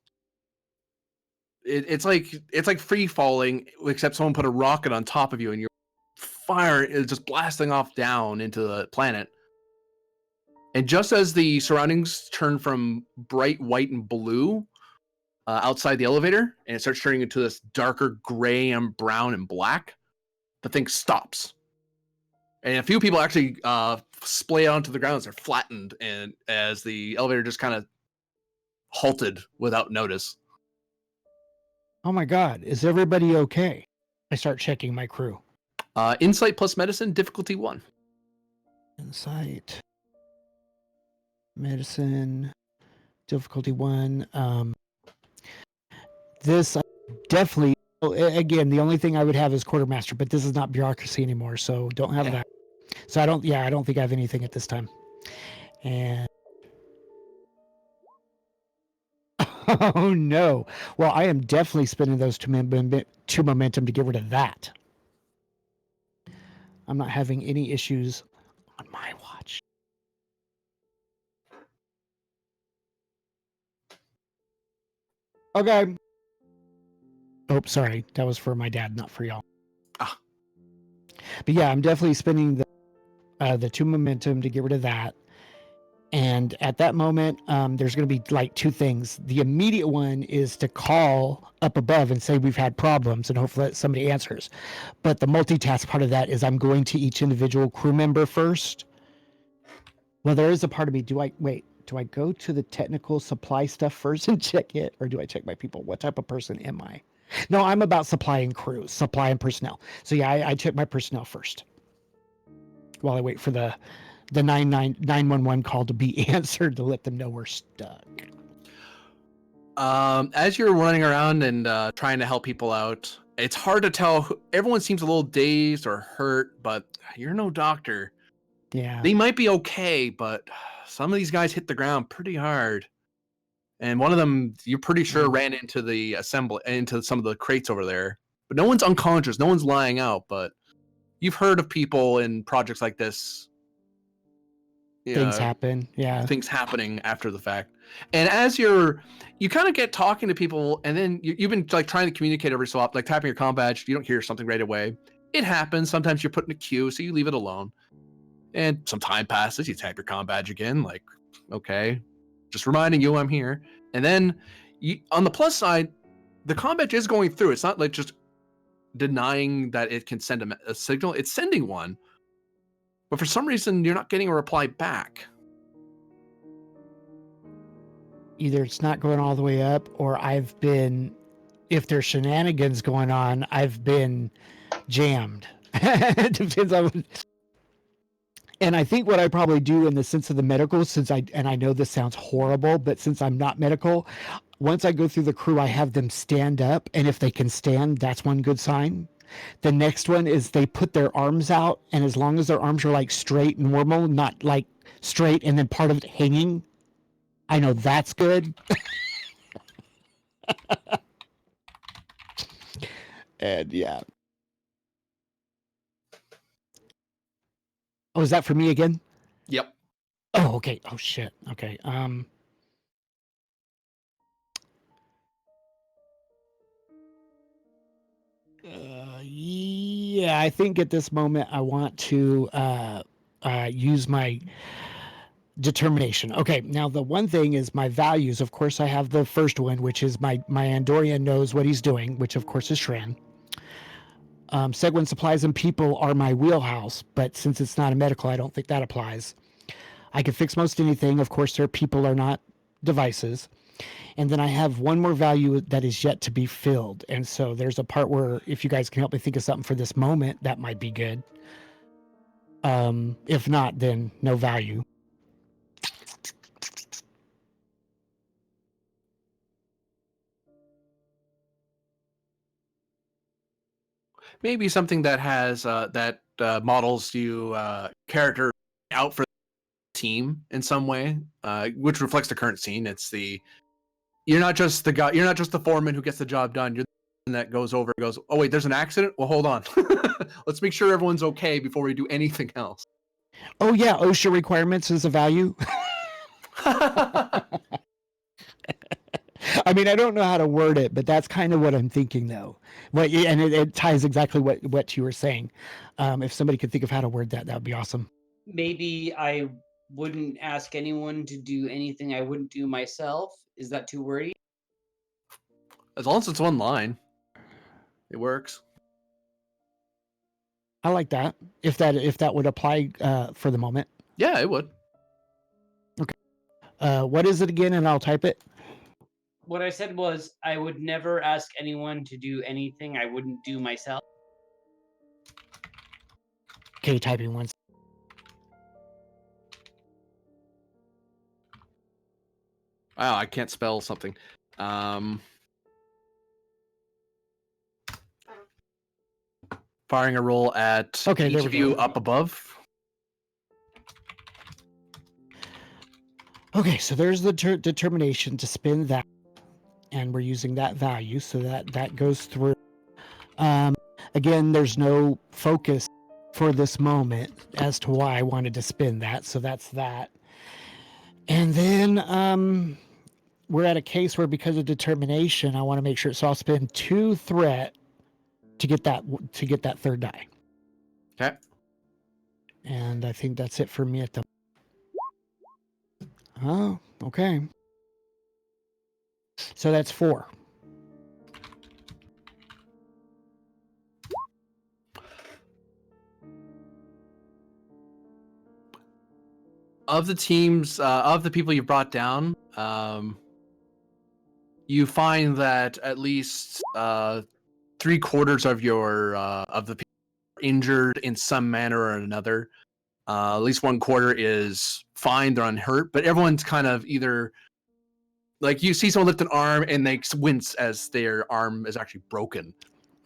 it's like free falling, except someone put a rocket on top of you and your fire is just blasting off down into the planet. And just as the surroundings turn from bright white and blue outside the elevator, and it starts turning into this darker gray and brown and black, the thing stops. And a few people actually splay onto the ground as they're flattened, and as the elevator just kind of halted without notice. Oh my God. Is everybody okay? I start checking my crew. Insight plus medicine, difficulty 1. Insight. Medicine. Difficulty 1. This definitely... Again, the only thing I would have is quartermaster, but this is not bureaucracy anymore, so don't have that. So I don't think I have anything at this time. And oh no. Well, I am definitely spending those two momentum to get rid of that. I'm not having any issues on my watch. Okay. Oh, sorry. That was for my dad, not for y'all. But yeah, I'm definitely spending the 2 momentum to get rid of that. And at that moment, there's going to be like 2 things. The immediate one is to call up above and say we've had problems, and hopefully somebody answers. But the multitask part of that is I'm going to each individual crew member first. Well, there is a part of me. Do I go to the technical supply stuff first and check it? Or do I check my people? What type of person am I? No, I'm about supply and crews, supply and personnel. So yeah, I check my personnel first while I wait for the 911 call to be answered to let them know we're stuck. As you're running around and trying to help people out, it's hard to tell. Everyone seems a little dazed or hurt, but you're no doctor. Yeah. They might be okay, but some of these guys hit the ground pretty hard. And one of them, you're pretty sure, ran into into some of the crates over there. But no one's unconscious. No one's lying out. But you've heard of people in projects like this. Things happen. Yeah. Things happening after the fact. And as you kind of get talking to people, and then you've been like trying to communicate every so often, like tapping your comm badge, you don't hear something right away. It happens. Sometimes you're put in a queue, so you leave it alone. And some time passes. You tap your comm badge again, like, okay, just reminding you I'm here. And then on the plus side, the comm badge is going through. It's not like just denying that it can send a signal. It's sending one. But for some reason, you're not getting a reply back. Either it's not going all the way up, or if there's shenanigans going on, I've been jammed. It depends on. And I think what I probably do in the sense of the medical, and I know this sounds horrible, but since I'm not medical, once I go through the crew, I have them stand up. And if they can stand, that's one good sign. The next one is they put their arms out. And as long as their arms are like straight and normal, not like straight and then part of it hanging, I know that's good. And yeah. Oh, is that for me again? Yep. Oh, okay. Oh shit. Okay. Yeah, I think at this moment I want to use my determination. Okay, now the one thing is my values. Of course, I have the first one, which is my Andorian knows what he's doing, which of course is Shran. Segwin supplies and people are my wheelhouse, but since it's not a medical, I don't think that applies. I can fix most anything. Of course, their people are not devices. And then I have one more value that is yet to be filled. And so there's a part where if you guys can help me think of something for this moment, that might be good. If not, then no value. Maybe something that has that models you character out for the team in some way, which reflects the current scene. It's you're not just the guy, you're not just the foreman who gets the job done. You're the one that goes over and goes, oh wait, there's an accident. Well, hold on, let's make sure everyone's okay before we do anything else. Oh yeah, OSHA requirements is a value. I mean, I don't know how to word it, but that's kind of what I'm thinking, though. And it ties exactly what you were saying. If somebody could think of how to word that, that would be awesome. Maybe I wouldn't ask anyone to do anything I wouldn't do myself. Is that too wordy? As long as it's one line, it works. I like that. If that would apply for the moment. Yeah, it would. Okay. What is it again? And I'll type it. What I said was I would never ask anyone to do anything I wouldn't do myself. Okay, typing once. Wow, I can't spell something. Firing a roll at each of you up above. Okay, so there's the determination to spin that, and we're using that value, so that goes through. Again, there's no focus for this moment as to why I wanted to spin that, so that's that. And then we're at a case where because of determination, I want to make sure, so I'll spend 2 threat to get that third die. Okay. And I think that's it for me at the. Oh, okay. So that's 4. Of the teams, of the people you brought down, you find that at least 3/4 of your of the people are injured in some manner or another. At least 1/4 is fine; they're unhurt. But everyone's kind of either like you see someone lift an arm and they wince as their arm is actually broken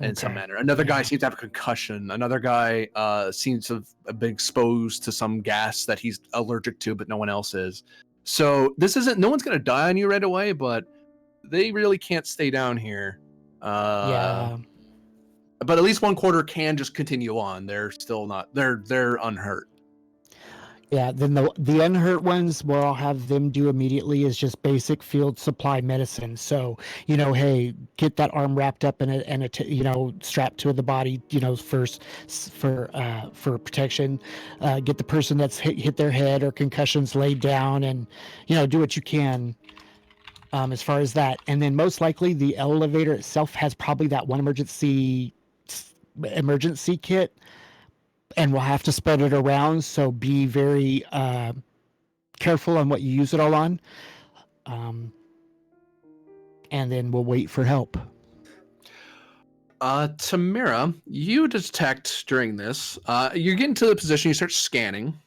in some manner. Another guy seems to have a concussion. Another guy seems to have been exposed to some gas that he's allergic to, but no one else is. So this isn't. No one's gonna die on you right away, but they really can't stay down here. Yeah. But at least 1/4 can just continue on. They're still not. They're unhurt. Yeah, then the unhurt ones, what I'll have them do immediately is just basic field supply medicine. So, hey, get that arm wrapped up in strapped to the body, first for protection. Get the person that's hit their head or concussions laid down, and do what you can. As far as that, and then most likely the elevator itself has probably that one emergency kit, and we'll have to spread it around. So be very careful on what you use it all on. And then we'll wait for help. Tamira, you detect during this, you're getting to the position, you start scanning.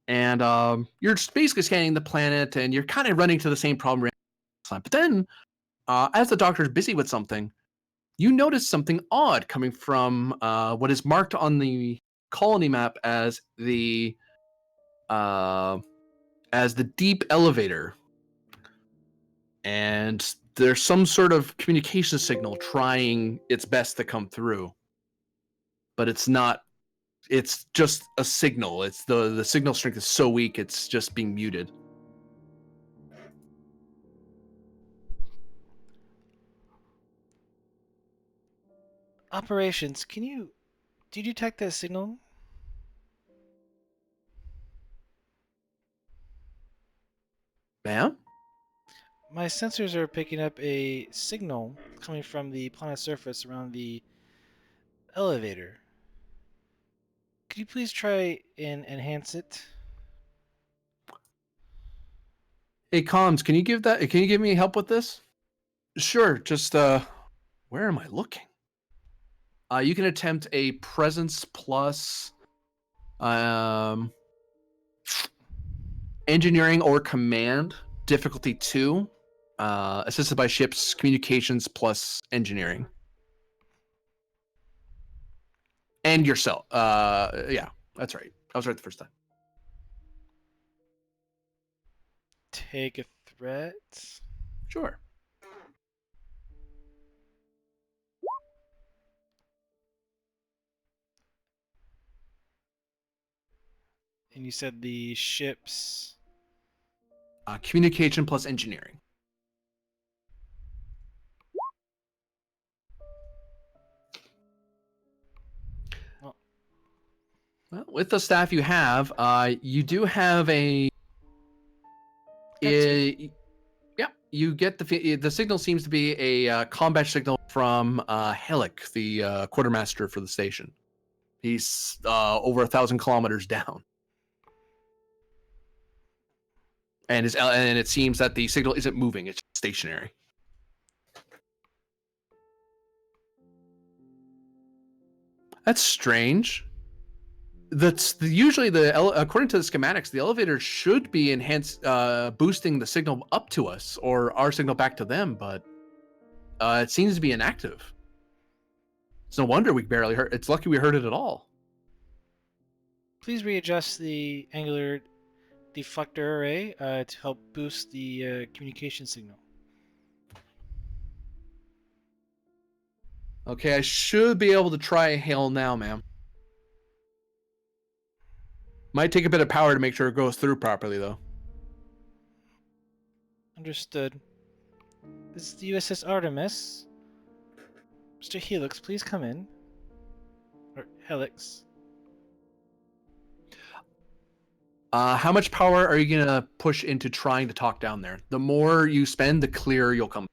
And you're just basically scanning the planet, and you're kind of running to the same problem. But then, as the doctor's busy with something, you notice something odd coming from what is marked on the colony map as the deep elevator. And there's some sort of communication signal trying its best to come through. But it's not. It's just a signal. It's the signal strength is so weak, it's just being muted. Operations, do you detect that signal? Ma'am? My sensors are picking up a signal coming from the planet's surface around the elevator. Could you please try and enhance it? Hey, comms, can you give me help with this? Sure, just where am I looking? You can attempt a presence plus engineering or command, difficulty 2, assisted by ships, communications plus engineering. And yourself. Yeah, that's right. I was right the first time. Take a threat. Sure. And you said the ships. Communication plus engineering. Well, with the staff you have, you do have a. Yeah, you get the signal seems to be a combat signal from Helic, the quartermaster for the station. He's over 1,000 kilometers down, and it seems that the signal isn't moving; it's stationary. That's strange. That's usually according to the schematics, the elevator should be boosting the signal up to us or our signal back to them, but it seems to be inactive. It's no wonder we barely heard. It's lucky we heard it at all. Please readjust the angular deflector array to help boost the communication signal. Okay, I should be able to try a hail now, ma'am. Might take a bit of power to make sure it goes through properly, though. Understood. This is the USS Artemis. Mr. Helix, please come in. Or Helix. How much power are you gonna push into trying to talk down there? The more you spend, the clearer you'll come.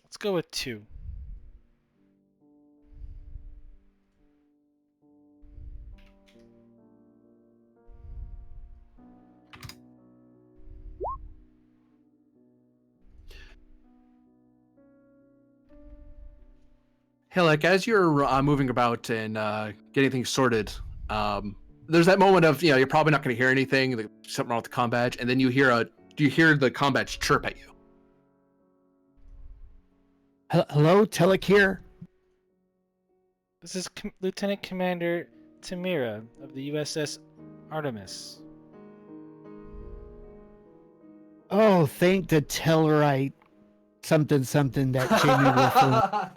Let's go with 2. Hey, like as you're moving about and getting things sorted, there's that moment of you're probably not going to hear anything, like, something wrong with the comm badge, and then you hear the comm badge chirp at you. Hello, Telek here. This is Lieutenant Commander Tamira of the USS Artemis. Oh, thank the Tellarite something that Jamie Wolford.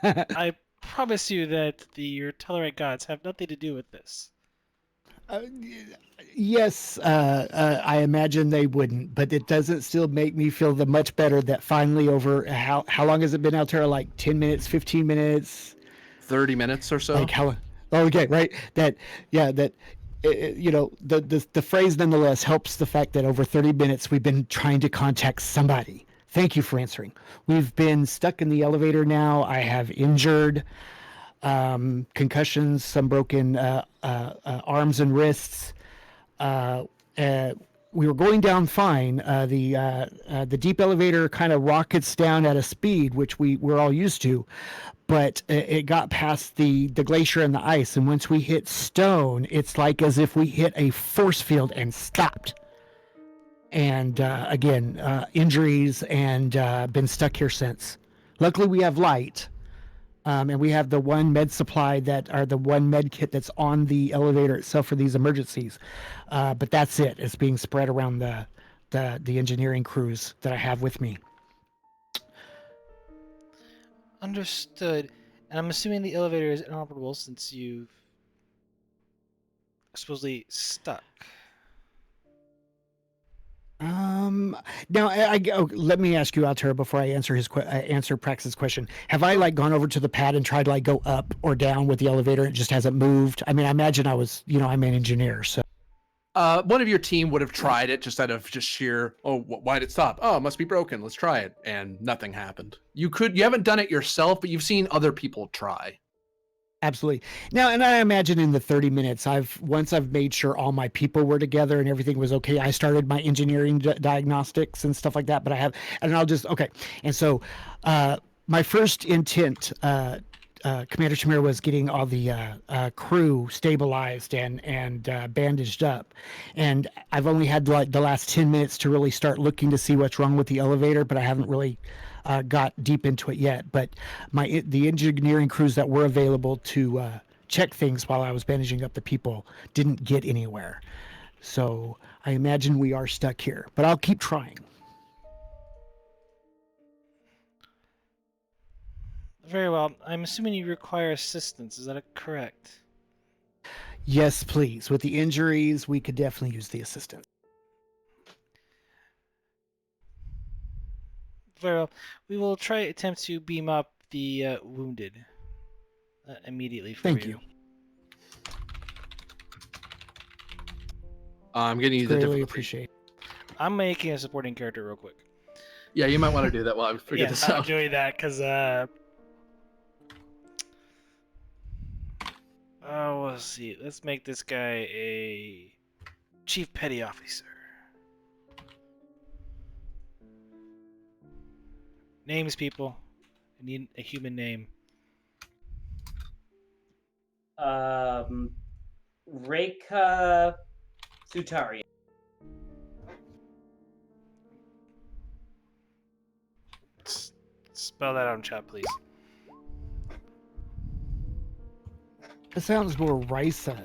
I promise you that your Tellarite gods have nothing to do with this. Yes, I imagine they wouldn't, but it doesn't still make me feel the much better that finally over how long has it been out there? Like 10 minutes, 15 minutes? 30 minutes or so. Like how? Oh, okay, right. That yeah, that you know the phrase nonetheless helps the fact that over 30 minutes we've been trying to contact somebody. Thank you for answering. We've been stuck in the elevator now. I have injured. Concussions, some broken arms and wrists. Uh, uh, we were going down fine. The deep elevator kind of rockets down at a speed, which we're all used to, but it got past the glacier and the ice, and once we hit stone, it's like as if we hit a force field and stopped. And again, injuries, and been stuck here since. Luckily, we have light. And we have the one med supply the one med kit that's on the elevator itself for these emergencies. But that's it. It's being spread around the engineering crews that I have with me. Understood. And I'm assuming the elevator is inoperable since you've supposedly stuck. Now let me ask you, Altair, before I answer Prax's question. Have I like gone over to the pad and tried to like go up or down with the elevator and it just hasn't moved? I mean, I imagine I'm an engineer, so. One of your team would have tried it just out of just sheer, why did it stop? Oh, it must be broken. Let's try it. And nothing happened. You haven't done it yourself, but you've seen other people try. Absolutely. Now, and I imagine in the 30 minutes, once I've made sure all my people were together and everything was okay, I started my engineering diagnostics and stuff like that. But okay. And so, my first intent, Commander Shamir, was getting all the crew stabilized and bandaged up. And I've only had like the last 10 minutes to really start looking to see what's wrong with the elevator, but I haven't really got deep into it yet. But the engineering crews that were available to check things while I was bandaging up the people didn't get anywhere. So I imagine we are stuck here, but I'll keep trying. Very well. I'm assuming you require assistance. Is that correct? Yes, please. With the injuries, we could definitely use the assistance. Very well. We will attempt to beam up the wounded immediately for Thank you. I'm getting you the Greatly difficulty. appreciate. I'm making a supporting character real quick. Yeah, you might want to do that while I figure this I'm out. doing that because let's see. Let's make this guy a chief petty officer. Names, people. I need a human name. Reika Sutari. Spell that out in chat, please. It sounds more Risa.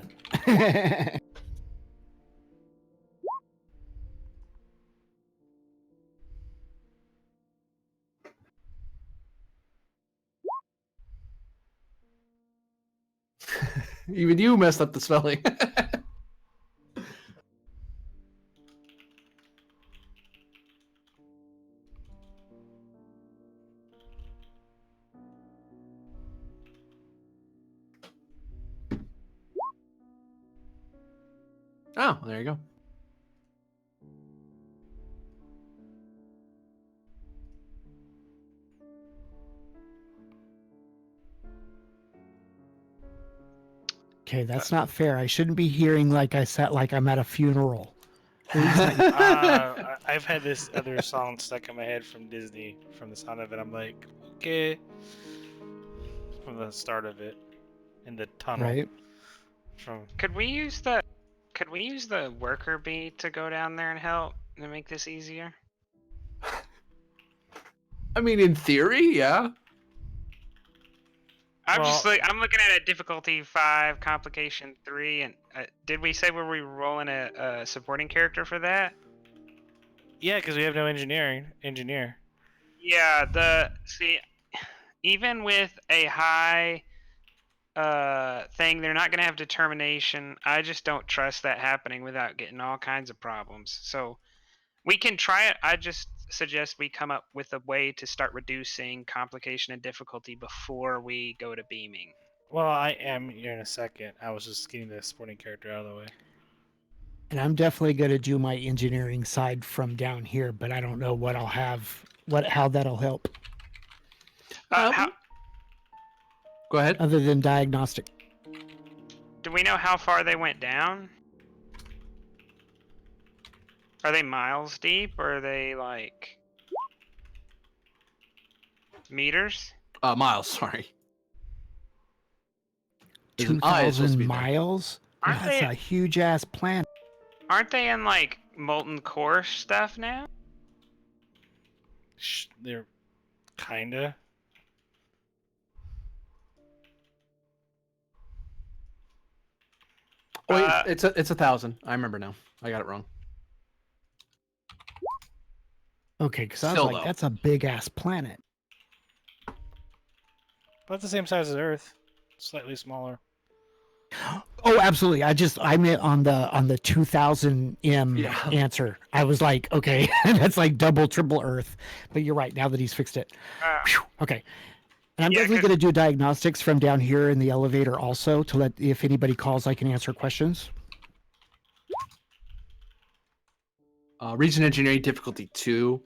Even you messed up the spelling. Oh, there you go. Okay, that's not fair. I shouldn't be hearing like I'm at a funeral. At least I've had this other song stuck in my head from Disney, from the sound of it. I'm like, okay. From the start of it. In the tunnel. Right. Could we use the worker bee to go down there and help to make this easier? I mean, in theory, yeah. I'm looking at a difficulty 5, complication 3, and did we say were we rolling a supporting character for that? Yeah, because we have no engineer. Yeah, even with a high thing, they're not going to have determination. I just don't trust that happening without getting all kinds of problems. So we can try it. I just suggest we come up with a way to start reducing complication and difficulty before we go to beaming. Well, I am here in a second. I was just getting the sporting character out of the way. And I'm definitely going to do my engineering side from down here, but I don't know what I'll have, how that'll help, Go ahead. other than diagnostic. Do we know how far they went down? Are they miles deep, or are they like meters? Miles, sorry. There's an eye supposed to 2,000 be there. miles? Aren't That's they? a huge ass planet. Aren't they in like molten core stuff now? They're kinda. Oh, wait, it's 1,000. I remember now. I got it wrong. Okay, because I was Still, like, though. that's a big ass planet. About the same size as Earth, slightly smaller. Oh, absolutely. I meant on the 2000 M Yeah. answer. I was like, okay, that's like double, triple Earth. But you're right. Now that he's fixed it. Whew, okay. And I'm Yeah, definitely going to do diagnostics from down here in the elevator also to let, if anybody calls, I can answer questions. Region engineering difficulty 2.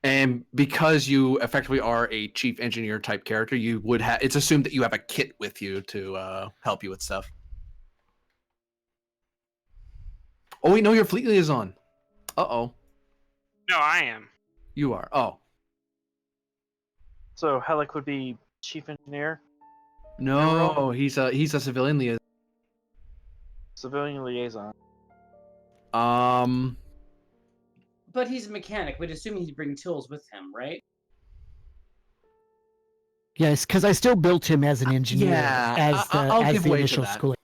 And because you effectively are a chief engineer type character, you would have. It's assumed that you have a kit with you to help you with stuff. Oh wait, no, your fleet liaison. Uh-oh. No, I am. You are. Oh. So Helic would be chief engineer, No, he's a civilian liaison. civilian liaison. But he's a mechanic. We'd assume he'd bring tools with him, right? Yes, because I still built him as an engineer, Yeah, as the, I'll as give the way to initial that. schooling.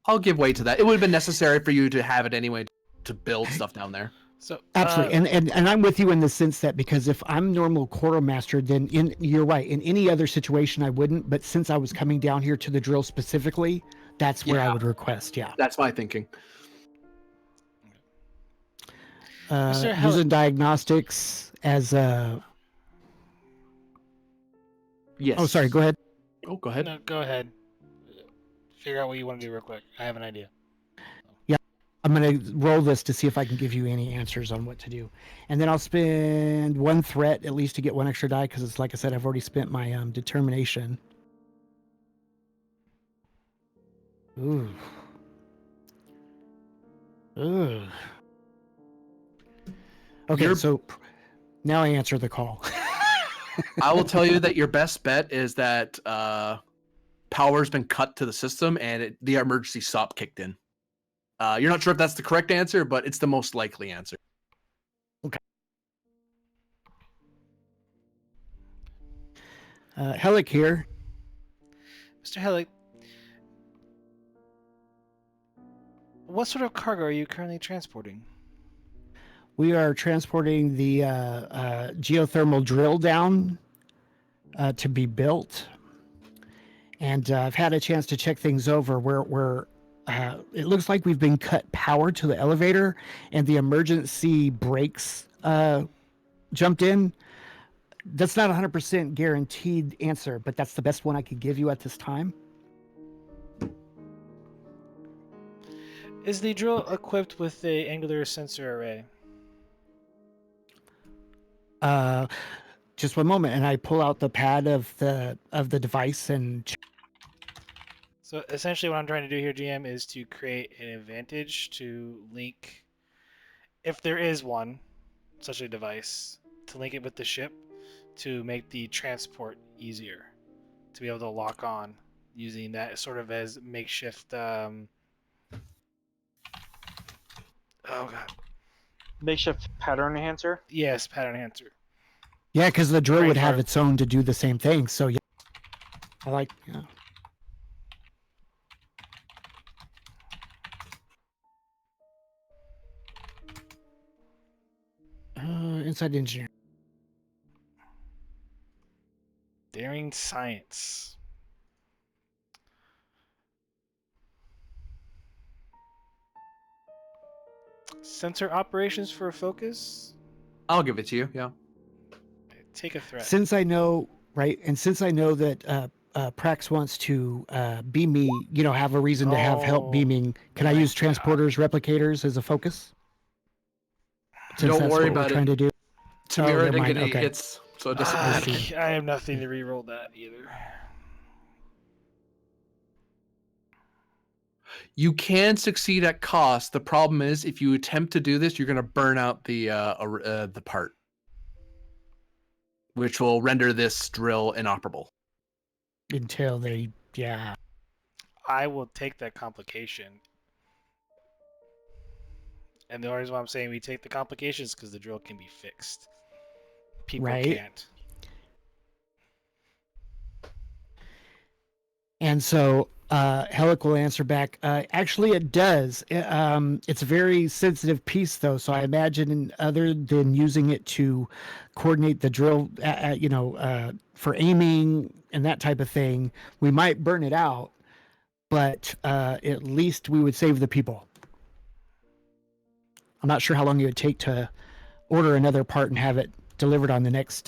I'll give way to that. It would have been necessary for you to have it anyway to build stuff down there. So Absolutely, and I'm with you in the sense that because if I'm normal quartermaster, then you're right. In any other situation, I wouldn't. But since I was coming down here to the drill specifically, that's where I Yeah. would request. Yeah, That's my thinking. Mr. Hel- using diagnostics as a. Yes. Oh, sorry. Go ahead. Oh, go ahead. No, go ahead. Figure out what you want to do real quick. I have an idea. I'm going to roll this to see if I can give you any answers on what to do. And then I'll spend one threat at least to get one extra die because it's like I said, I've already spent my determination. Ooh. Ooh. Okay, so now I answer the call. I will tell you that your best bet is that power's been cut to the system and the emergency stop kicked in. You're not sure if that's the correct answer, but it's the most likely answer. Okay. Helic here. Mr. Helic, what sort of cargo are you currently transporting? We are transporting the geothermal drill down to be built. And I've had a chance to check things over where it looks like we've been cut power to the elevator and the emergency brakes jumped in. That's not 100% guaranteed answer, but that's the best one I could give you at this time. Is the drill equipped with the angular sensor array? Just one moment, and I pull out the pad of the device and. So essentially what I'm trying to do here, GM, is to create an advantage to link, if there is one, such a device, to link it with the ship to make the transport easier, to be able to lock on using that sort of as makeshift, oh god. Makeshift pattern enhancer. Yes, pattern enhancer. Yeah, because the drill would have Framework. its own to do the same thing. So yeah, I like. Yeah. Inside engineer. Daring science. Sensor operations for a focus. I'll give it to you. Yeah. Take a threat. Since I know, right, and since I know that Prax wants to beam me, have a reason to have help Oh, beaming, can I my use God. transporters, replicators as a focus? Since Don't that's worry what we're about trying it. to do. Tamira never didn't get mind, any okay. hits, so it doesn't I matter. see. I have nothing to reroll that either. You can succeed at cost. The problem is, if you attempt to do this, you're going to burn out the part, which will render this drill inoperable. Until they, yeah. I will take that complication. And the only reason why I'm saying we take the complications is because the drill can be fixed. People Right. can't. And so Helic will answer back, actually it does. It's a very sensitive piece though, so I imagine other than using it to coordinate the drill, for aiming and that type of thing, we might burn it out, but at least we would save the people. I'm not sure how long it would take to order another part and have it delivered on the next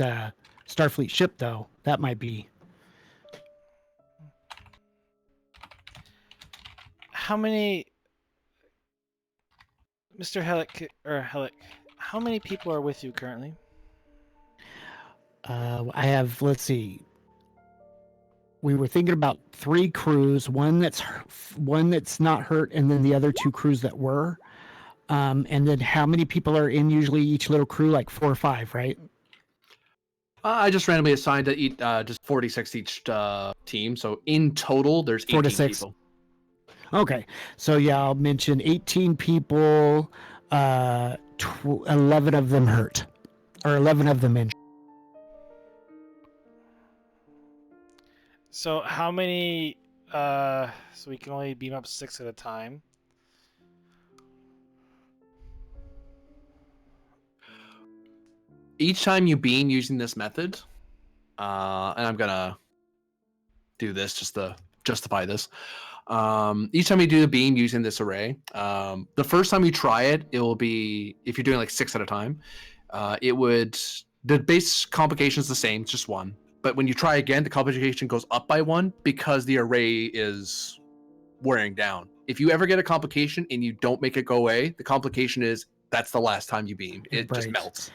Starfleet ship though. That might be. How many, Mr. Helic, how many people are with you currently? I have, let's see. We were thinking about 3 crews, one that's not hurt, and then the other 2 crews that were. And then how many people are in usually each little crew? Like 4 or 5, right? I just randomly assigned to eat just 46 each team. So in total, there's 4 to 18 6. people. Okay, so yeah, I'll mention 18 people. 11 of them hurt, or 11 of them injured. So how many, so we can only beam up 6 at a time. Each time you beam using this method, and I'm gonna do this just to justify this. Each time you do the beam using this array, the first time you try it, it will be, if you're doing like 6 at a time, the base complication is the same, it's just 1. But when you try again, the complication goes up by 1 because the array is wearing down. If you ever get a complication and you don't make it go away, the complication is that's the last time you beam. It just Right. melts.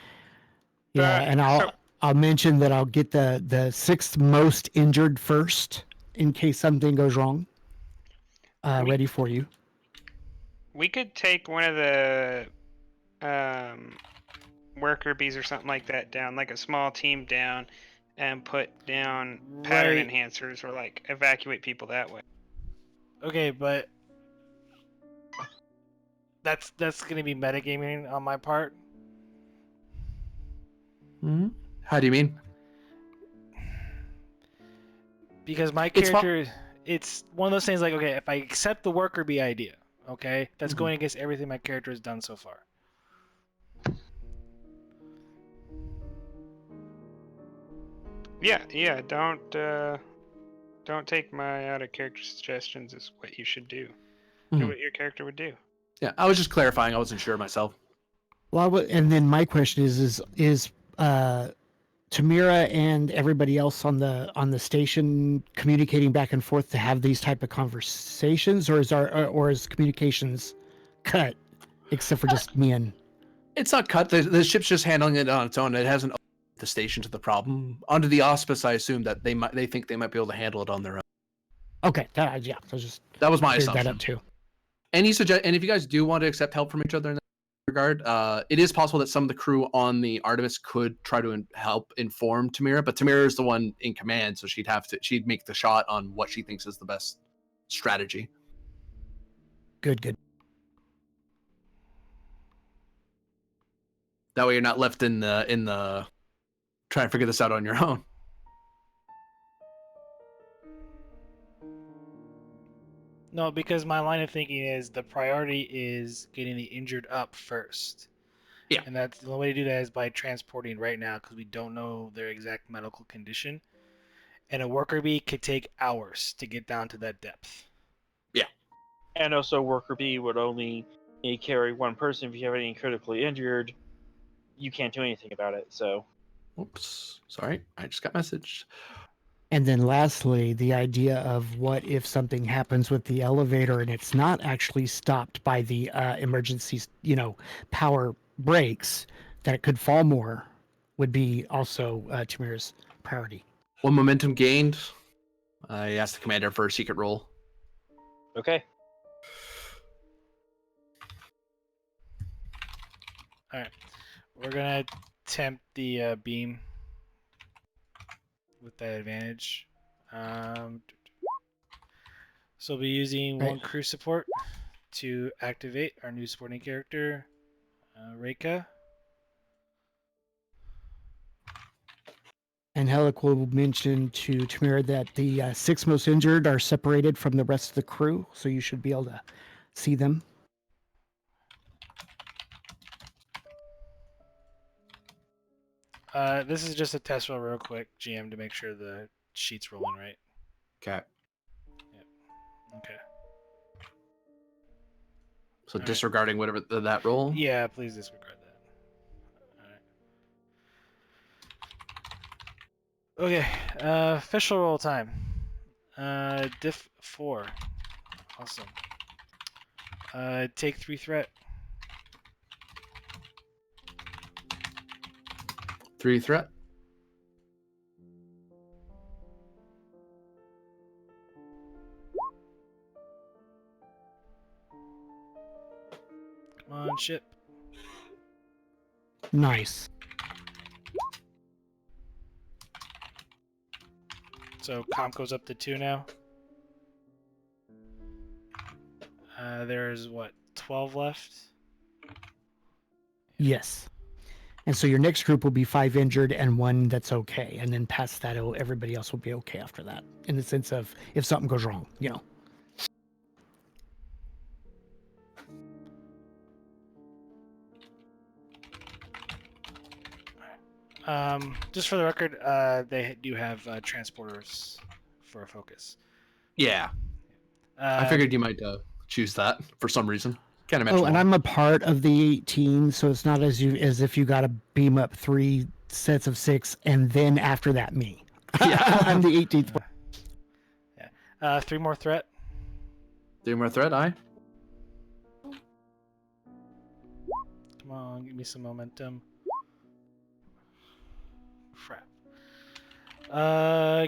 Yeah, and I'll mention that I'll get the 6th most injured first in case something goes wrong. Ready for you. We could take one of the worker bees or something like that down, like a small team down, and put down pattern Right. enhancers or like evacuate people that way. Okay, but that's gonna be metagaming on my part. Mm-hmm. How do you mean? Because my It's character, it's one of those things like, okay, if I accept the worker bee idea, okay, that's Mhm. going against everything my character has done so far. Yeah. Don't take my out of character suggestions as what you should do. Do Mhm. what your character would do. Yeah, I was just clarifying. I wasn't sure myself. Well, and then my question is Tamira and everybody else on the station communicating back and forth to have these type of conversations, or is communications cut, except for just me and? It's not cut. The ship's just handling it on its own. It hasn't opened the station to the problem. Under the auspice, I assume that they think they might be able to handle it on their own. Okay, yeah, so just That was my cleared that assumption. up too. And if you guys do want to accept help from each other in that regard, it is possible that some of the crew on the Artemis could try to help inform Tamira, but Tamira is the one in command, so she'd make the shot on what she thinks is the best strategy. Good. That way, you're not left in the trying to figure this out on your own. No, because my line of thinking is the priority is getting the injured up first. Yeah. And that's the only way to do that is by transporting right now because we don't know their exact medical condition. And a worker bee could take hours to get down to that depth. And also, worker B would only carry one person. If you have any critically injured, you can't do anything about it. So, Oops, sorry, I just got messaged. And then lastly, the idea of what if something happens with the elevator and it's not actually stopped by the emergency, power breaks, that it could fall more, would be also Tamira's priority. One momentum gained. I asked the commander for a secret roll. okay. All right, we're gonna tempt the beam with that advantage. So we'll be using Right. one crew support to activate our new supporting character, Reika. And Helic will mention to Tamira that the 6 most injured are separated from the rest of the crew, so you should be able to see them. This is just a test roll real quick, GM, to make sure the sheet's rolling right. Okay. Okay. So Alright. disregarding whatever that roll. Yeah, please disregard that. Alright. Okay, official roll time. Diff 4. Awesome. Take 3 threat. 3 threat. Come on, ship. Nice. So comp goes up to 2 now. There's what, 12 left? Yes. And so your next group will be 5 injured and 1 that's okay. And then past that, everybody else will be okay after that. In the sense of if something goes wrong, Just for the record, they do have transporters for a focus. Yeah, I figured you might choose that for some reason. Can't imagine. Oh, and I'm a part of the 18, so it's not as if you got to beam up 3 sets of 6 and then after that me. Yeah. I'm the 18th one. Yeah. 3 more threat. 3 more threat. Aye. Come on, give me some momentum. Crap.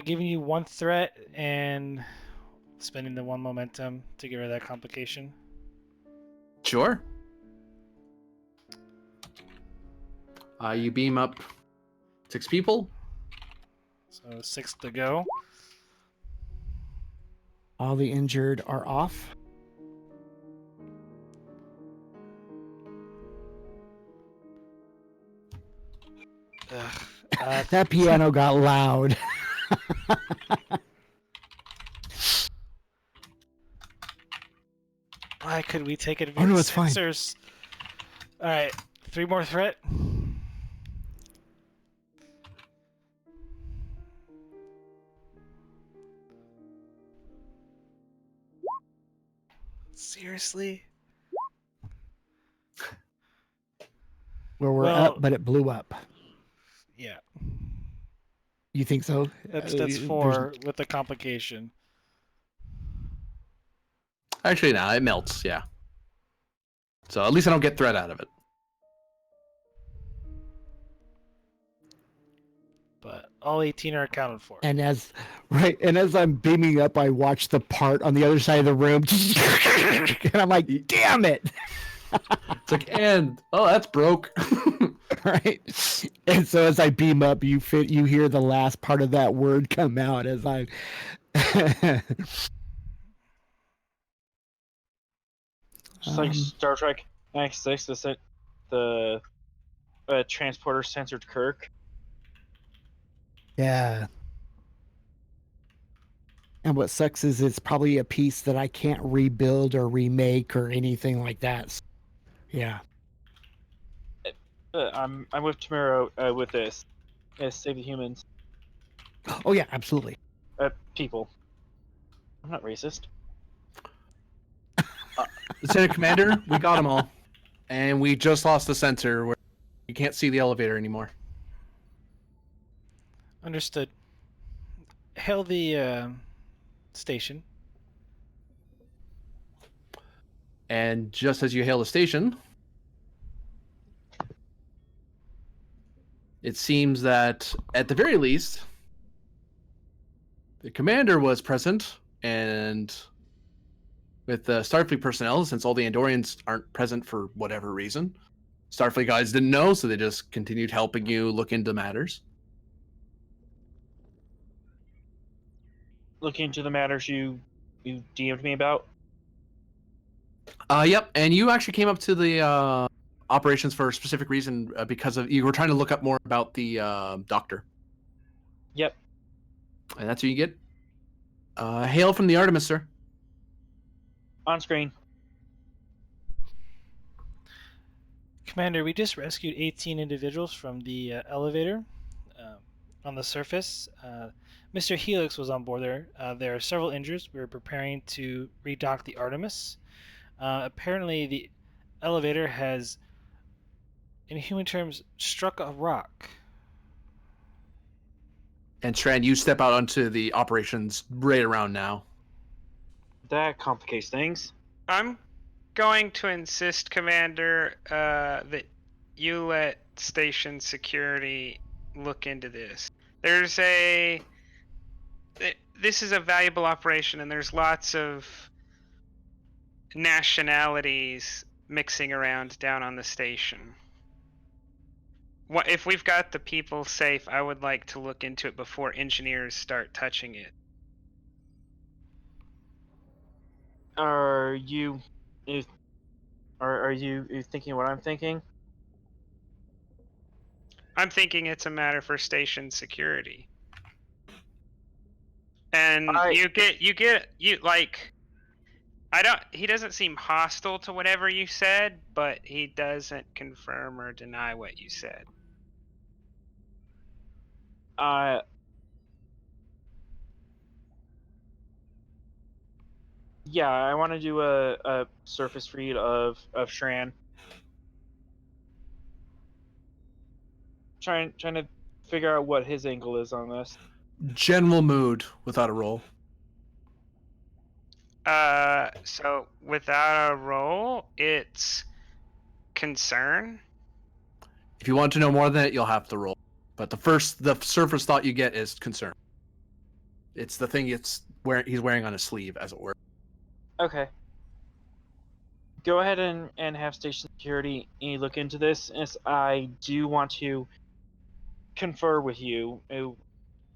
Giving you 1 threat and spending the 1 momentum to get rid of that complication. Sure. You beam up 6 people. So 6 to go. All the injured are off. That piano got loud. Why could we take advantage? Oh, no, it's fine. Sensors? All right, 3 more threat. Seriously? Where we're up, but it blew up. Yeah, You think so? that's There's- 4 with the complication. Actually, no, it melts. Yeah. So at least I don't get threat out of it. But all 18 are accounted for. And as I'm beaming up, I watch the part on the other side of the room, and I'm like, "Damn it!" It's like, and that's broke. Right. And so as I beam up, you hear the last part of that word come out as I. Just like Star Trek 96, the transporter censored Kirk. Yeah. And what sucks is it's probably a piece that I can't rebuild or remake or anything like that. So, yeah. I'm with Tamiro with this. Yes, save the humans. Oh yeah, absolutely. people. I'm not racist. Lieutenant Commander, we got them all. And we just lost the sensor where you can't see the elevator anymore. Understood. Hail the station. And just as you hail the station, it seems that, at the very least, the commander was present, and with the Starfleet personnel, since all the Andorians aren't present for whatever reason, Starfleet guys didn't know, so they just continued helping you look into matters. Looking into the matters you DM'd me about. Yep, and you actually came up to the operations for a specific reason because of you were trying to look up more about the doctor. Yep. And that's what you get. Hail from the Artemis, sir. On screen. Commander, we just rescued 18 individuals from the elevator on the surface. Mr. Helix was on board there. There are several injuries. We're preparing to redock the Artemis. Apparently, the elevator has, in human terms, struck a rock. And Strand, you step out onto the operations right around now. That complicates things. I'm going to insist, Commander, that you let station security look into this. This is a valuable operation, and there's lots of nationalities mixing around down on the station. If we've got the people safe, I would like to look into it before engineers start touching it. Are you thinking what I'm thinking? I'm thinking it's a matter for station security. And he doesn't seem hostile to whatever you said, but he doesn't confirm or deny what you said. Yeah, I want to do a surface read of Shran. Trying to figure out what his angle is on this. General mood without a roll. So without a roll, it's concern. If you want to know more than it, you'll have to roll. But the surface thought you get is concern. It's the thing he's wearing on his sleeve, as it were. Okay. Go ahead and have station security look into this, as I do want to confer with you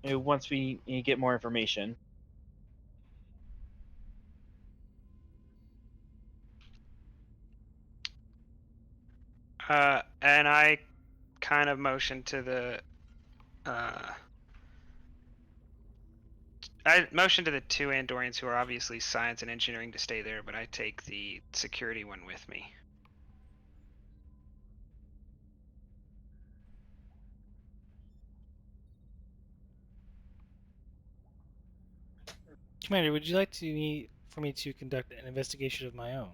once we get more information. And I kind of motion to the two Andorians who are obviously science and engineering to stay there, but I take the security one with me. Commander, would you like for me to conduct an investigation of my own?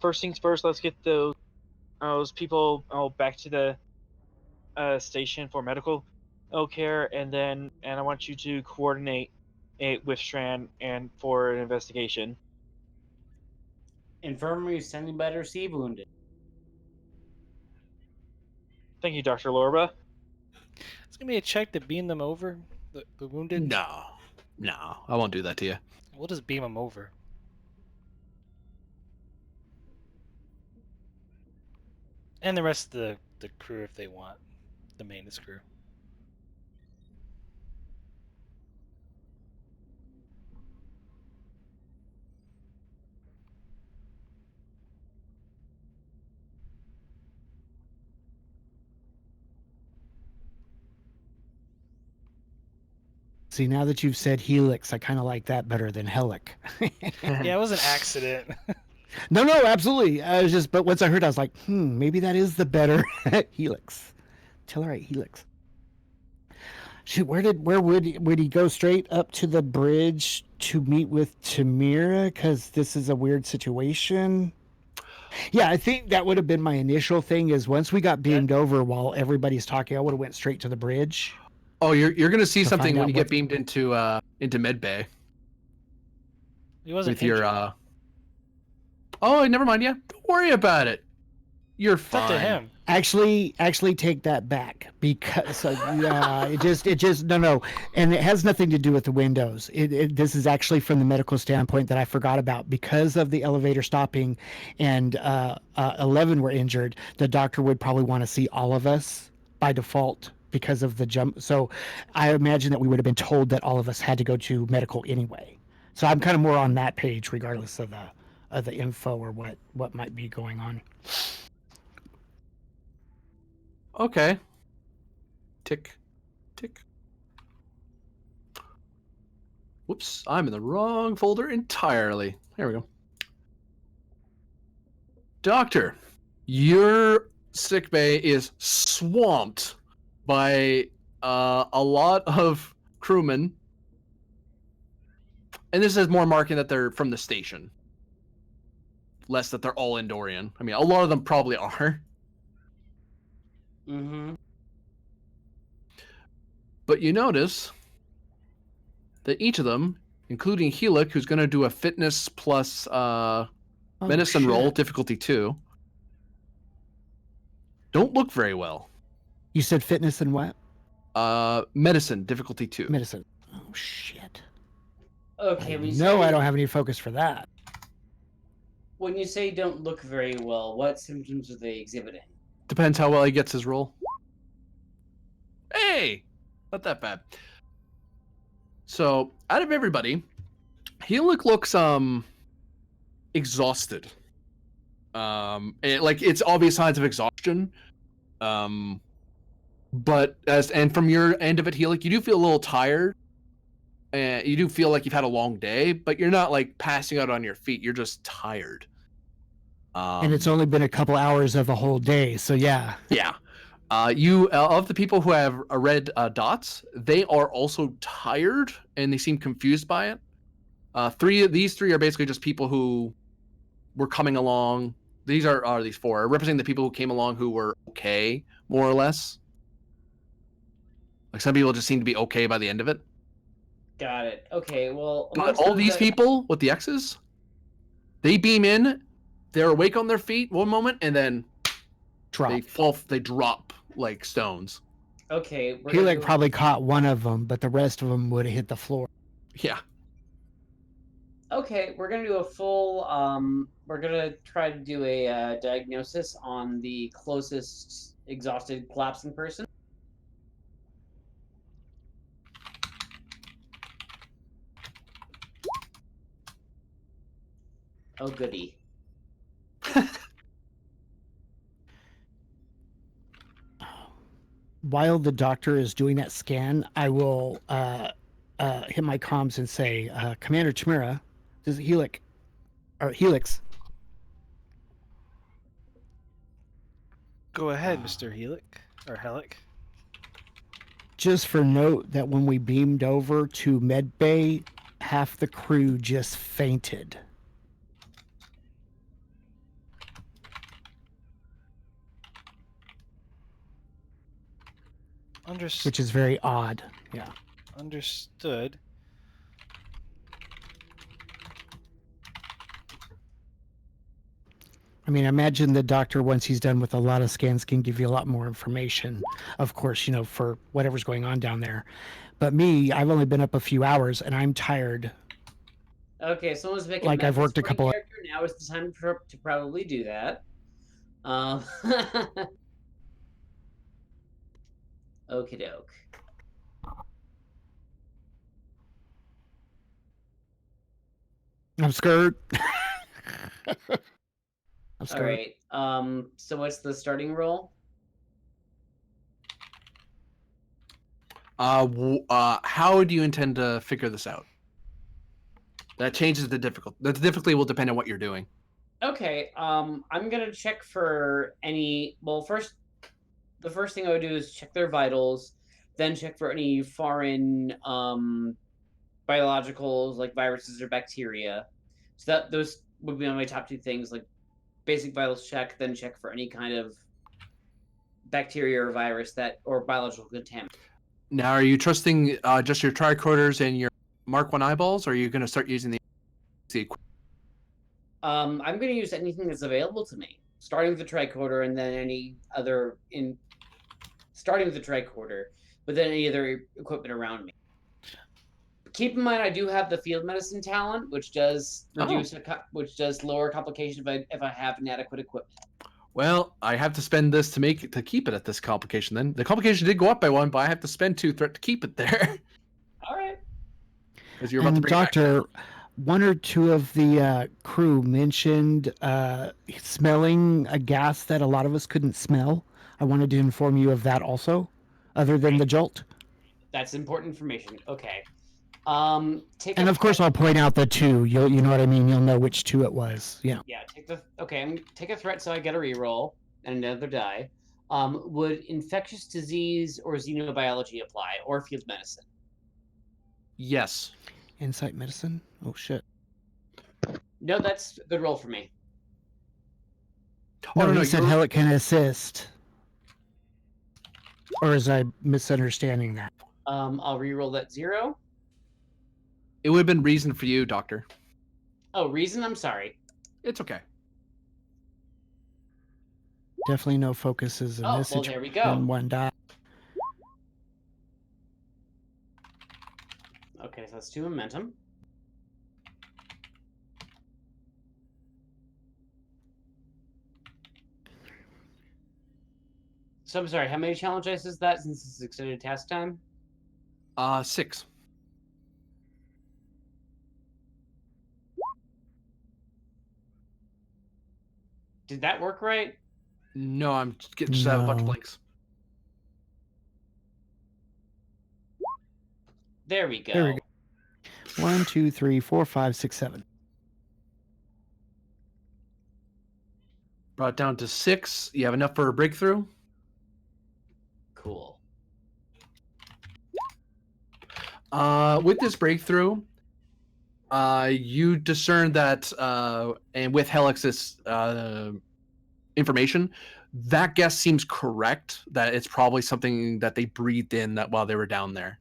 First things first, let's get those people back to the station for medical care, and I want you to coordinate it with Shran and for an investigation. Infirmary standing by to receive wounded. Thank you, Dr. Lorba. It's gonna be a check to beam them over, the wounded. No, I won't do that to you. We'll just beam them over. And the rest of the crew, if they want, the maintenance crew. See, now that you've said Helix, I kind of like that better than Helic. Yeah, it was an accident. No, absolutely. But once I heard, I was like, maybe that is the better Helix. Tellarite Helix. Shoot, where would he go straight up to the bridge to meet with Tamira? Because this is a weird situation. Yeah, I think that would have been my initial thing. Is once we got beamed over while everybody's talking, I would have went straight to the bridge. Oh, you're gonna see To something find when out you get what- beamed into med bay He wasn't with your injured. Oh, never mind. Yeah, don't worry about it. You're It's up to fine. him. Actually, take that back because yeah, it just no, and it has nothing to do with the windows. This is actually from the medical standpoint that I forgot about because of the elevator stopping, and 11 were injured. The doctor would probably want to see all of us by default because of the jump. So, I imagine that we would have been told that all of us had to go to medical anyway. So I'm kind of more on that page, regardless of the info or what might be going on. Okay. Tick, tick. Whoops, I'm in the wrong folder entirely. There we go. Doctor, your sick bay is swamped by a lot of crewmen. And this is more marking that they're from the station. Less that they're all Andorian. I mean, a lot of them probably are. Mm-hmm. But you notice that each of them, including Helic, who's going to do a fitness plus medicine roll, shit. difficulty 2, don't look very well. You said fitness and what? Medicine, difficulty 2. Medicine. Oh shit. Okay, when you No, say, I don't have any focus for that. when you say don't look very well, what symptoms are they exhibiting? Depends how well he gets his roll. Hey! Not that bad. So, out of everybody, Helic looks exhausted. It's obvious signs of exhaustion. But from your end of it, Helic, you do feel a little tired. And you do feel like you've had a long day, but you're not like passing out on your feet. You're just tired. And it's only been a couple hours of a whole day, so yeah. Yeah. You of the people who have red dots, they are also tired and they seem confused by it. These three are basically just people who were coming along. These are these four representing the people who came along who were okay, more or less. Like some people just seem to be okay by the end of it. Got it. Okay, well, But amongst all those these that- people with the X's, they beam in, they're awake on their feet one moment, and then Drop. they drop like stones. Okay, we're He gonna like do- probably caught one of them, but the rest of them would have hit the floor. Yeah. Okay, we're gonna do a full. We're gonna try to do a diagnosis on the closest exhausted, collapsing person. Oh goody. While the doctor is doing that scan, I will hit my comms and say, Commander Tamira, this is Helix. Go ahead, Mr. Helic. Or Helic. Just for note that when we beamed over to medbay, half the crew just fainted. Which is very odd. Yeah. Understood. I mean, imagine the doctor, once he's done with a lot of scans, can give you a lot more information, of course, for whatever's going on down there. But me, I've only been up a few hours and I'm tired. Okay, someone's making Like, I've worked a Methods for couple of- character. Now is the time to probably do that. Okie doke. I'm scared. I'm All scared. right. So what's the starting roll? How do you intend to figure this out? That changes the difficulty. The difficulty will depend on what you're doing. Okay. I'm gonna check for any. Well, the first thing I would do is check their vitals. then check for any foreign biologicals like viruses or bacteria. So those would be on my top 2 things, like basic vitals check, then check for any kind of bacteria or virus or biological contaminant. Now, are you trusting just your tricorders and your Mark 1 eyeballs, or are you going to start using the equipment? I'm going to use anything that's available to me, starting with the tricorder and then starting with the tricorder, but then any other equipment around me. Keep in mind, I do have the field medicine talent, which does lower complication if I have inadequate equipment. Well, I have to spend this to keep it at this complication. Then the complication did go up by 1, but I have to spend 2 threat to keep it there. All right. Because you're about to bring Doctor, it back down. 1 or 2 of the crew mentioned smelling a gas that a lot of us couldn't smell. I wanted to inform you of that also, other than the jolt. That's important information. Okay. And of course, I'll point out the 2. You know what I mean. You'll know which 2 it was. Yeah. Yeah. Take a threat, so I get a reroll and another die. Would infectious disease or xenobiology apply, or field medicine? Yes. Insight medicine. Oh shit. No, that's a good roll for me. No, he said hell it can assist. Or is I misunderstanding that? I'll reroll that 0. It would have been reason for you, Doctor. Oh, reason? I'm sorry. It's okay. Definitely no focuses in this well, there we go. 1 die. Okay, so that's 2 momentum. So I'm sorry, how many challenge dice is that since it's extended task time? 6. Did that work right? No, I'm just have a bunch of blanks. There we go. There we go. 1, 2, 3, 4, 5, 6, 7. Brought it down to 6. You have enough for a breakthrough? Cool. With this breakthrough, you discern that, and with Helix's information, that guess seems correct, that it's probably something that they breathed in that while they were down there.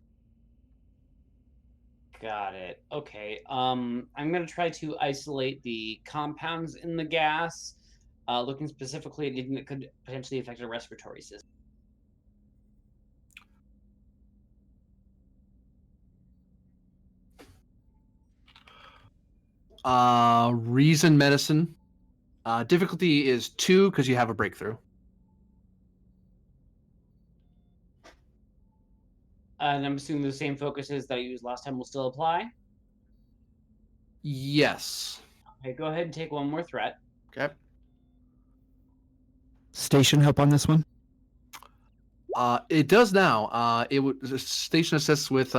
Got it. Okay. I'm going to try to isolate the compounds in the gas, looking specifically at anything that could potentially affect a respiratory system. Reason medicine. Difficulty is 2 because you have a breakthrough. And I'm assuming the same focuses that I used last time will still apply? Yes. Okay, go ahead and take 1 more threat. Okay. Station help on this one? It does now. It would station assists with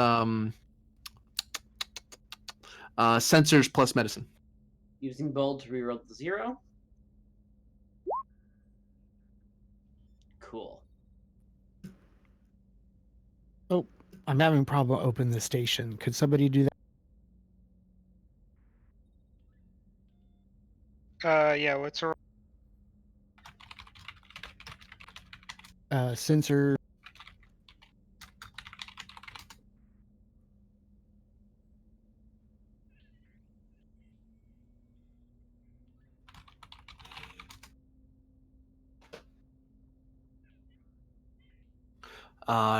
sensors plus medicine. Using bold to reroll the 0. Cool. Oh, I'm having a problem opening the station. Could somebody do that? Yeah, what's a Sensor.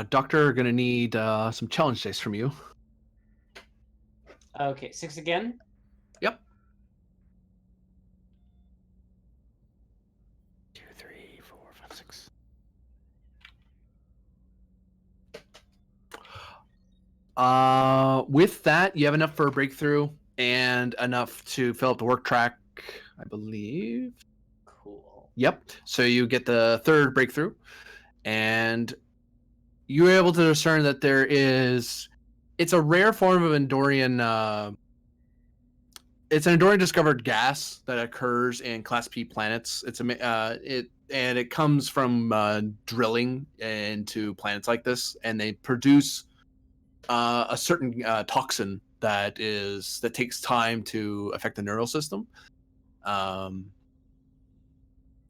Doctor, gonna need some challenge dice from you. Okay, 6 again? Yep. 2, 3, 4, 5, 6. With that, you have enough for a breakthrough and enough to fill up the work track, I believe. Cool. Yep. So you get the 3rd breakthrough, and you were able to discern that it's a rare form of Andorian. It's an Andorian discovered gas that occurs in Class P planets. It and it comes from drilling into planets like this, and they produce a certain toxin that takes time to affect the neural system.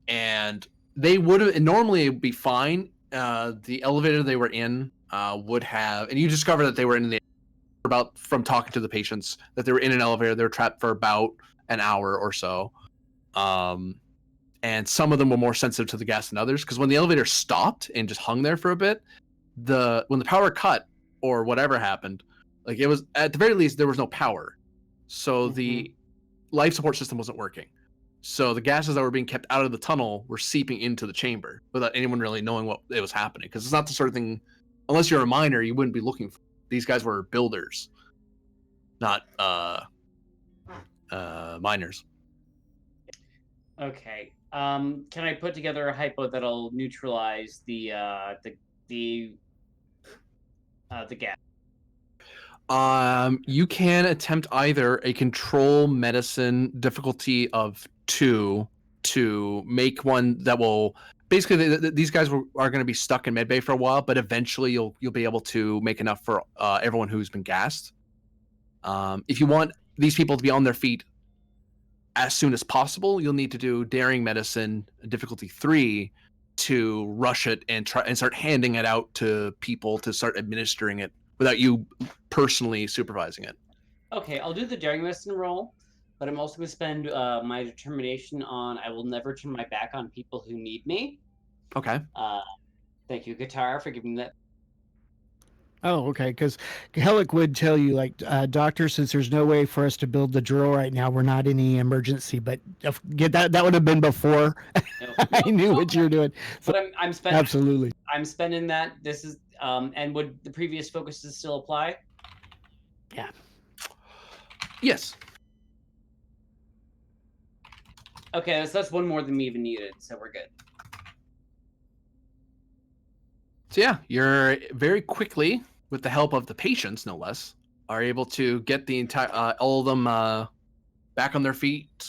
And they would have normally it'd be fine. The elevator they were in would have, and you discover that they were in the about from talking to the patients that they were in an elevator. They were trapped for about an hour or so. And some of them were more sensitive to the gas than others, because when the elevator stopped and just hung there for a bit, when the power cut or whatever happened, like it was at the very least there was no power, so the life support system wasn't working. So the gases that were being kept out of the tunnel were seeping into the chamber without anyone really knowing what it was happening, because it's not the sort of thing, unless you're a miner, you wouldn't be looking for. These guys were builders, not miners. Okay. Can I put together a hypo that'll neutralize the gas? You can attempt either a control medicine difficulty of 2 to make one that will basically these guys are going to be stuck in medbay for a while, but eventually you'll be able to make enough for everyone who's been gassed. If you want these people to be on their feet as soon as possible, you'll need to do daring medicine difficulty 3 to rush it and try and start handing it out to people to start administering it without you personally supervising it. Okay, I'll do the daring medicine roll, but I'm also going to spend my determination on I will never turn my back on people who need me. Okay. Thank you, Guitar, for giving me that. Oh, okay. Because Helic would tell you, like, doctor, since there's no way for us to build the drill right now, we're not in any emergency. But that would have been before I knew what you were doing. So, But I'm spending. absolutely. I'm spending that. This is and would the previous focuses still apply? Yeah. Yes. Okay, so that's one more than we even needed, so we're good. So yeah, you're very quickly, with the help of the patients, no less, are able to get the entire all of them back on their feet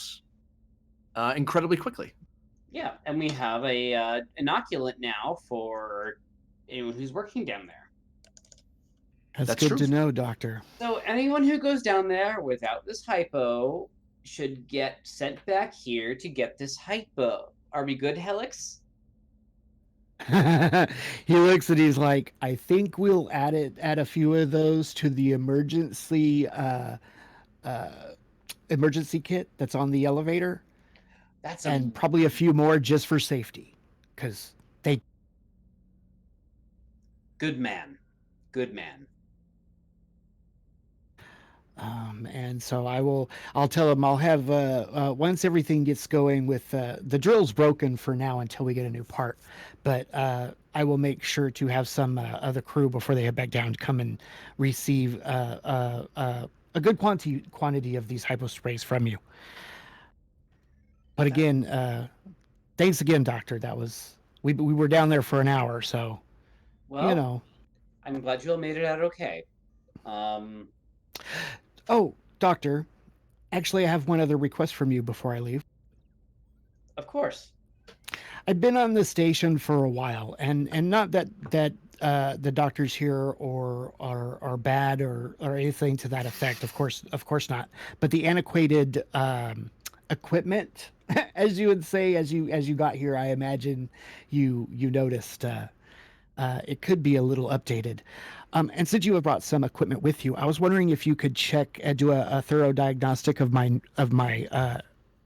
incredibly quickly. Yeah, and we have a inoculant now for anyone who's working down there. That's true. good to know, doctor. So anyone who goes down there without this hypo should get sent back here to get this hypo. Are we good, Helix? He looks and he's like, I think we'll add a few of those to the emergency kit that's on the elevator, and probably a few more just for safety, because they. Good man. And so I'll tell him I'll have once everything gets going with the drill's broken for now until we get a new part, but I will make sure to have some other crew before they head back down to come and receive a good quantity of these hypo sprays from you. But again, thanks again, doctor. That was we were down there for an hour, so well, I'm glad you all made it out okay. Oh, doctor, actually, I have one other request from you before I leave. Of course. I've been on the station for a while, and not that the doctors here are bad or anything to that effect. Of course not. But the antiquated equipment, as you would say, as you got here, I imagine you noticed it could be a little updated. And since you have brought some equipment with you, I was wondering if you could check and do a thorough diagnostic of my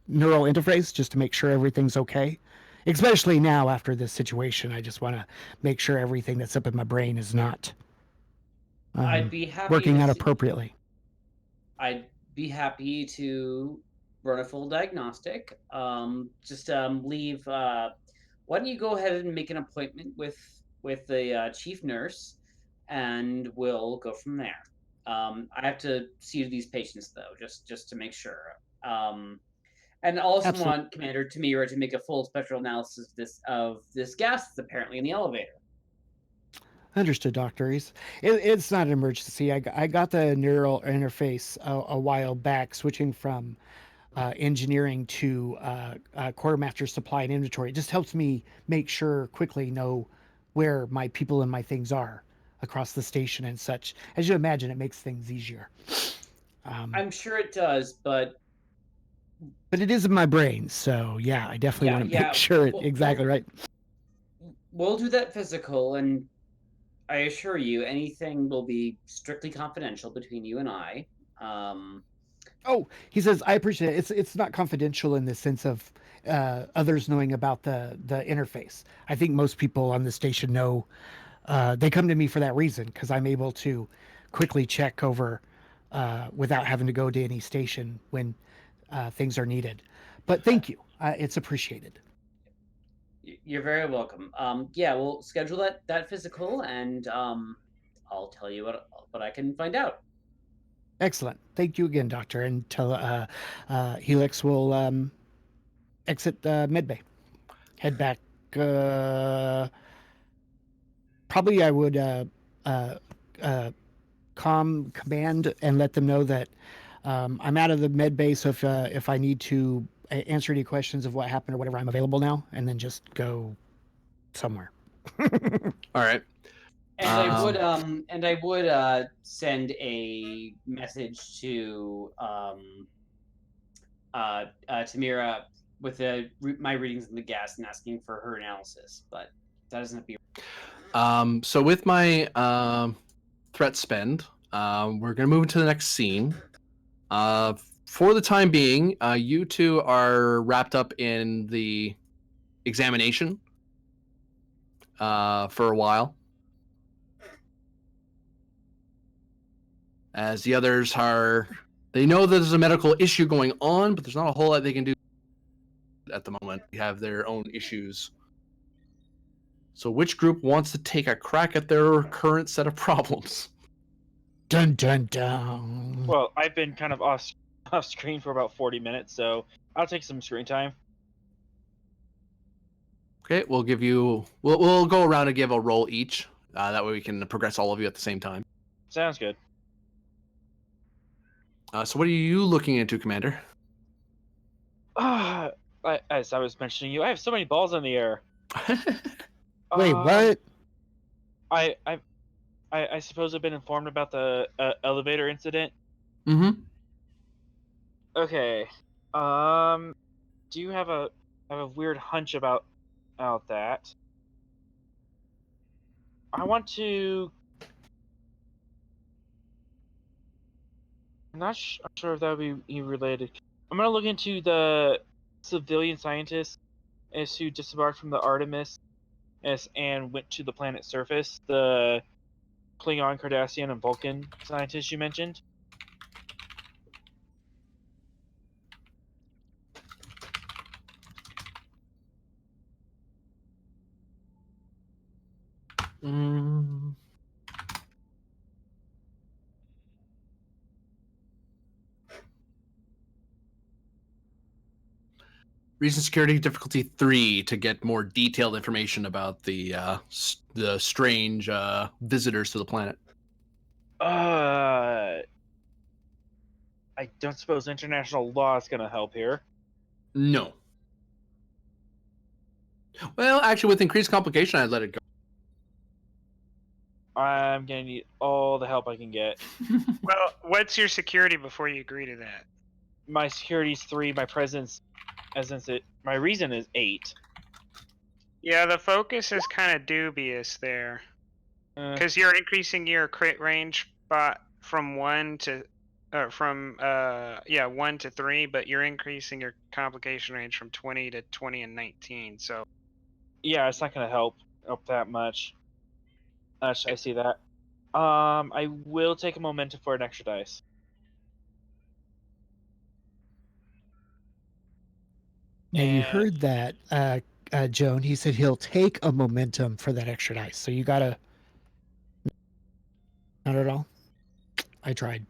neural interface just to make sure everything's okay. Especially now after this situation, I just want to make sure everything that's up in my brain is not I'd be happy working out appropriately. I'd be happy to run a full diagnostic. Just leave. Why don't you go ahead and make an appointment with the chief nurse, and we'll go from there. I have to see these patients though, just to make sure. And I also want Commander Tamira to make a full spectral analysis of this gas that's apparently in the elevator. Understood, Doctor. It's not an emergency. I got the neural interface a while back, switching from engineering to quartermaster supply and inventory. It just helps me make sure quickly know where my people and my things are across the station and such. As you imagine, it makes things easier. I'm sure it does, but it is in my brain, so yeah, I definitely want to make sure it's exactly right. We'll do that physical, and I assure you, anything will be strictly confidential between you and I. Oh, he says, I appreciate it. It's not confidential in the sense of others knowing about the interface. I think most people on the station know. They come to me for that reason because I'm able to quickly check over without having to go to any station when things are needed. But thank you. It's appreciated. You're very welcome. Yeah, we'll schedule that physical, and I'll tell you what I can find out. Excellent. Thank you again, Doctor. And tell Helix will exit medbay. Head back. Probably I would command and let them know that I'm out of the med bay. So if I need to answer any questions of what happened or whatever, I'm available now, and then just go somewhere. All right. And I would send a message to Tamira with my readings in the gas and asking for her analysis, but that doesn't have to be. So with my threat spend, we're gonna move into the next scene. For the time being, you two are wrapped up in the examination for a while, as the others are. They know there's a medical issue going on, but there's not a whole lot they can do at the moment. They have their own issues. So which group wants to take a crack at their current set of problems? Dun dun dun. Well, I've been kind of off screen for about 40 minutes, so I'll take some screen time. Okay, we'll give you. We'll go around and give a roll each. That way we can progress all of you at the same time. Sounds good. So what are you looking into, Commander? As I was mentioning you, I have so many balls in the air. Wait, what? I suppose I've been informed about the elevator incident. Mm-hmm. Okay. Do you have a weird hunch about that? I want to. I'm not sure if that would be related. I'm gonna look into the civilian scientists as who disembarked from the Artemis and went to the planet's surface. The Klingon, Cardassian, and Vulcan scientists you mentioned. Mm. Reason security difficulty 3 to get more detailed information about the strange visitors to the planet. I don't suppose international law is gonna help here. No. Well, actually, with increased complication, I'd let it go. I'm gonna need all the help I can get. Well, what's your security before you agree to that? My security's 3. My presence, my reason is 8. Yeah, the focus is kind of dubious there, because you're increasing your crit range from 1 to 1 to 3, but you're increasing your complication range from 20 to 20 and 19. So yeah, it's not gonna help that much. I see that. I will take a momentum for an extra dice. Now you heard that, Joan. He said he'll take a momentum for that extra dice. So you gotta. Not at all. I tried.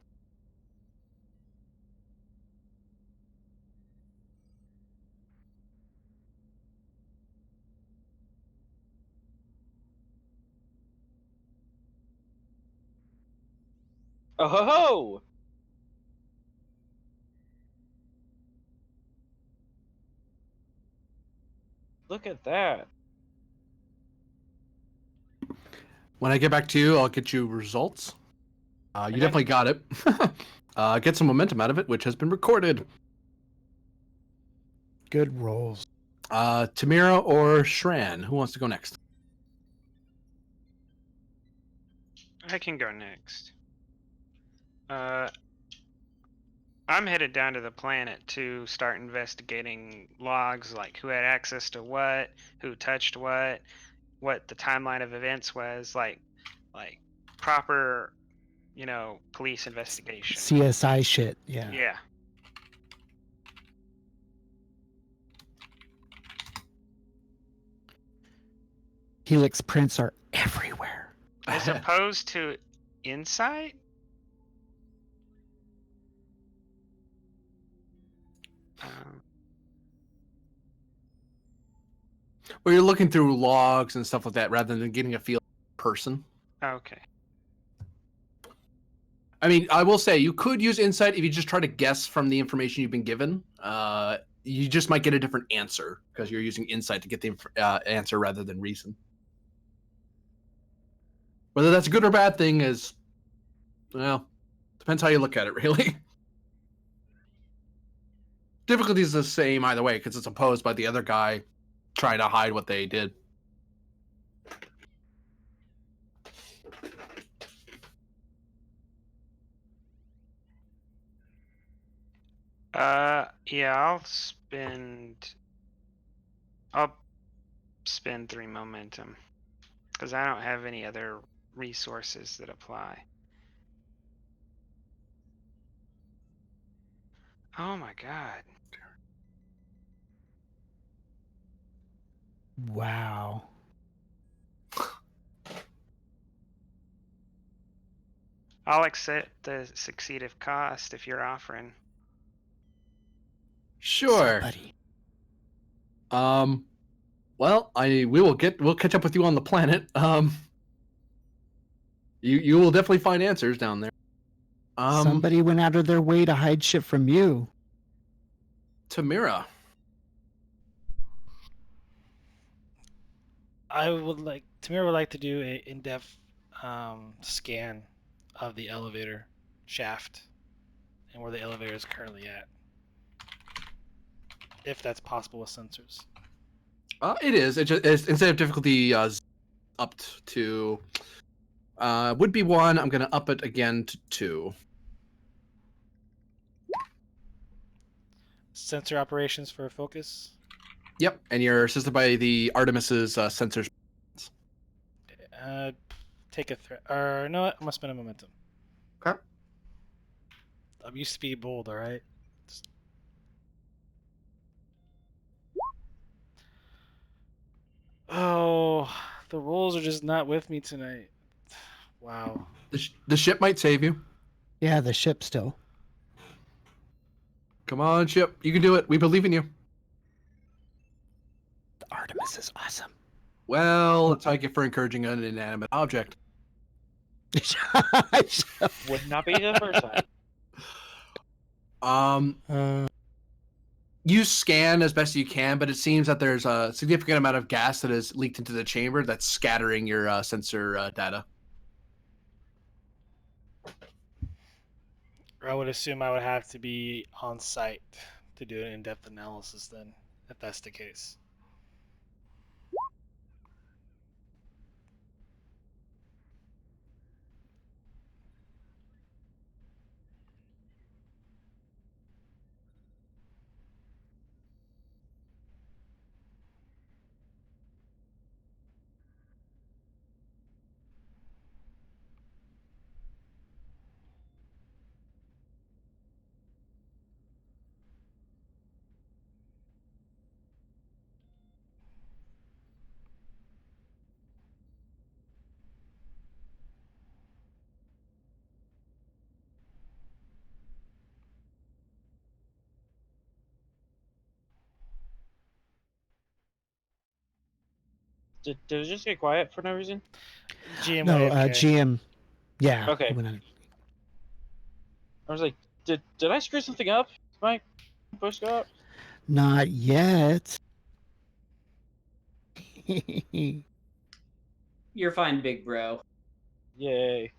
Oh ho ho! Look at that. When I get back to you, I'll get you results. You Okay. definitely got it. Get some momentum out of it, which has been recorded. Good rolls. Tamira or Shran, who wants to go next? I can go next. I'm headed down to the planet to start investigating logs, like who had access to what, who touched what the timeline of events was, like proper, police investigation. CSI shit. Yeah. Yeah. Helix prints are everywhere. As opposed to insight? Where you're looking through logs and stuff like that rather than getting a feel of the person. Okay. I mean, I will say you could use insight if you just try to guess from the information you've been given. You just might get a different answer because you're using insight to get the answer rather than reason. Whether that's a good or bad thing is, well, depends how you look at it, really. Difficulty is the same either way because it's opposed by the other guy trying to hide what they did. Yeah, I'll spend 3 momentum because I don't have any other resources that apply. Oh my god. Wow. I'll accept the succeeded cost if you're offering. Sure. Somebody. Well, we'll catch up with you on the planet. You will definitely find answers down there. Somebody went out of their way to hide shit from you. Tamira. Tamira would like to do a in-depth scan of the elevator shaft and where the elevator is currently at, if that's possible with sensors. It is. It's instead of difficulty up to would be 1. I'm gonna up it again to 2. Sensor operations for focus. Yep, and you're assisted by the Artemis's sensors. Take a threat. Or no, I'm gonna spend a momentum. Okay. I'm used to be bold, all right. Oh, the rolls are just not with me tonight. Wow. The ship might save you. Yeah, the ship still. Come on, ship. You can do it. We believe in you. The Artemis is awesome. Well, that's how I get for encouraging an inanimate object. Would not be the first time. You scan as best you can, but it seems that there's a significant amount of gas that is leaked into the chamber that's scattering your sensor data. I would assume I would have to be on site to do an in-depth analysis then, if that's the case. Did it just get quiet for no reason? GM No, AFK. GM. Yeah. Okay. he went on- I was like, did I screw something up? Did my push go out? Not yet. You're fine, big bro. Yay.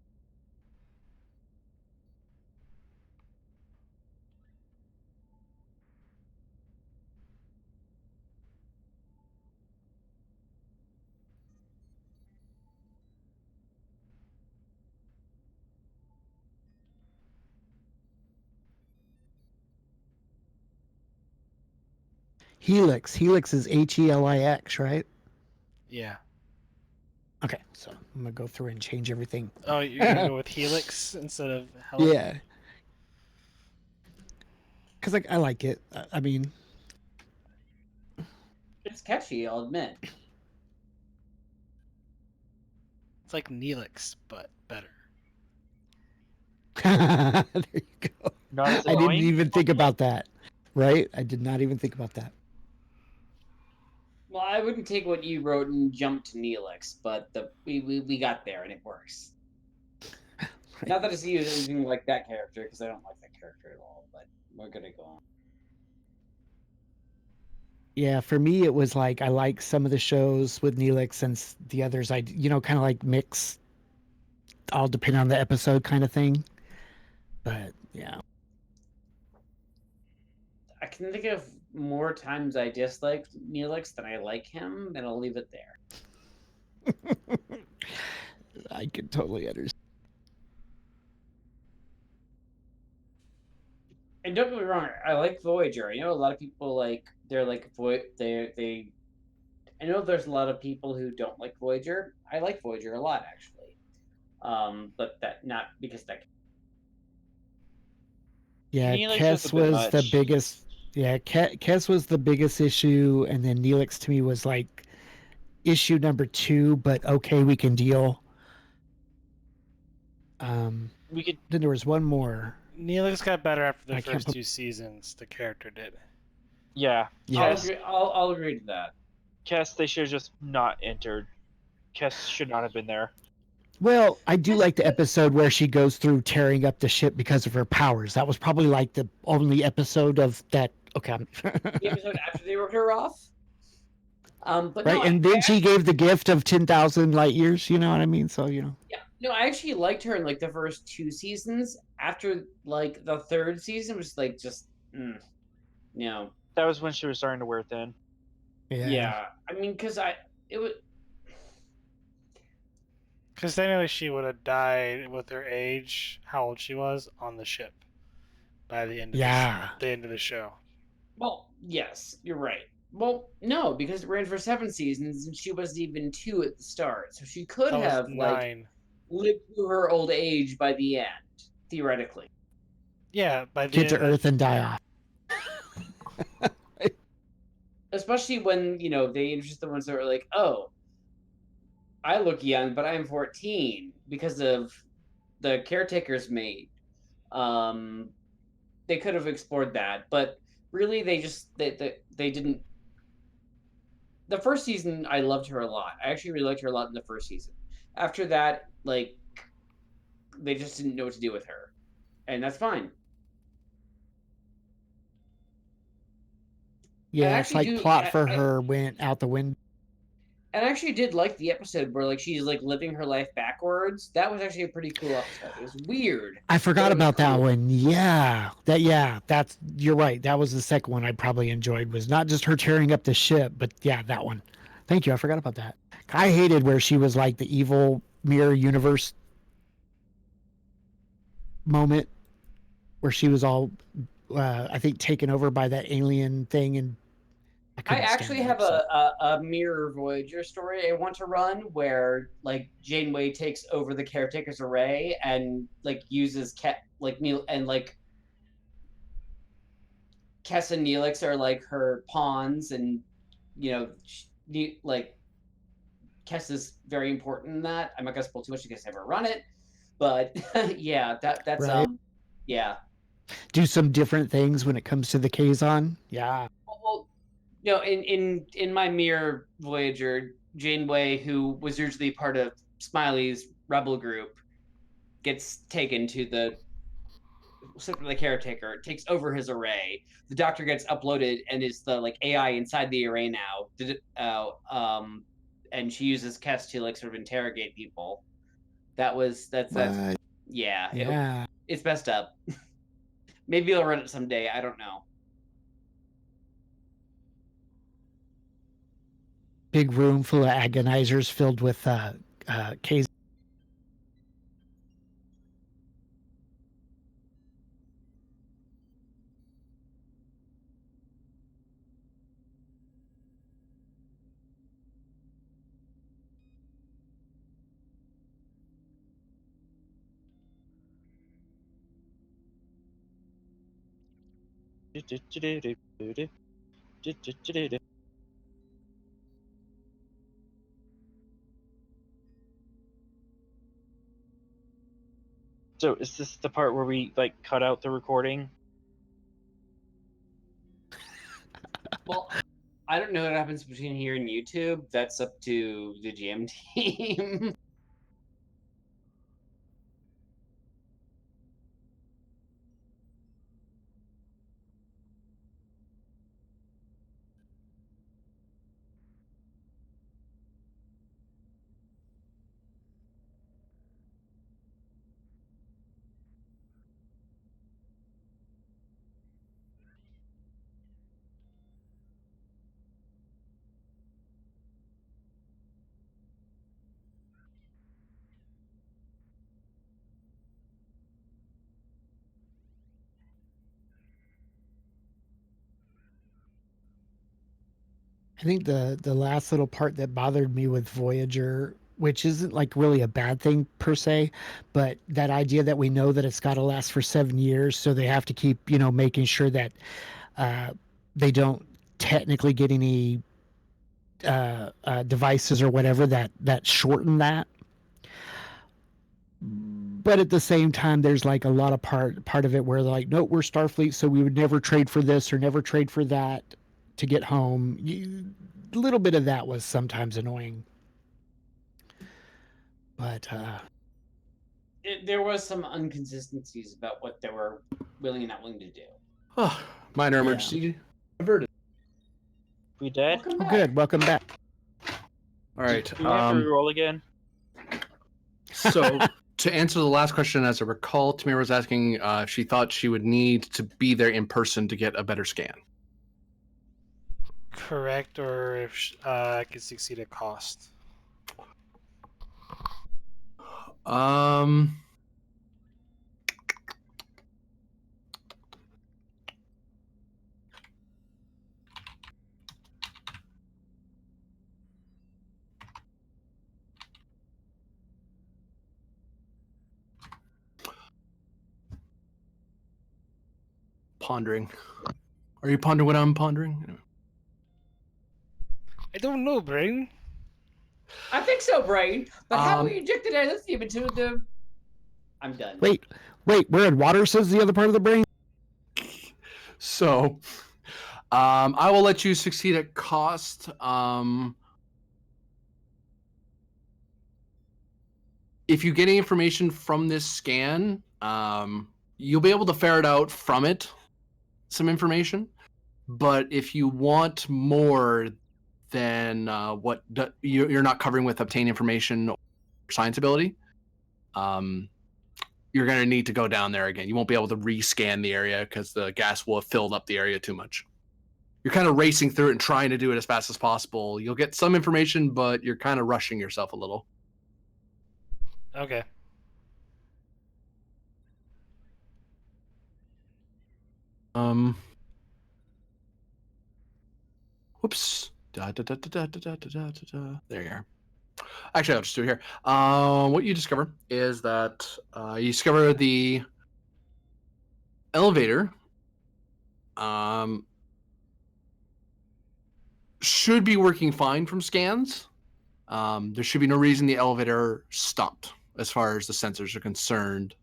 Helix. Helix is Helix, right? Yeah. Okay, so I'm gonna go through and change everything. Oh, you're gonna go with Helix instead of Helix? Yeah. Because I like it. I mean, It's catchy, I'll admit. It's like Neelix, but better. there you go. Not as I didn't annoying. even think about that. Right? I did not even think about that. Well, I wouldn't take what you wrote and jump to Neelix, but we got there and it works. Right. Not that I see you as anything like that character, because I don't like that character at all, but we're gonna go on. Yeah, for me, it was like I like some of the shows with Neelix and the others I, kind of like mix, all depending on the episode kind of thing. But yeah. I can think of more times I disliked Neelix than I like him, and I'll leave it there. I can totally understand. And don't get me wrong, I like Voyager. I know a lot of people they're like they. I know there's a lot of people who don't like Voyager. I like Voyager a lot, actually. But that not because that. Yeah, Neelix Kess was a bit was the much. biggest. Yeah, Kess was the biggest issue, and then Neelix to me was like issue number 2. But okay, we can deal. We could. Then there was one more. Neelix got better after the I can't first put- 2 seasons. The character did. Yeah. Yeah. I'll agree to that. Kess, they should have just not entered. Kess should not have been there. Well, I do like the episode where she goes through tearing up the ship because of her powers. That was probably like the only episode of that. Okay. The episode after they wrote her off. But Right, no, and then she gave the gift of 10,000 light years. You know what I mean? So yeah, no, I actually liked her in like the first 2 seasons. After like the 3rd season was like just, no. That was when she was starting to wear thin. Yeah, I mean, because it was. Because technically she would have died with her age, how old she was, on the ship by the end of the end of the show. Well, yes, you're right. Well, no, because it ran for 7 seasons and she wasn't even 2 at the start, so she could That was have 9. lived through her old age by the end, theoretically. Yeah, by the Get end to Earth and die off. Especially when, they introduced the ones that were like, oh, I look young, but I'm 14 because of the Caretaker's mate. They could have explored that, but really they didn't. The first season, I loved her a lot. I actually really liked her a lot in the first season. After that, they just didn't know what to do with her, and that's fine. Yeah, it's like plot for her went out the window. And I actually did like the episode where she's living her life backwards. That was actually a pretty cool episode. It was weird. I forgot about that one. Yeah, that's you're right. That was the second one I probably enjoyed. Was not just her tearing up the ship, but yeah, that one. Thank you. I forgot about that. I hated where she was like the evil mirror universe moment, where she was all, I think, taken over by that alien thing, and I actually have a Mirror Voyager story I want to run where Janeway takes over the Caretaker's array and uses Neil and Kess and Neelix are her pawns, and Kess is very important in that. I'm not gonna spoil too much because I never run it, but yeah, that's right. Yeah. Do some different things when it comes to the Kazon. Yeah. Well, in my Mirror Voyager, Janeway, who was usually part of Smiley's rebel group, gets taken to the Caretaker, takes over his array. The Doctor gets uploaded and is the AI inside the array now. and she uses Kess to like sort of interrogate people. That's yeah. Yeah. It's messed up. Maybe I'll run it someday. I don't know. Big room full of agonizers filled with K's. So is this the part where we like cut out the recording? Well, I don't know what happens between here and YouTube. That's up to the GM team. I think the last little part that bothered me with Voyager, which isn't like really a bad thing per se, but that idea that we know that it's got to last for 7 years, so they have to keep making sure that they don't technically get any devices or whatever that shorten that. But at the same time, there's like a lot of part of it where they're like, no, we're Starfleet, so we would never trade for this or never trade for that to get home. A little bit of that was sometimes annoying. But There was some inconsistencies about what they were willing and not willing to do. Oh, minor emergency averted. We dead? Welcome oh, back. good. Welcome back. All right. Do we have to roll again? So to answer the last question, as I recall, Tamira was asking if she thought she would need to be there in person to get a better scan. Correct, or if I could succeed at cost. Pondering. Are you pondering what I'm pondering? I don't know, Brain. I think so, Brain. But how we injected our lithium into the... I'm done. Wait, we're in water, says the other part of the brain? So, I will let you succeed at cost. If you get any information from this scan, you'll be able to ferret out from it some information. But if you want more than what you're not covering with obtain information or science ability, you're going to need to go down there again. You won't be able to rescan the area because the gas will have filled up the area too much. You're kind of racing through it and trying to do it as fast as possible. You'll get some information, but you're kind of rushing yourself a little. Okay. Whoops. There you are. Actually, I'll just do it here. What you discover is that you discover the elevator should be working fine from scans. There should be no reason the elevator stopped as far as the sensors are concerned.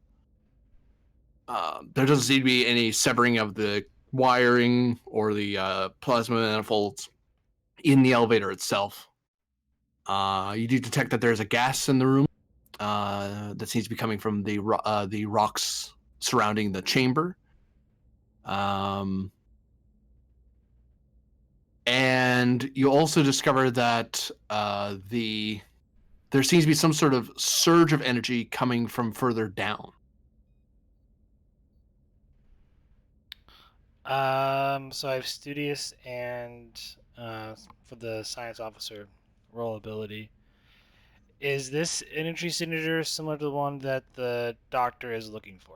There doesn't seem to be any severing of the wiring or the plasma manifolds in the elevator itself. You do detect that there's a gas in the room that seems to be coming from the rocks surrounding the chamber. And you also discover that there seems to be some sort of surge of energy coming from further down. So I have studious and for the science officer role ability. Is this energy signature similar to the one that the doctor is looking for?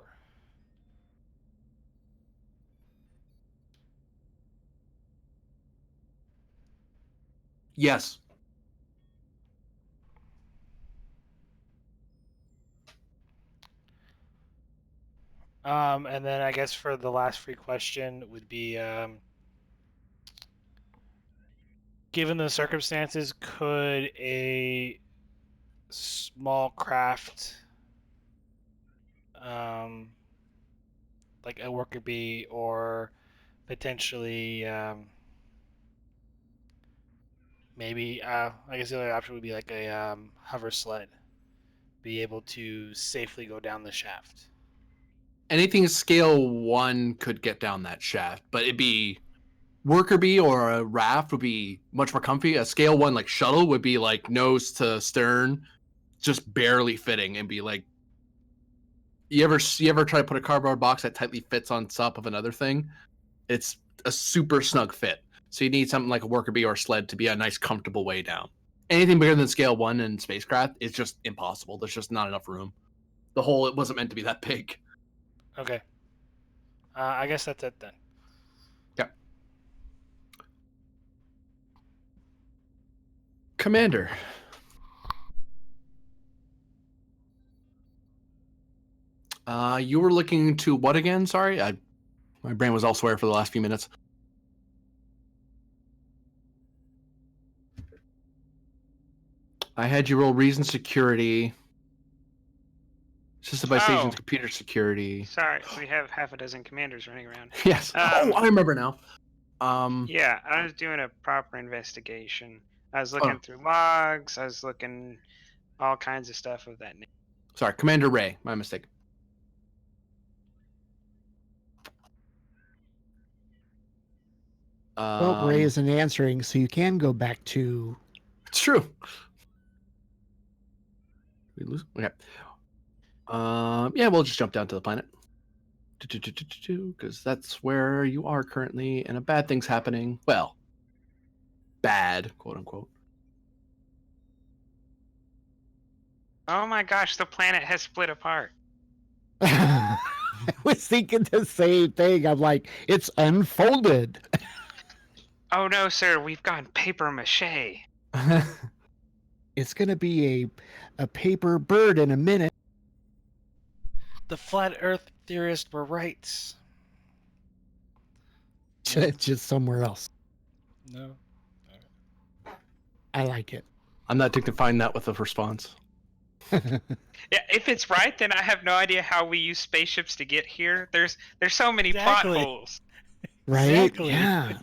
Yes. And then I guess for the last free question would be, given the circumstances, could a small craft, like a worker bee, or potentially maybe I guess the other option would be like a hover sled, be able to safely go down the shaft? Anything scale 1 could get down that shaft, but it'd be worker bee or a raft would be much more comfy. A scale 1 like shuttle would be like nose to stern, just barely fitting, and be like, you ever try to put a cardboard box that tightly fits on top of another thing? It's a super snug fit. So you need something like a worker bee or a sled to be a nice comfortable way down. Anything bigger than scale 1 in spacecraft is just impossible. There's just not enough room. The hole, it wasn't meant to be that big. Okay. I guess that's it then. Yeah. Commander. You were looking to what again? Sorry, my brain was elsewhere for the last few minutes. I had you roll reason security. System by stations, computer security. Sorry, we have half a dozen commanders running around. Yes. I remember now. Yeah, I was doing a proper investigation. I was looking through logs. I was looking all kinds of stuff of that nature. Sorry, Commander Ray. My mistake. Well, Ray isn't answering, so you can go back to. It's true. We lose. Okay. Yeah, we'll just jump down to the planet. Because that's where you are currently, and a bad thing's happening. Well, bad, quote unquote. Oh my gosh, the planet has split apart. I was thinking the same thing. I'm like, it's unfolded. Oh no, sir, we've gone paper mache. It's going to be a paper bird in a minute. The flat Earth theorists were right. Just somewhere else. No. I like it. I'm not dignifying that with a response. Yeah, if it's right, then I have no idea how we use spaceships to get here. There's so many Exactly. plot holes. Right? Exactly. Yeah.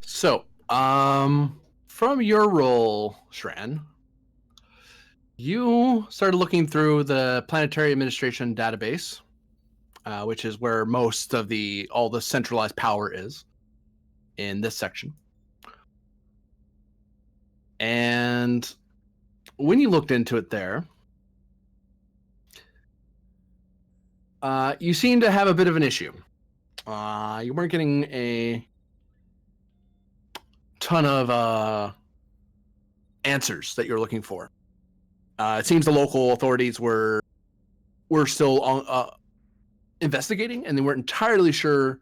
So, from your role, Shran, you started looking through the Planetary Administration database, which is where most of all the centralized power is in this section. And when you looked into it there, you seem to have a bit of an issue. You weren't getting a ton of answers that you're looking for. It seems the local authorities were still investigating, and they weren't entirely sure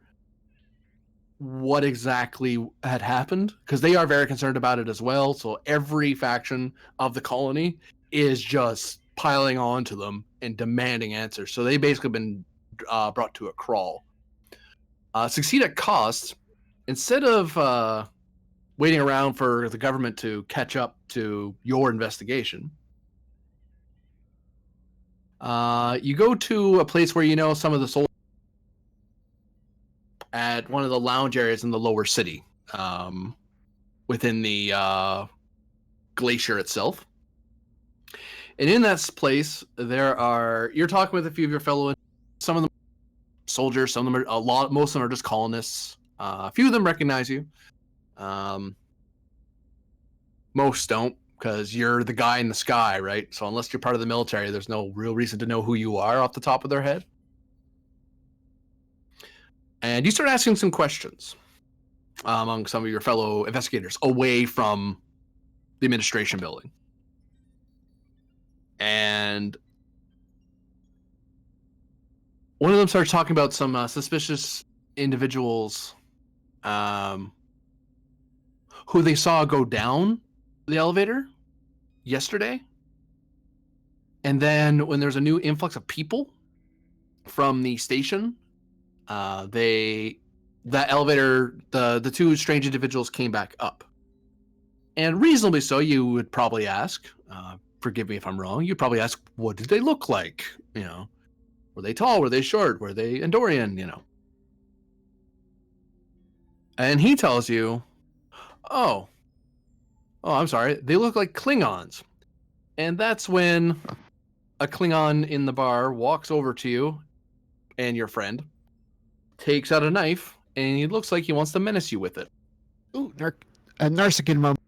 what exactly had happened, because they are very concerned about it as well. So every faction of the colony is just piling on to them and demanding answers. So they basically been brought to a crawl. Succeed at cost. Instead of waiting around for the government to catch up to your investigation, you go to a place where you know some of the soldiers at one of the lounge areas in the lower city, within the glacier itself. And in that place, you're talking with a few of your fellow, some of them soldiers, some of them most of them are just colonists. A few of them recognize you. Most don't, because you're the guy in the sky, right? So unless you're part of the military, there's no real reason to know who you are off the top of their head. And you start asking some questions among some of your fellow investigators away from the administration building. And one of them starts talking about some suspicious individuals who they saw go down the elevator yesterday. And then when there's a new influx of people from the station, that elevator, the two strange individuals came back up. And reasonably so, you would probably ask, forgive me if I'm wrong, you'd probably ask, what did they look like? You know, were they tall? Were they short? Were they Andorian? You know. And he tells you, oh, I'm sorry, they look like Klingons. And that's when a Klingon in the bar walks over to you and your friend, takes out a knife, and he looks like he wants to menace you with it. Ooh, Narsican moment.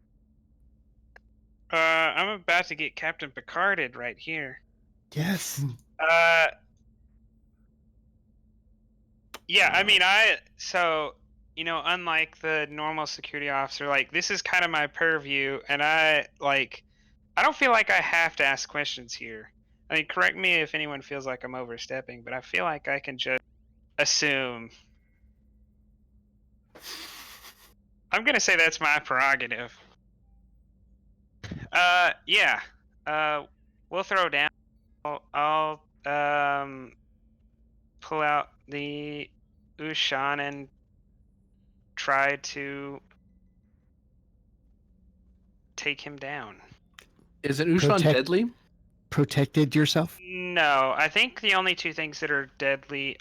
I'm about to get Captain Picarded right here. Yes. Yeah, I mean, unlike the normal security officer, like, this is kind of my purview, and I don't feel like I have to ask questions here. I mean, correct me if anyone feels like I'm overstepping, but I feel like I can just assume. I'm gonna say that's my prerogative. Yeah. We'll throw down. I'll pull out the Ushan and try to take him down. Is it Ushan deadly? Protected yourself? No, I think the only two things that are deadly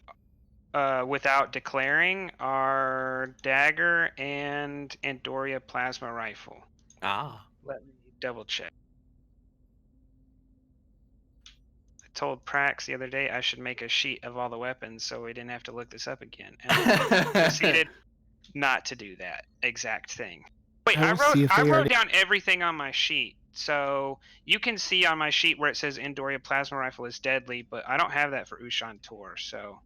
without declaring are dagger and Andoria plasma rifle. Ah. Let me double check. I told Prax the other day I should make a sheet of all the weapons so we didn't have to look this up again. And I proceeded not to do that exact thing. Wait, I wrote down everything on my sheet. So you can see on my sheet where it says Andoria plasma rifle is deadly, but I don't have that for Ushan Tor. So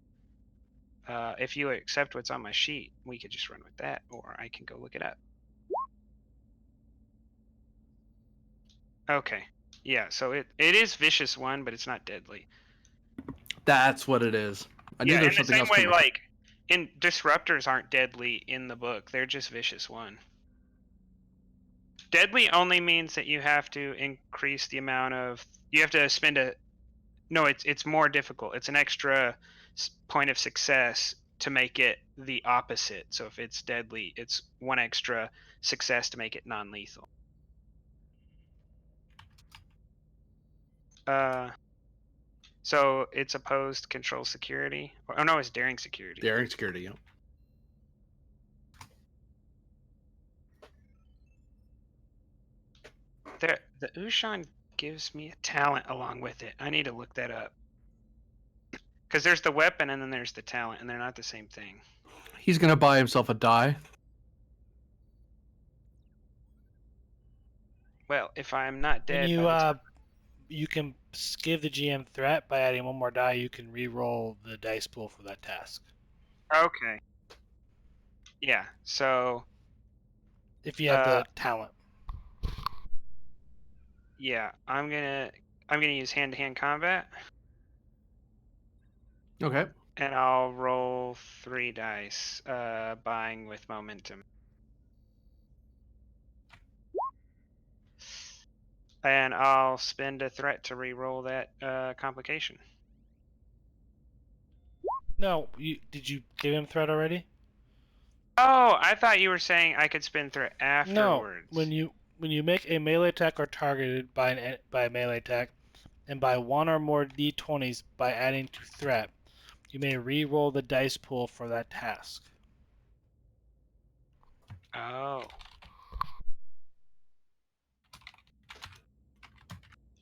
if you accept what's on my sheet, we could just run with that, or I can go look it up. Okay. Yeah, so it is Vicious 1, but it's not deadly. That's what it is. I knew there was something else. In the same way, like, disruptors aren't deadly in the book. They're just Vicious 1. Deadly only means that you have to increase the amount of... You have to spend a... No, it's more difficult. It's an extra point of success to make it the opposite. So if it's deadly, it's one extra success to make it non-lethal. So it's opposed control security. Oh no, it's daring security. Daring security, yeah. The Ushan gives me a talent along with it. I need to look that up. Because there's the weapon and then there's the talent, and they're not the same thing. He's gonna buy himself a die. Well, if I'm not dead... You can give the GM threat by adding one more die. You can re-roll the dice pool for that task. Okay. Yeah, so... If you have the talent. Yeah, I'm gonna use hand-to-hand combat. Okay. And I'll roll 3 dice, buying with momentum. And I'll spend a threat to re-roll that complication. No, did you give him threat already? Oh, I thought you were saying I could spend threat afterwards. No, when you make a melee attack or targeted by a melee attack, and by one or more d20s by adding to threat, you may re-roll the dice pool for that task. Oh.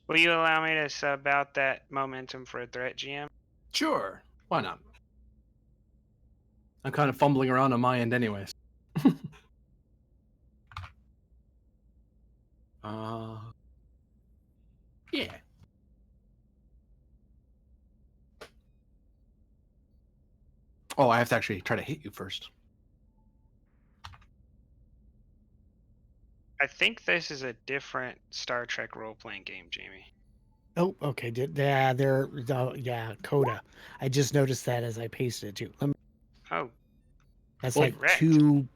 Will you allow me to sub out that momentum for a threat, GM? Sure. Why not? I'm kind of fumbling around on my end anyways. Yeah. Oh, I have to actually try to hit you first. I think this is a different Star Trek role-playing game, Jamie. Oh, okay. Yeah, yeah, Coda. I just noticed that as I pasted it too. Oh, That's Well, like correct. two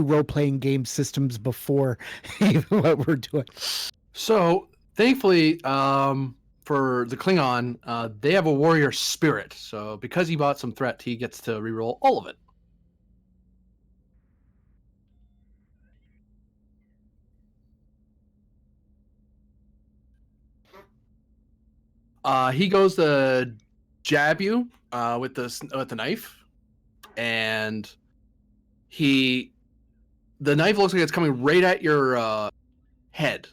role-playing game systems before even what we're doing. So thankfully, for the Klingon, they have a warrior spirit. So because he bought some threat, he gets to reroll all of it. He goes to jab you with the knife, and the knife looks like it's coming right at your head,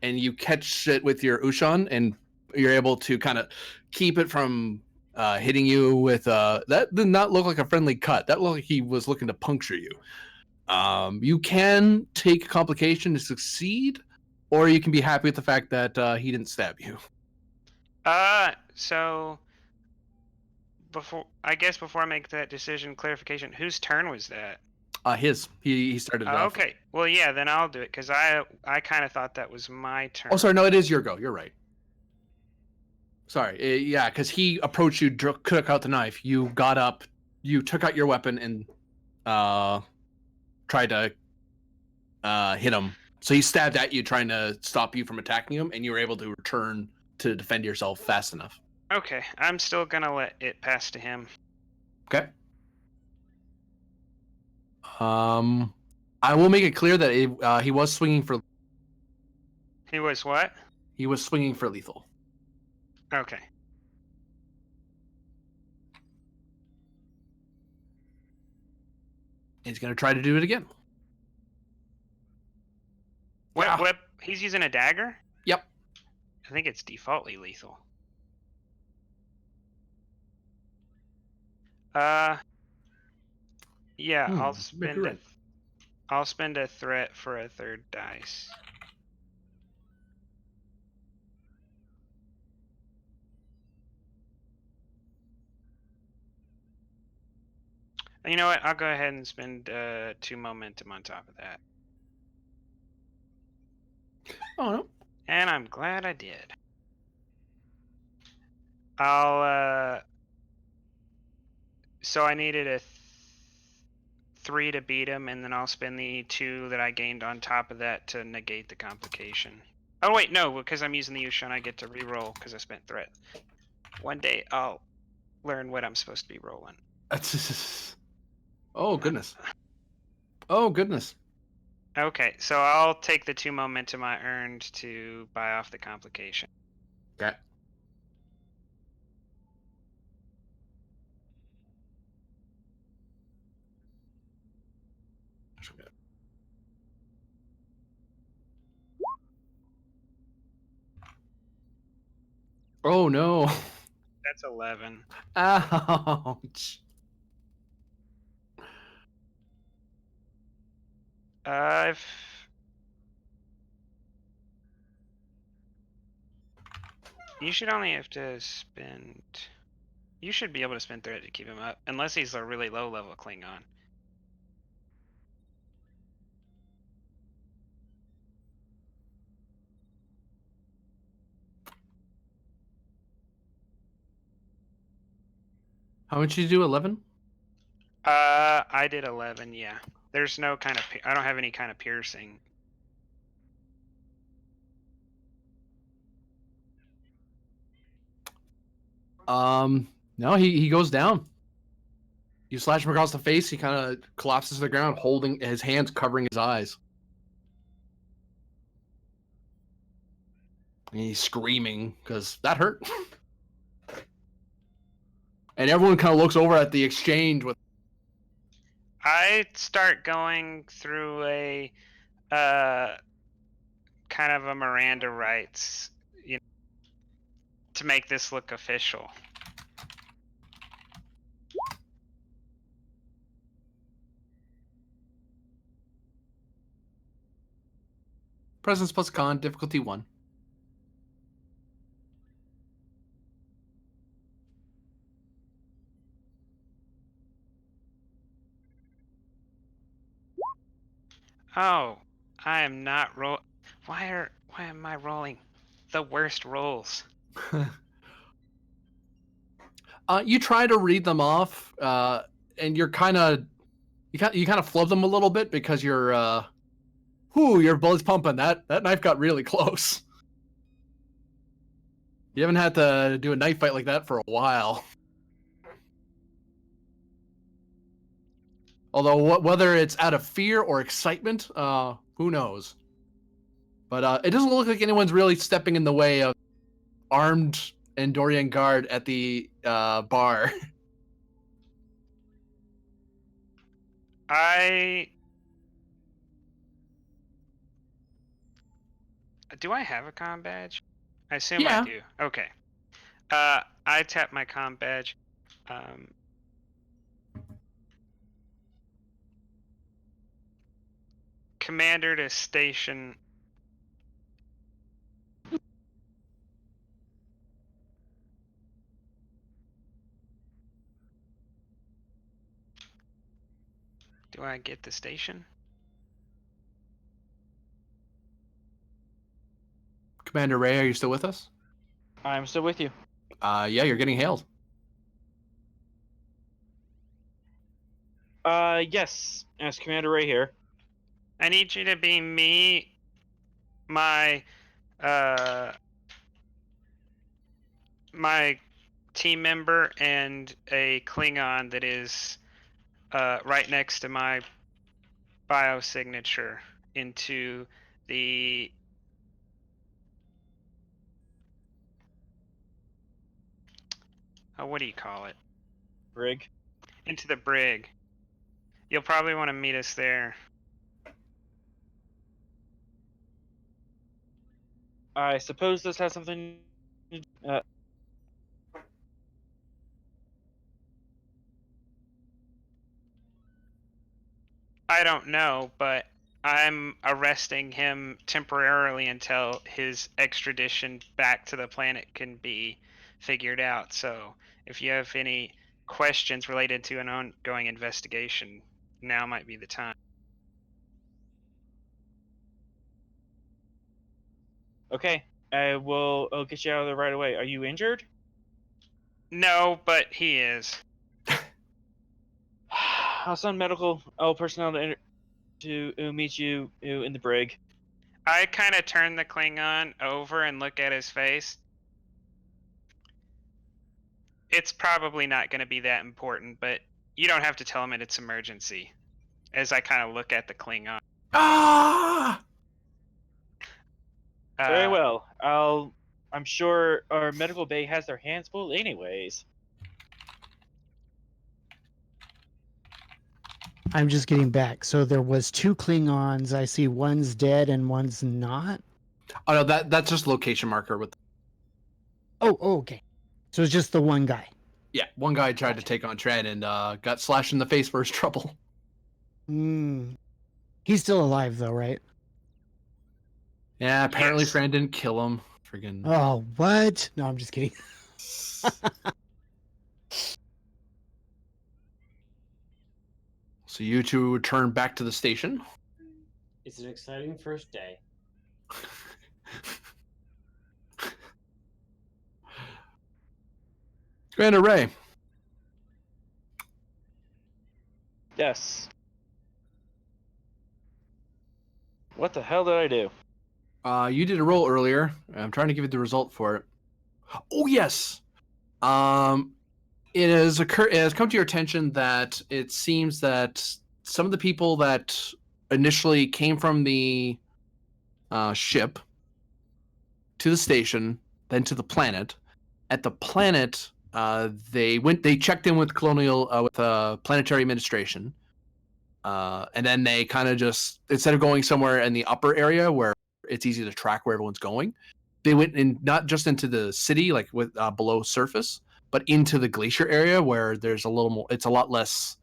and you catch it with your Ushan, and you're able to kind of keep it from hitting you with that did not look like a friendly cut. That looked like he was looking to puncture you. You can take complication to succeed, or you can be happy with the fact that he didn't stab you. So before I make that decision, clarification, whose turn was that? He started it off. Okay, well, yeah, then I'll do it because I kind of thought that was my turn. Oh, sorry, no, it is your go. You're right. Sorry, yeah, because he approached you, took out the knife. You got up, you took out your weapon, and tried to hit him. So he stabbed at you, trying to stop you from attacking him, and you were able to return to defend yourself fast enough. Okay, I'm still gonna let it pass to him. Okay. I will make it clear that he was swinging for. He was what? He was swinging for lethal. Okay. He's gonna try to do it again. What? He's using a dagger? Yep. I think it's defaultly lethal. Yeah, I'll spend a threat for a third dice. And you know what? I'll go ahead and spend 2 momentum on top of that. Oh no. And I'm glad I did. I'll so I needed a 3 to beat him, and then I'll spend the 2 that I gained on top of that to negate the complication. Oh wait, no, because I'm using the Ushan, I get to re-roll because I spent threat. One day I'll learn what I'm supposed to be rolling. Oh goodness. Oh goodness. Okay, so I'll take the 2 momentum I earned to buy off the complication. Okay. Oh no. That's 11. Ouch. You should only have to spend. You should be able to spend threat to keep him up, unless he's a really low level Klingon. How much did you do? 11? I did 11. Yeah. There's no kind of. I don't have any kind of piercing. No, he goes down. You slash him across the face. He kind of collapses to the ground, holding his hands covering his eyes. And he's screaming because that hurt. And everyone kind of looks over at the exchange with. I start going through a kind of a Miranda rights, to make this look official. Presence plus con, difficulty 1. Oh, I am not roll. Why am I rolling the worst rolls? You try to read them off, and you're kind of you kind of flub them a little bit because your blood's pumping. That knife got really close. You haven't had to do a knife fight like that for a while. Although whether it's out of fear or excitement, who knows? But it doesn't look like anyone's really stepping in the way of armed Andorian guard at the bar. Do I have a comm badge? I assume Yeah. I do. Okay. I tap my comm badge. Commander to station. Do I get the station? Commander Ray, are you still with us? I'm still with you. Yeah, you're getting hailed. Yes. As Commander Ray here. I need you to be me, my team member, and a Klingon that is right next to my biosignature into the what do you call it? Brig. Into the brig. You'll probably want to meet us there. I suppose this has something. I don't know, but I'm arresting him temporarily until his extradition back to the planet can be figured out. So if you have any questions related to an ongoing investigation, now might be the time. Okay. I'll get you out of there right away. Are you injured? No, but he is. I'll send medical personnel to meet you in the brig. I kind of turn the Klingon over and look at his face. It's probably not going to be that important, but you don't have to tell him it's emergency. As I kind of look at the Klingon. Ah! Very well. I'm sure our medical bay has their hands full anyways. I'm just getting back. So there was 2 Klingons. I see one's dead and one's not. Oh no, that's just location marker with. Oh, okay. So it's just the one guy. Yeah, one guy tried to take on Tran and got slashed in the face for his trouble. He's still alive though, right? Yeah, apparently Yes. Fran didn't kill him. Friggin'. Oh, what? No, I'm just kidding. So you two return back to the station. It's an exciting first day. Commander Ray. Yes. What the hell did I do? You did a roll earlier. I'm trying to give you the result for it. Oh yes. It has come to your attention that it seems that some of the people that initially came from the ship to the station, then to the planet. At the planet, they checked in with planetary administration, and then they kind of just, instead of going somewhere in the upper area where it's easy to track where everyone's going, they went in not just into the city, like with below surface, but into the glacier area where there's a little more. It's a lot less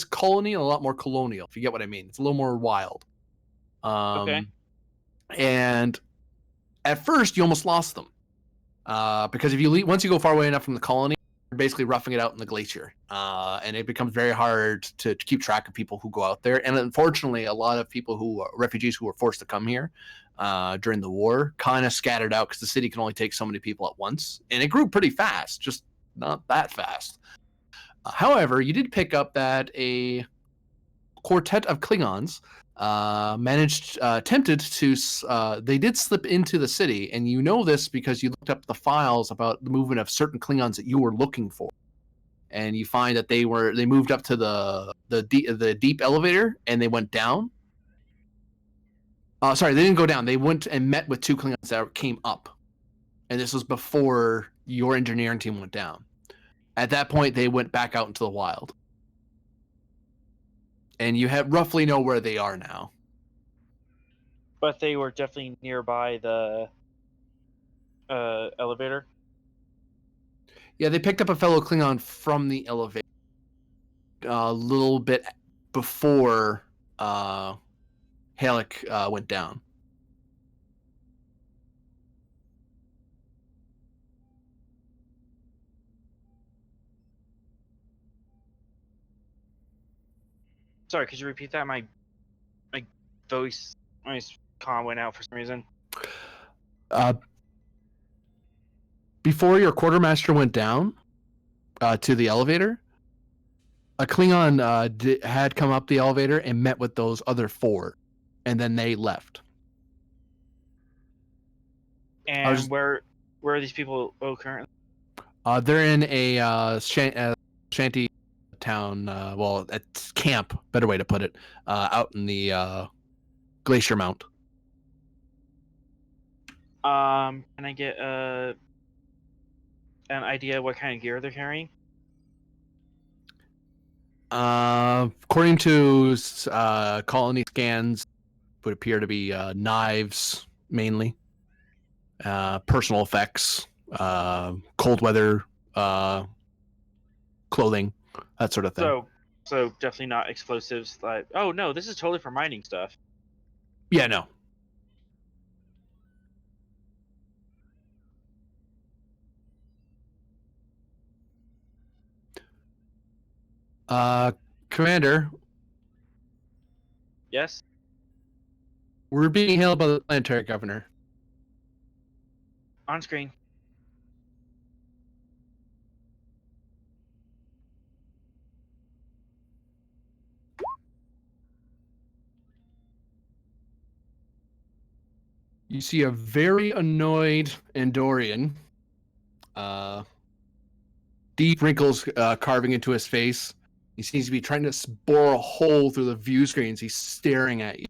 colony and a lot more colonial. If you get what I mean, it's a little more wild. Okay. And at first, you almost lost them. Because if you leave, once you go far away enough from the colony, you're basically roughing it out in the glacier. And it becomes very hard to keep track of people who go out there. And unfortunately, a lot of people refugees who were forced to come here during the war kind of scattered out because the city can only take so many people at once. And it grew pretty fast, just not that fast. However, you did pick up that a quartet of Klingons attempted to, they did slip into the city, and you know this because you looked up the files about the movement of certain Klingons that you were looking for, and you find that they moved up to the deep elevator, and they went down. Sorry, they didn't go down. They went and met with two Klingons that came up, and this was before your engineering team went down. At that point, they went back out into the wild. And you roughly know where they are now. But they were definitely nearby the elevator. Yeah, they picked up a fellow Klingon from the elevator a little bit before Halleck went down. Sorry, could you repeat that? My voice, my comm went out for some reason. Before your quartermaster went down to the elevator, a Klingon had come up the elevator and met with those other four, and then they left. And where are these people currently? They're in a shanty town. Well, it's camp. Better way to put it. Out in the Glacier Mount. Can I get an idea what kind of gear they're carrying? According to colony scans, would appear to be knives mainly, personal effects, cold weather clothing, that sort of thing. So definitely not explosives. Like, oh no, this is totally for mining stuff. Yeah, no. Commander. Yes? We're being hailed by the planetary governor. On screen. You see a very annoyed Andorian. Deep wrinkles carving into his face. He seems to be trying to bore a hole through the view screens. He's staring at you.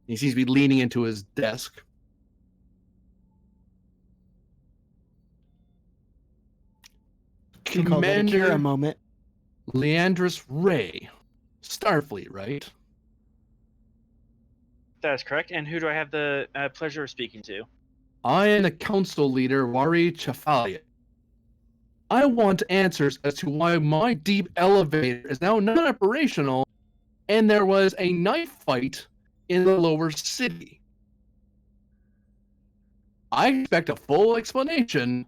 He seems to be leaning into his desk. Commander, a moment. Leandris Ray, Starfleet, right? That is correct. And who do I have the pleasure of speaking to? I am the council leader, Wari Chafalia. I want answers as to why my deep elevator is now non-operational and there was a knife fight in the lower city. I expect a full explanation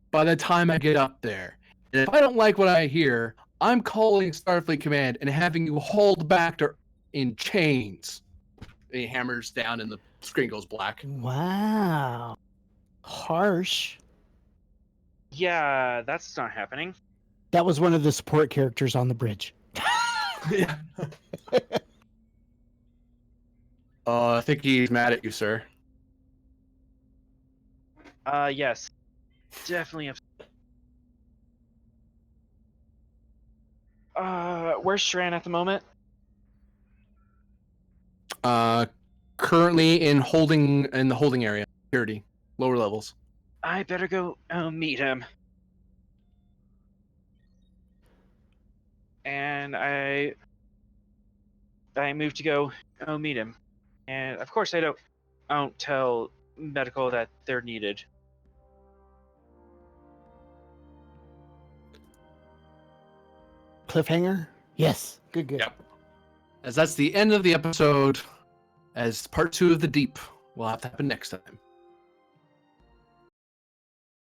by the time I get up there. And if I don't like what I hear, I'm calling Starfleet Command and having you hauled back in chains. And he hammers down and the screen goes black. Wow. Harsh. Yeah, that's not happening. That was one of the support characters on the bridge. Yeah. I think he's mad at you, sir. Yes. Definitely upset. Where's Shran at the moment? Currently in the holding area, security, lower levels. I better go meet him. And I move to go meet him. And of course I don't tell medical that they're needed. Cliffhanger? Yes. Good. Yep. As that's the end of the episode, as part 2 of The Deep will have to happen next time.